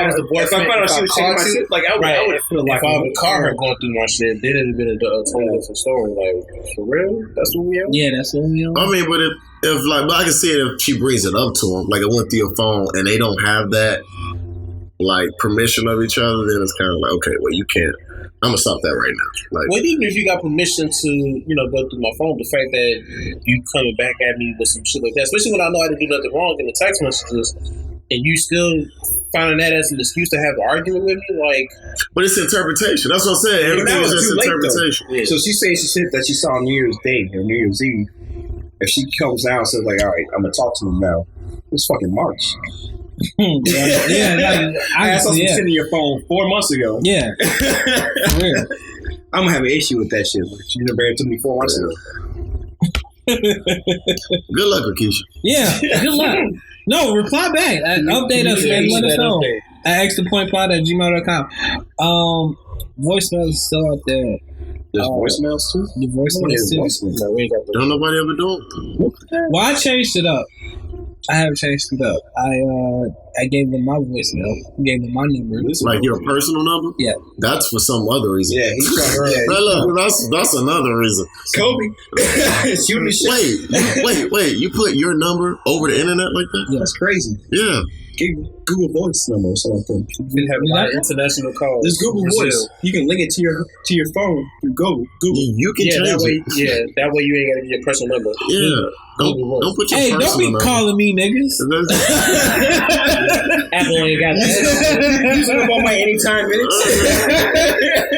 was the boyfriend, if I found out she was taking my shit, like I would feel like if I would call her going through my shit, then it'd have been a totally different story. Like, for real? That's what we are? Yeah, that's what we are. I mean, but but I can see it if she brings it up to him, like it went through your phone, and they don't have that like permission of each other, then it's kind of like, okay, well, you can't. I'm gonna stop that right now. Like, well, even if you got permission to, go through my phone, the fact that you coming back at me with some shit like that, especially when I know I didn't do nothing wrong in the text messages, and you still finding that as an excuse to have an argument with me, like. But it's interpretation. That's what I'm saying. Everything is just interpretation. Yeah. So she says she said that she saw New Year's Day or New Year's Eve. If she comes out and says like, all right, I'm gonna talk to him now. It's fucking March. I asked something sitting in your phone 4 months ago. Yeah. For real. I'm gonna have an issue with that shit. You never married to me 4 months ago. Good luck, Lakeisha. Yeah, good luck. No, reply back. Update us, man. Let us know. At extrapointpod@gmail.com. Voicemail is still out there. There's voicemails too? The voicemails too. No, we ain't got Don't nobody ever do it? Well, I changed it up. I have changed it up. I gave them my voicemail. Gave them my number. Like your personal number? Yeah. That's for some other reason. Yeah, he's trying to. Look, that's another reason. Kobe. Shooting shit. Wait. You put your number over the internet like that? Yeah. That's crazy. Yeah. Google Voice number or something. We have a lot of international calls. There's Google Voice. You can link it to your phone through Google. You can change it. Yeah, that way you ain't gotta get your personal number. Yeah. Don't put your personal don't be number. calling me niggas. Apple ain't got that. Using them on my anytime minutes.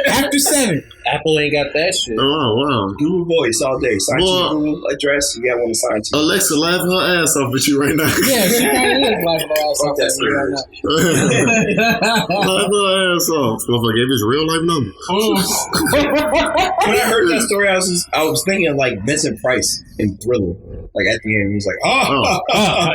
After 7. Apple ain't got that shit. Oh, wow. Google Voice all day. Sign to your Google address. You got one to sign to. Alexa laughing her ass off at you right now. Yeah, she probably is laughing her ass off at me right now. Laugh her ass off. Motherfucker gave his real life number. When I heard that story, I was thinking of like Vincent Price in Thriller. Like at the end, he was like,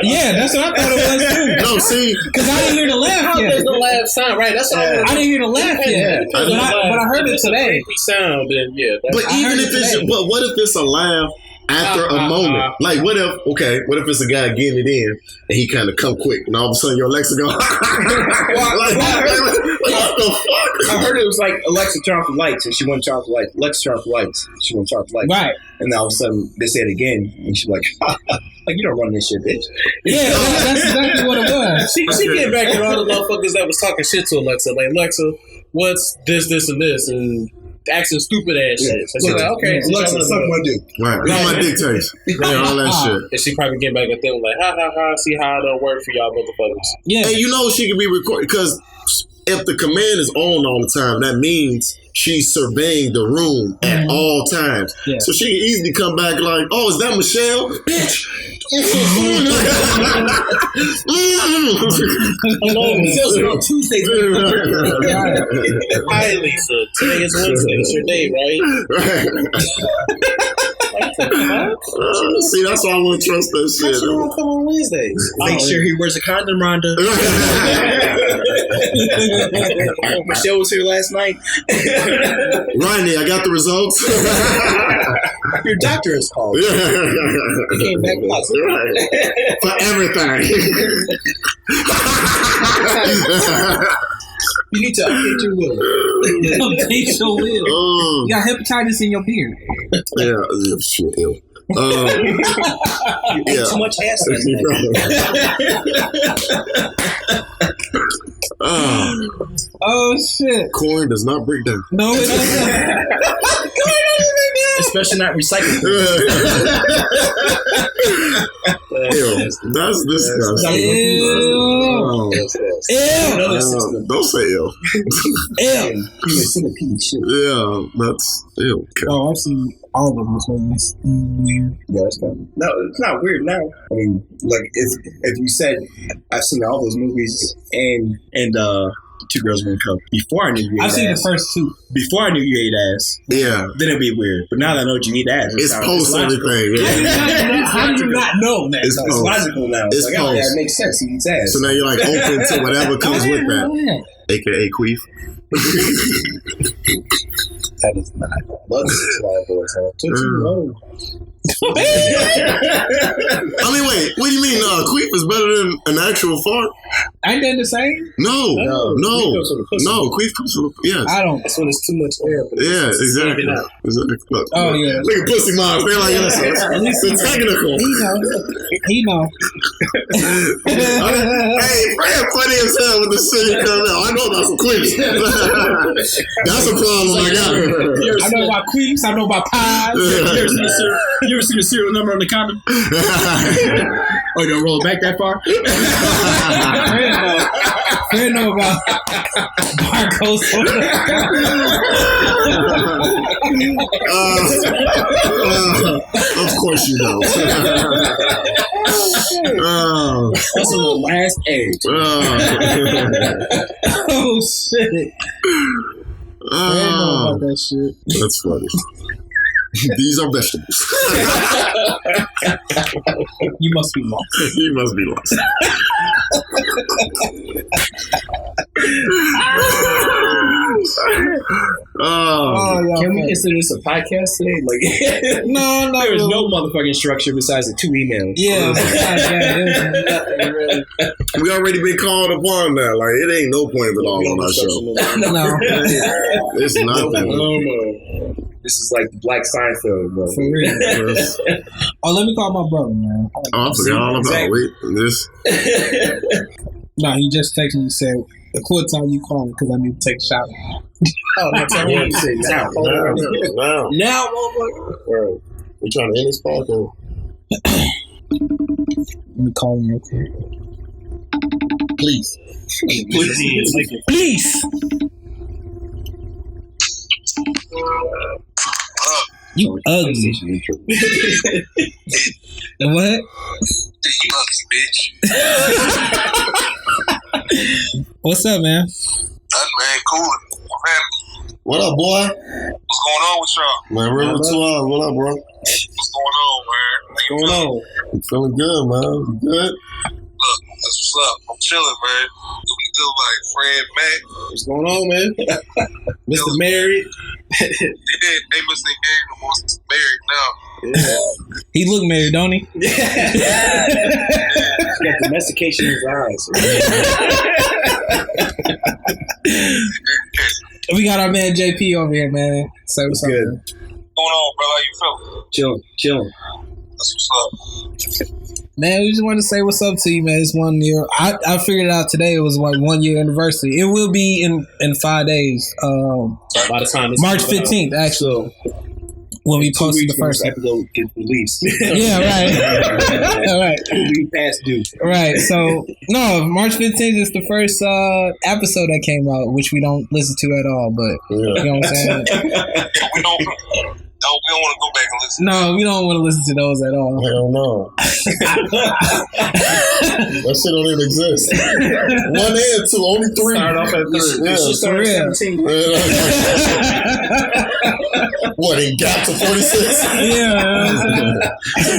yeah, that's what I thought it was too. No, see, because I didn't hear the laugh yet. There's the laugh sound, right? That's all. I didn't hear the laugh yet, but I heard it today. Sound, then yeah. But even if but what if it's a laugh after a moment? Like, what if it's a guy getting it in and he kind of come quick, and all of a sudden your Alexa go, what the fuck? I heard it was like Alexa turn off the lights, and she wouldn't turn off the lights. Alexa turn off the lights. She wouldn't turn off the lights. Right. And then all of a sudden they say it again, and she's like, like you don't run this shit, bitch. Yeah, that's exactly what it was. She get back at all the motherfuckers that was talking shit to Alexa. Like, Alexa, what's this, and this, and asking stupid ass shit. So she's like, okay, Alexa, suck my dick. Right, my dick taste. Yeah, all that shit. And she probably get back at them like, ha, see how it don't work for y'all motherfuckers. Yeah. And you know she can be recorded, because if the command is on all the time, that means she's surveying the room at all times. Yeah. So she can easily come back like, oh, is that Michelle? Bitch. On Tuesdays. Hi, Lisa. Today is Wednesday. It's your day, right? See, that's why I wouldn't trust that shit. She don't come on Wednesdays. Make sure he wears a condom, Rhonda. Michelle was here last night. Ronnie, I got the results. Your doctor is called. He came back positive. Right. For everything. You need to update your will. Update your will. You got hepatitis in your beard. Yeah, shit, ew. You ate too much ass. Oh shit! Corn does not break down. No, it doesn't. Especially not recycled. Ew, that's disgusting. Ew. Don't say ew. Ew. Yeah, that's ew. Okay. Oh, I've seen all of them. So it's weird. Yeah, it's kind of, no, it's not weird now. I mean, like if you said I've seen all those movies and Two Girls One Cup before I knew you ate I've seen ass. the first two. Before I knew you ate ass, Yeah, then it'd be weird. But now that I know you eat ass, it's post everything. Yeah. How do you not know that? It's It's post. logical now. It's like, post. yeah, it makes sense. He eats ass. So now you're like open to whatever comes with that, aka queef. That is not. Love this line voice, huh? I mean, wait. What do you mean? Queef is better than an actual fart? Ain't that the same? No. Queef comes from yes. I don't. That's when it's too much air. But Yeah, exactly. Look, Oh yeah. look at pussy moms. They're like, yes, it's technical. He know. Hey, Fred funny as hell with the shit he coming out. I know about some queefs. That's a problem I got. I know about queefs. I know about pies. You ever seen the serial number on the condom? Oh, you don't roll it back that far? They know about barcodes. Of course you know. That's on the last edge. Oh shit! I didn't know about that shit. That's funny. These are vegetables. You must be lost. You must be lost. Can we consider this a podcast today? Like, no, there was no motherfucking structure besides the 2 emails. Yeah, we already been called upon now. Like, it ain't no point at all on our show. No, it's nothing. This is like the Black Seinfeld, bro. For real. Oh, let me call my brother, man. Oh, I forgot all about this. No, he just texted me and said, the court time you call me because I need to take a shower. Oh, that's how you say now. Now, motherfucker. We're trying to end this podcast. Let me call him real quick. Please. Please. You ugly. What? You ugly bitch. What's up, man? Nothing, man. Cool. What up, boy? What's going on with y'all? Man, River 2 hours. What up, bro? What's going on, man? What's going on? I'm feeling good, man. You good? Look, that's what's up. I'm chilling, man. Looking good like Fred Mac. What's going on, man? Mr. Married. They must say gay no more since married now. Yeah. He look married, don't he? He's got domestication in his eyes. We got our man JP over here, man. So what's good? What's going on, brother? How you feeling? Chilling. That's what's up. Man, we just want to say what's up to you, man. It's 1 year. I figured it out today. It was like 1 year anniversary. It will be in 5 days. So by the time it's March 15th, actually. When we posted the first episode get released. Yeah, right. All right. We past due. Right. So no, March 15th is the first episode that came out, which we don't listen to at all. But you know what I'm saying? We don't want to go back and listen. No, we don't want to listen to those at all. Hell no. That shit don't even exist. 1 and 2, only 3. Start off at 3. Yeah, Start at 17. What, it got to 46? Yeah.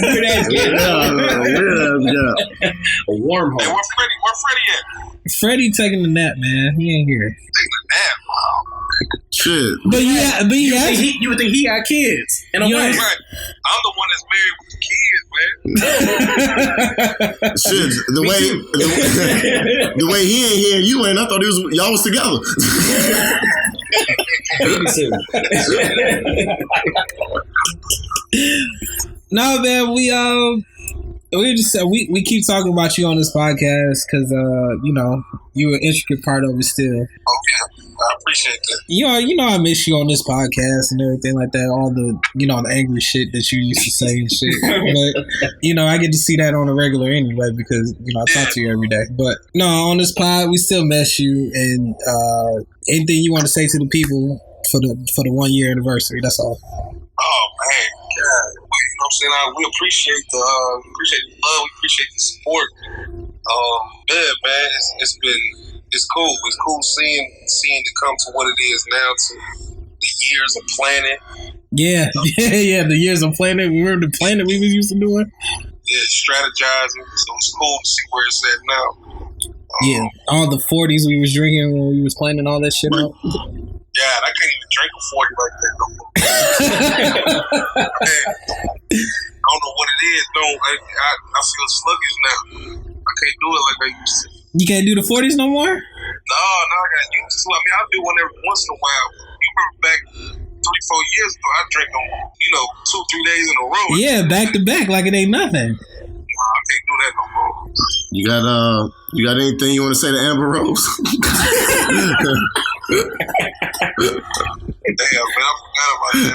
Weird ass game. Yeah. A wormhole. Hey, where Freddie at? Freddie taking a nap, man. He ain't here. Damn. Shit. But yeah, You would think he got kids and a wife. Right. I'm the one that's married with the kids, man. Shit. The way he ain't here, you ain't. I thought y'all was together. No, man, we just we keep talking about you on this podcast because you're an intricate part of it still. Oh yeah, I appreciate that. You know I miss you on this podcast and everything like that. All the the angry shit that you used to say and shit. But I get to see that on a regular anyway because I talk to you every day. But no, on this pod we still miss you and anything you want to say to the people for the 1 year anniversary. That's all. Oh man, God. You know what I'm saying? We appreciate the love, we appreciate the support. Yeah, man, it's cool. It's cool seeing it come to what it is now, to the years of planning. Yeah, the years of planning. Remember the planning we was used to doing? Yeah, strategizing. So it's cool to see where it's at now. Yeah, all the 40s we was drinking when we was planning all that shit out. God, I can't even drink a 40 like that no more. Man, I don't know what it is. No, I feel sluggish now. I can't do it like I used to. You can't do the 40s no more? No, I got used to. I mean, I'll do one every once in a while. You remember back 3-4 years ago, I drank them, 2-3 days in a row. Yeah, back to back, like it ain't nothing. I can't do that no more. You got anything you want to say to Amber Rose? Damn, man, I forgot about that.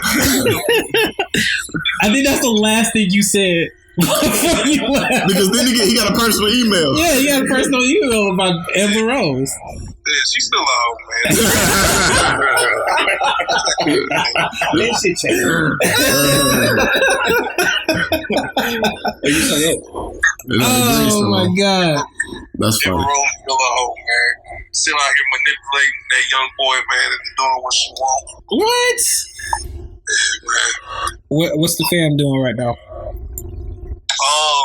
I think that's the last thing you said before you left. Because then he got a personal email. Yeah, he got a personal email about Amber Rose. Yeah, she's still at home, man. That shit changed. Oh my God. That's funny. Amber Rose still at home, man. Still out here manipulating that young boy, man, and doing what she wants. What? Yeah, man. What's the fam doing right now? Well,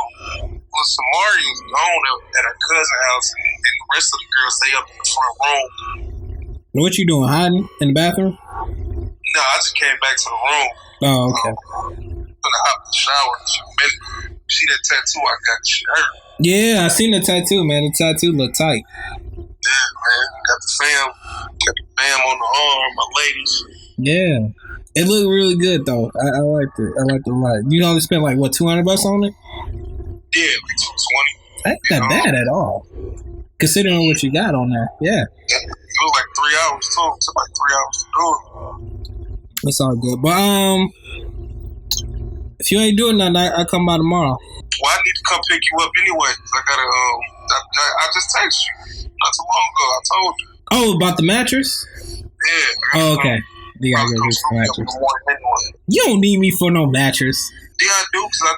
Samari is gone at her cousin's house, and the rest of the girls stay up in the front room. What you doing? Hiding in the bathroom? No, I just came back to the room. Oh, okay. Gonna hop in the shower. See that tattoo I got? She hurt. Yeah, I seen the tattoo, man. The tattoo look tight. Yeah, man. Got the fam on the arm, my ladies. Yeah. It looked really good, though. I liked it. I liked it a lot. You only spent, like, what, $200 on it? Yeah, like 220. That's not bad at all. Considering what you got on there. Yeah. It was like 3 hours, too. It took like 3 hours to do it. It's all good. But, if you ain't doing nothing, I'll come by tomorrow. Well, I need to come pick you up anyway. I gotta, I just texted you not too long ago. I told you. Oh, about the mattress? Yeah. Oh, okay. You gotta go get some mattress. You don't need me for no mattress. Yeah, I do, because I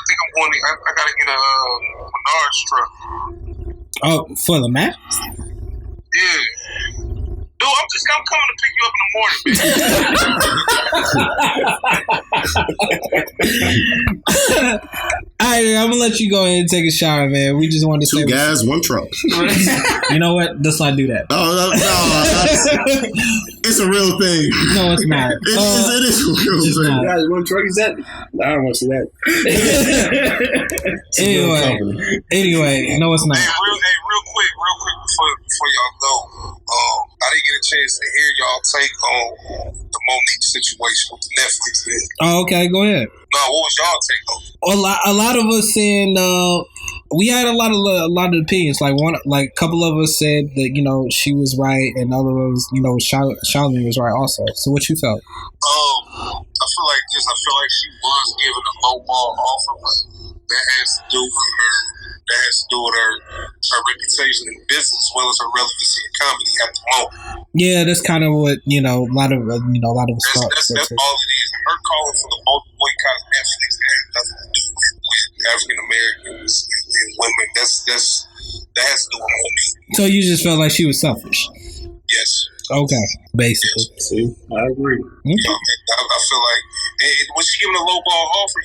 think I'm going to, I gotta get a Menards truck. Oh, for the mattress? Yeah. Dude, I'm coming to pick you up in the morning, man. Alright, I'm gonna let you go ahead and take a shower, man. We just wanted to say 2 guys, 1 truck. You know what? Let's not do that. No, it's a real thing. No, it's not. It is a real thing. Guys, 1 truck is that? I don't want to see that. Anyway, no, it's not. Hey, real quick before y'all go. I didn't get a chance to hear y'all take on the Monique situation with the Netflix thing. Oh, okay, go ahead. No, what was y'all take on? A lot of us saying we had a lot of opinions. Like a couple of us said that she was right, and other of us Charlene was right also. So what you felt? I feel like this. I feel like she was given a low ball offer, but that has to do with her. That has to do with her reputation in business as well as her relevancy in comedy at the moment. Yeah, that's kind of what a lot of us thought. That's all it is. Her calling for the boycott of Netflix had nothing to do with African Americans and women. That has to do with Monique. So you just felt like she was selfish? Yes. Okay, basically. See, I agree. You know, I feel like was she giving a low ball offer?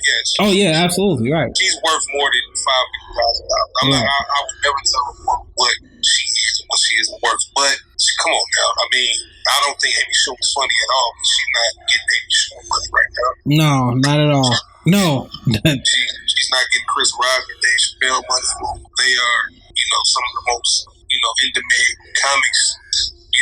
Yeah, absolutely right. She's worth more than $5,000. I would never tell her what she is and what she isn't worth. But come on now, I mean, I don't think Amy Schumer's funny at all. She's not getting Amy Schumer money right now. No, not at all. No, she's not getting Chris Rock and Dave Chappelle money. They are, some of the most, in demand comics.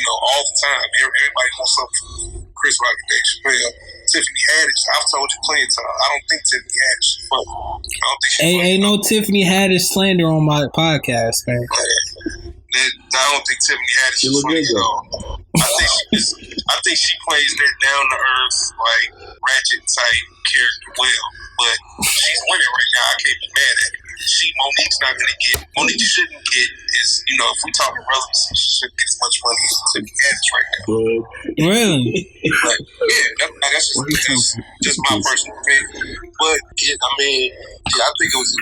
All the time. Everybody wants something from Chris Rock and Dave Chappelle. Tiffany Haddish, I've told you plenty of times. I don't think Tiffany Haddish is funny. I don't think she's ain't no Tiffany Haddish slander on my podcast, man. I don't think Tiffany Haddish is funny at all. I think she plays that down to earth, like ratchet type character well. But she's winning right now. I can't be mad at it. Monique's not going to get. Monique shouldn't get is, if we talking relevancy, she shouldn't get as much money as Tiffany Haddish right now. Really? But that's just my personal opinion. But I think it was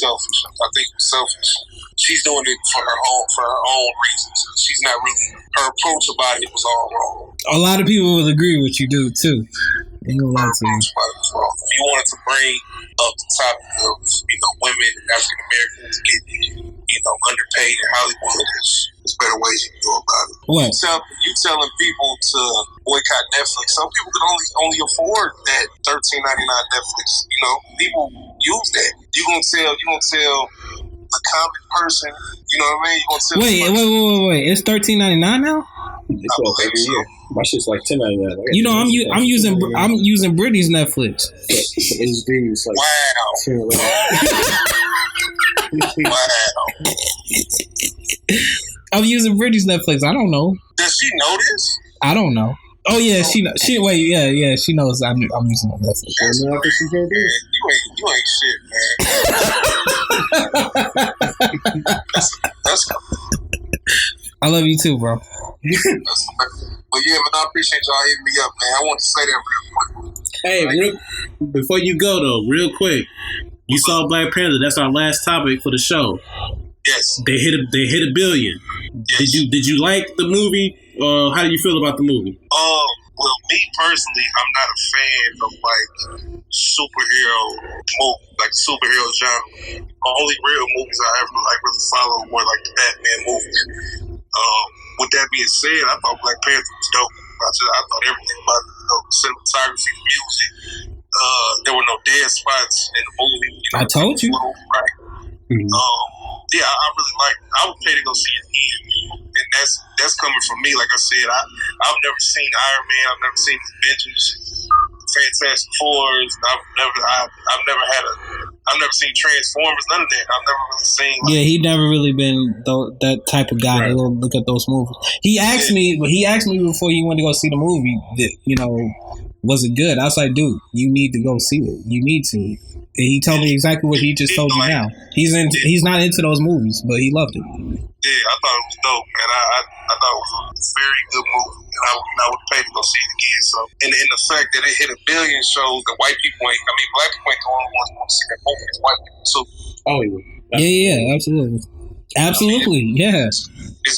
selfish. I think it was selfish. She's doing it for her own reasons. She's not really. Her approach about it was all wrong. A lot of people will agree with you, dude, too. Her approach about it was wrong. If you wanted to bring up the topic of women and African Americans getting underpaid in Hollywood, there's better ways you can go about it. What? You telling people to boycott Netflix. Some people can only afford that $13.99 Netflix. People use that. You gonna tell a common person, you know what I mean? You gonna tell wait. It's $13.99 now? It's every year. My shit's like $10.99. I'm using Brittany's Netflix. It's like wow. I'm using Brittany's Netflix. I don't know. Does she know this? I don't know. Oh yeah, she knows I'm using Netflix. You ain't shit, man. That's I love you too, bro. But yeah, I appreciate y'all hitting me up, man. I want to say that real quick. Hey, before you go though, real quick, you saw Black Panther. That's our last topic for the show. Yes, they hit $1 billion. Yes. Did you like the movie? How do you feel about the movie? Well, me personally, I'm not a fan of superhero movies, like superhero genre. The only real movies I ever really follow were the Batman movies. With that being said, I thought Black Panther was dope. I thought everything about it was dope. Cinematography, music. There were no dead spots in the movie. I told you. Right. Yeah, I really liked it. I would pay to go see it again. And that's coming from me. Like I said, I've never seen Iron Man. I've never seen Avengers, Fantastic Fours. I've never seen Transformers. None of that. I've never really seen. Yeah, he never really been that type of guy to go look at those movies. He asked me before he went to go see the movie that was it good? I was like, dude, you need to go see it. You need to. And he told me exactly what he just told you now. He's not into those movies, but he loved it. Yeah, I thought it was dope, man. I thought it was a very good movie, and I would pay to go see it again. So, and the fact that it hit $1 billion shows that white people ain't. I mean, black people ain't the only ones who want to see that movie. It's white people too. Oh yeah, absolutely. Absolutely, yeah. It's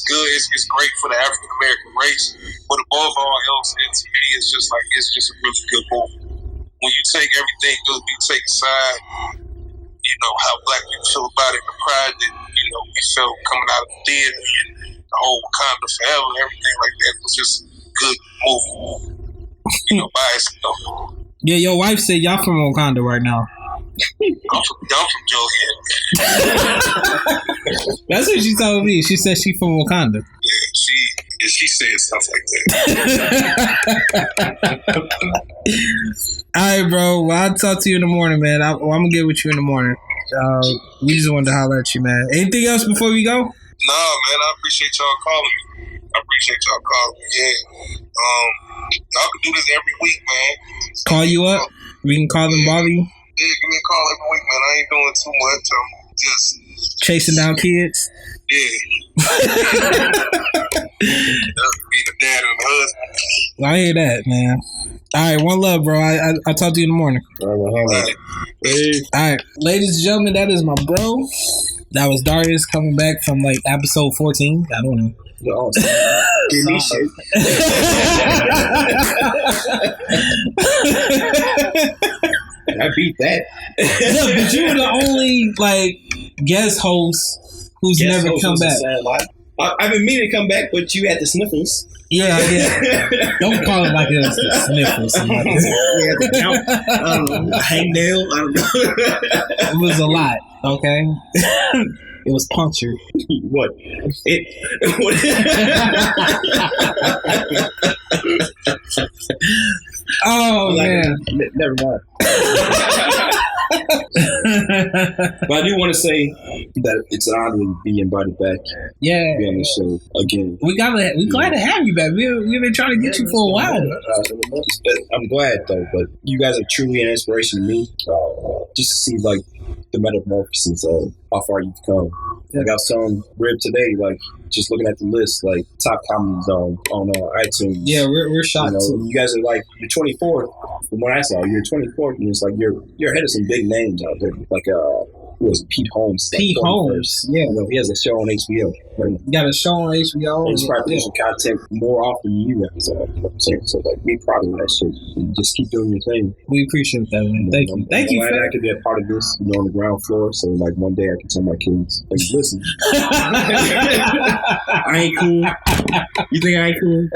good. It's great for the African American race, but above all else, to me, it's just a really good movie. When you take everything good, you take aside, how black people feel about it, the pride that, we felt coming out of the theater and the whole Wakanda Forever, everything like that was just a good movie. By itself. Yeah, your wife said y'all from Wakanda right now. I'm from Joliet. That's what she told me. She said she from Wakanda. Yeah, she said stuff like that. All right, bro. Well, I'll talk to you in the morning, man. I'm gonna get with you in the morning. We just wanted to holler at you, man. Anything else before we go? Nah, man. I appreciate y'all calling me. Yeah. Y'all can do this every week, man. Call you up. We can call and bother you. Yeah, give me a call every week, man. I ain't doing too much. I'm just chasing down kids. Yeah. Being a dad and a husband. I hear that, man. All right, one love, bro. I'll talk to you in the morning. All right, ladies and gentlemen, that is my bro. That was Darrius coming back from episode 14. I don't know. Give me shit. I beat that. Yeah, but you were the only guest host who's never come back. I've been meaning to come back, but you had the sniffles. Yeah. Don't call it like it was the sniffles. Hangnail. I don't know. It was a lot. Okay. It was punctured. What? Oh man. Never mind. But I do want to say that it's an honor to be invited back. Yeah. Be on the show again. We're glad to have you back. We've been trying to get you for a while. I'm glad though, but you guys are truly an inspiration to me. Just to see the metamorphosis of how far you've come. I was telling Rib today, just looking at the list, top comedies on iTunes. Yeah, we're shocked. You guys are you're 24th. From what I saw, you're 24th, and it's you're ahead of some big names out there. Who was it? Pete Holmes? Pete Holmes, yeah. He has a show on HBO. Got a show on HBO. He's probably producing content more often than you guys are. So be proud of that shit. And just keep doing your thing. We appreciate that, man. Thank you. Thank you. I could be a part of this, on the ground floor. So one day I can tell my kids, listen, I ain't cool. You think I ain't cool?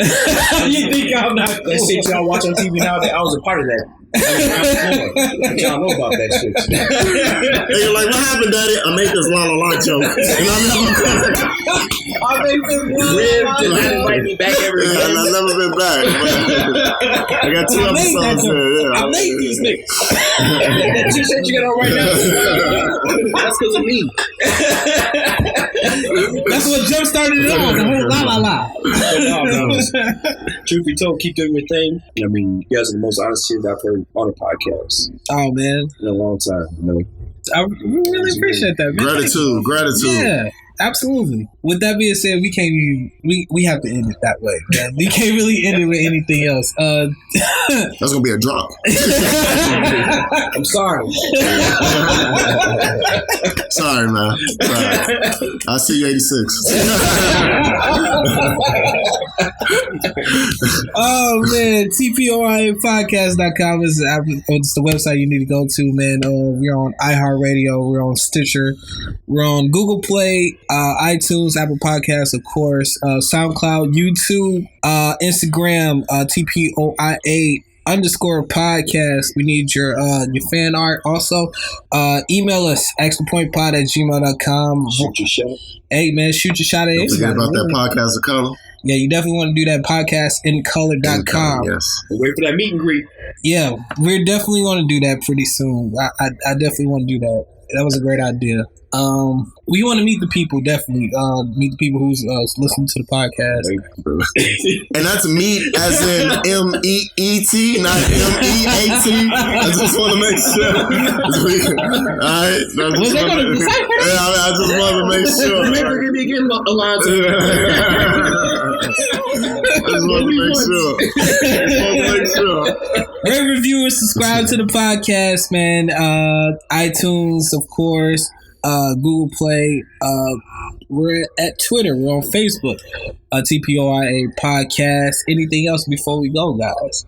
You think I'm not cool? That shit y'all watch on TV now, I was a part of that. Y'all know about that shit. They're like, what happened, Daddy? I made this la la la joke. And I invite me back every day. I've never been back. I got 2 episodes there. I made these niggas. That t-shirt you got on right now, that's because of me. That's what jump started it all. The whole la la la. No. Truth be told, keep doing your thing. I mean, you guys are the most honest shit I've heard on a podcast. Oh man, in a long time. I really appreciate that, man. Gratitude. Yeah, absolutely. With that being said, we can't even we have to end it that way, man. We can't really end it with anything else. That's gonna be a drop. I'm sorry. Sorry, man. Sorry. I'll see you 86. Oh man, tpoiapodcast.com is the website you need to go to, man. We're on iHeartRadio, we're on Stitcher, we're on Google Play, iTunes, Apple Podcasts, of course, SoundCloud, YouTube, Instagram, TPOIA_podcast. We need your fan art. Also, email us extrapointpod@gmail.com. Shoot your shot. Hey man, shoot your shot at Don't forget about that podcast of color. Yeah, you definitely want to do that. Podcastincolor.com. Yes. Wait for that meet and greet. Yeah, we're definitely going to do that pretty soon. I definitely want to do that. That was a great idea. We want to meet the people, definitely. Meet the people who's listening to the podcast. And that's meet as in MEET, not MEAT. I just want to make sure. Alright. Was that going to be deciphered? Yeah, I just want to make sure. Maybe we're going to be getting a line to I just want to make sure. Rate, review, and subscribe to the podcast, man. iTunes, of course. Google Play. We're at Twitter. We're on Facebook. TPOIA Podcast. Anything else before we go, guys?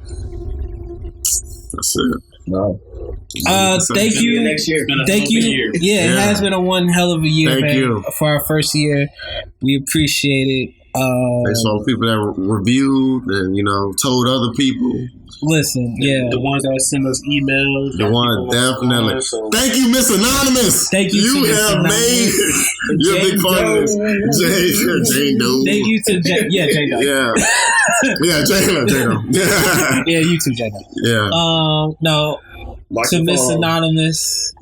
That's it. No. Thank you. Next year. Thank you. Yeah, it has been a one hell of a year, Thank man. you. For our first year. We appreciate it. Thanks to all the people that reviewed and, told other people. Listen, yeah. The ones that send us emails. The one, definitely. Thank you, Miss Anonymous. Thank you. You have made you're a big part of this. Jane Doe. Thank you to Jane Doe. Yeah. Yeah, Jane Doe. Yeah, you too, Jane Doe. Yeah. No. To Miss Anonymous,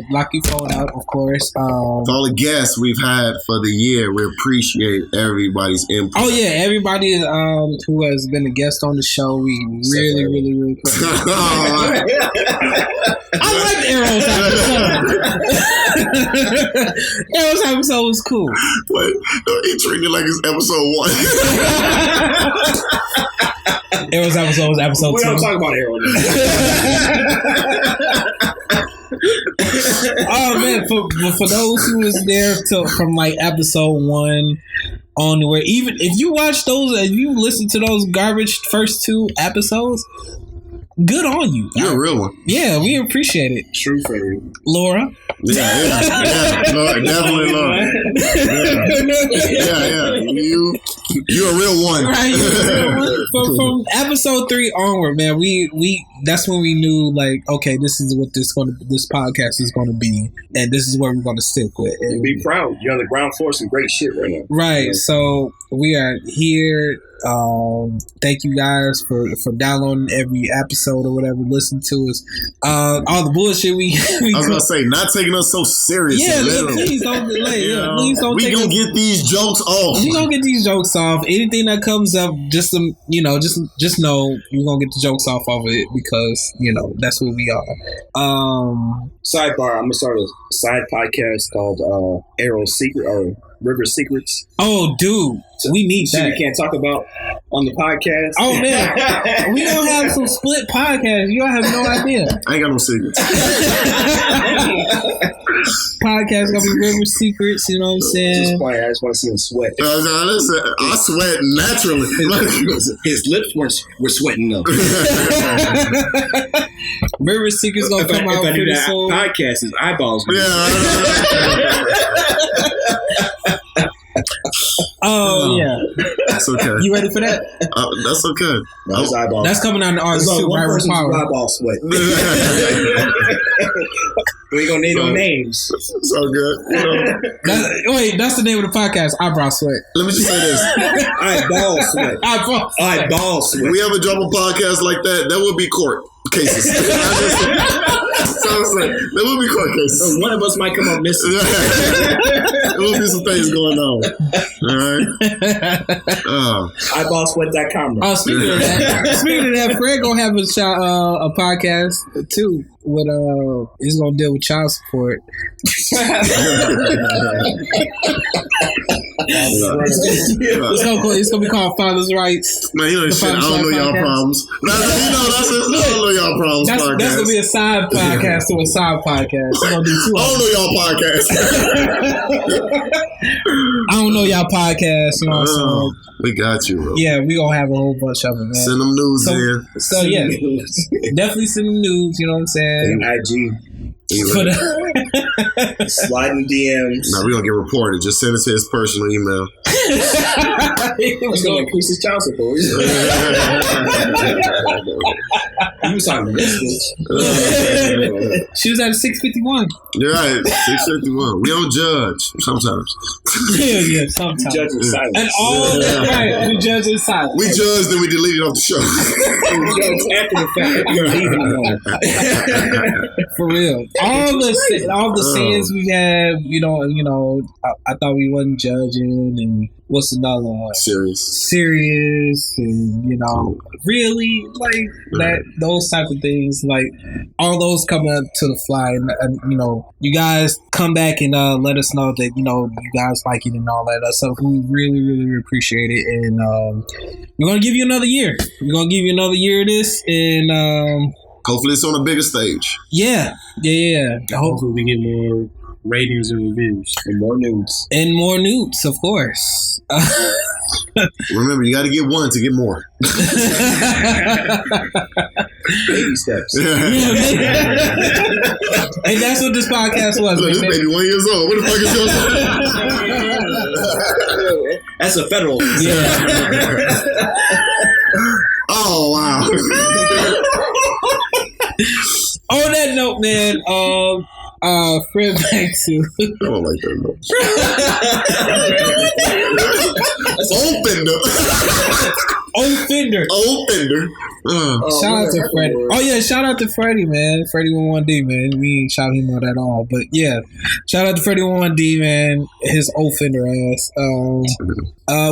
lock your phone out, of course. To all the guests we've had for the year, we appreciate everybody's input. Oh yeah, everybody who has been a guest on the show, we really appreciate. I like Arrow's episode. Arrow's episode was cool. Wait, don't he treat me like it's episode 1? Arrow's episode was episode 2. We don't talk about Arrow. Oh man, for those who was there from episode 1 on where even if you watch those, if you listen to those garbage first 2 episodes, good on you. You're a real one. Yeah, we appreciate it. True fairy. Laura. Yeah. Laura, definitely Laura. Yeah. You're a real one. Right. From episode 3 onward, man, we that's when we knew, like, okay, this is what this podcast is going to be, and this is where we're going to stick with. And be proud. You're on the ground floor, some great shit right now. Right. Yeah. So we are here. Thank you guys for downloading every episode or whatever, listen to us. All the bullshit we I was gonna say, not taking us so serious. Yeah, please don't please don't. We gonna get these jokes off. We gonna get these jokes off. Anything that comes up, just know we're gonna get the jokes off of it, because that's what we are. Sidebar: I'm gonna start a side podcast called Arrow Secret or River Secrets. Oh, dude, we need that. We can't talk about on the podcast. Oh man, we gonna have some split podcasts. You have no idea. I ain't got no secrets. Podcast gonna be River Secrets. You know what I'm saying? Just playing. I just want to see him sweat. I sweat naturally. His lips were sweating up. River Secrets gonna come out pretty soon. Podcast, his eyeballs. Oh yeah, that's okay. You ready for that? That's okay. His eyeballs. That's coming out in August too. One person's Powell. eyeball sweat. We ain't gonna need no names. So good. That's the name of the podcast. Eyebrow sweat. Let me just say this: eyeball sweat. Eyeball sweat. We ever drop a podcast like that? That would be court cases. So it's like, there will be court cases. One of us might come up missing. There will be some things going on. All right. Eyeballsweat.com. Speaking of that, Fred gonna have a podcast too. With he's gonna deal with child support. It's gonna be called Father's Rights. Man, shit. I don't know y'all problems. I don't know y'all problems. That's gonna be a side podcast to a side podcast. We're gonna do 2. I don't know y'all podcast. I don't know y'all podcast. You know what I'm saying? We got you, bro. Yeah, we gonna have a whole bunch of them, man. Send them news in. So yeah, definitely send them news. You know what I'm saying? IG. Sliding DMs. No, we're gonna get reported. Just send it to his personal email. It's gonna increase his child support. You was talking to this bitch. She was at 651. You're right, 651. We don't judge sometimes. Yeah, sometimes. We judge in silence. And all right, we judge in silence. We judge, then we delete it off the show. We judge after the fact. You're leaving alone. For real. All the sayings we have, I thought we wasn't judging, and what's another one? Serious, and really, like that. Those type of things, like all those come up to the fly, and you guys come back and let us know that you guys like it and all that stuff. We really, really appreciate it, and we're gonna give you another year. We're gonna give you another year of this, and hopefully it's on a bigger stage. Yeah. Hopefully we get more ratings and reviews. And more nudes. And more nudes, of course. Remember, you got to get one to get more. Baby steps. And that's what this podcast was. Look, this baby 1 year old. What the fuck is yours? That's a federal. Yeah. Oh, wow. On that note, man, Fred back to. I don't like that note. Offender. Shout out to Freddie. Oh yeah, shout out to Freddie, man. Freddie 11D, man. We ain't shout him out at all, but yeah, shout out to Freddie 11D, man. His offender ass.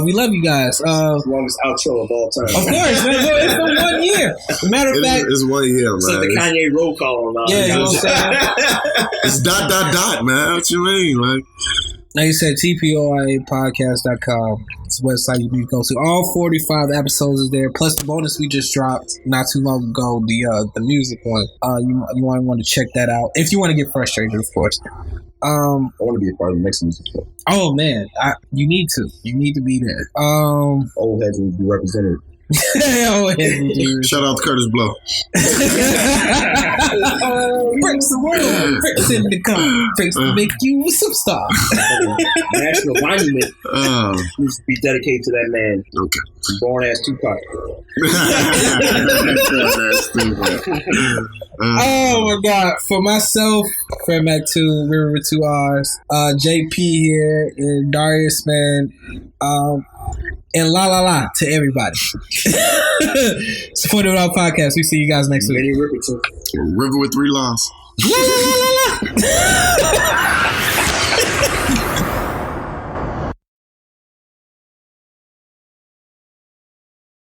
We love you guys. Longest outro of all time. Of course, man. It's been 1 year. Matter of fact, it's 1 year, man. It's like the Kanye roll call on. Yeah, you know what I'm saying. It's ... man. What you mean, like? Like you said, TPOIApodcast.com. It's the website you need to go to. All 45 episodes is there, plus the bonus we just dropped not too long ago, the music one. You want to check that out if you want to get frustrated, of course. I want to be a part of the next music show. Oh man, you need to. You need to be there. Old heads will be represented. Shout out to Curtis Blow. Breaks the world, breaks in the car, breaks to make you a superstar. National monument needs to be dedicated to that man. Okay. Born ass Tupac. Oh my God! For myself, Fred Mac 2, River with 2 R's, JP here, and Darrius, man. And la to everybody. Supported our podcast. We see you guys next week. River with 3 lines. La.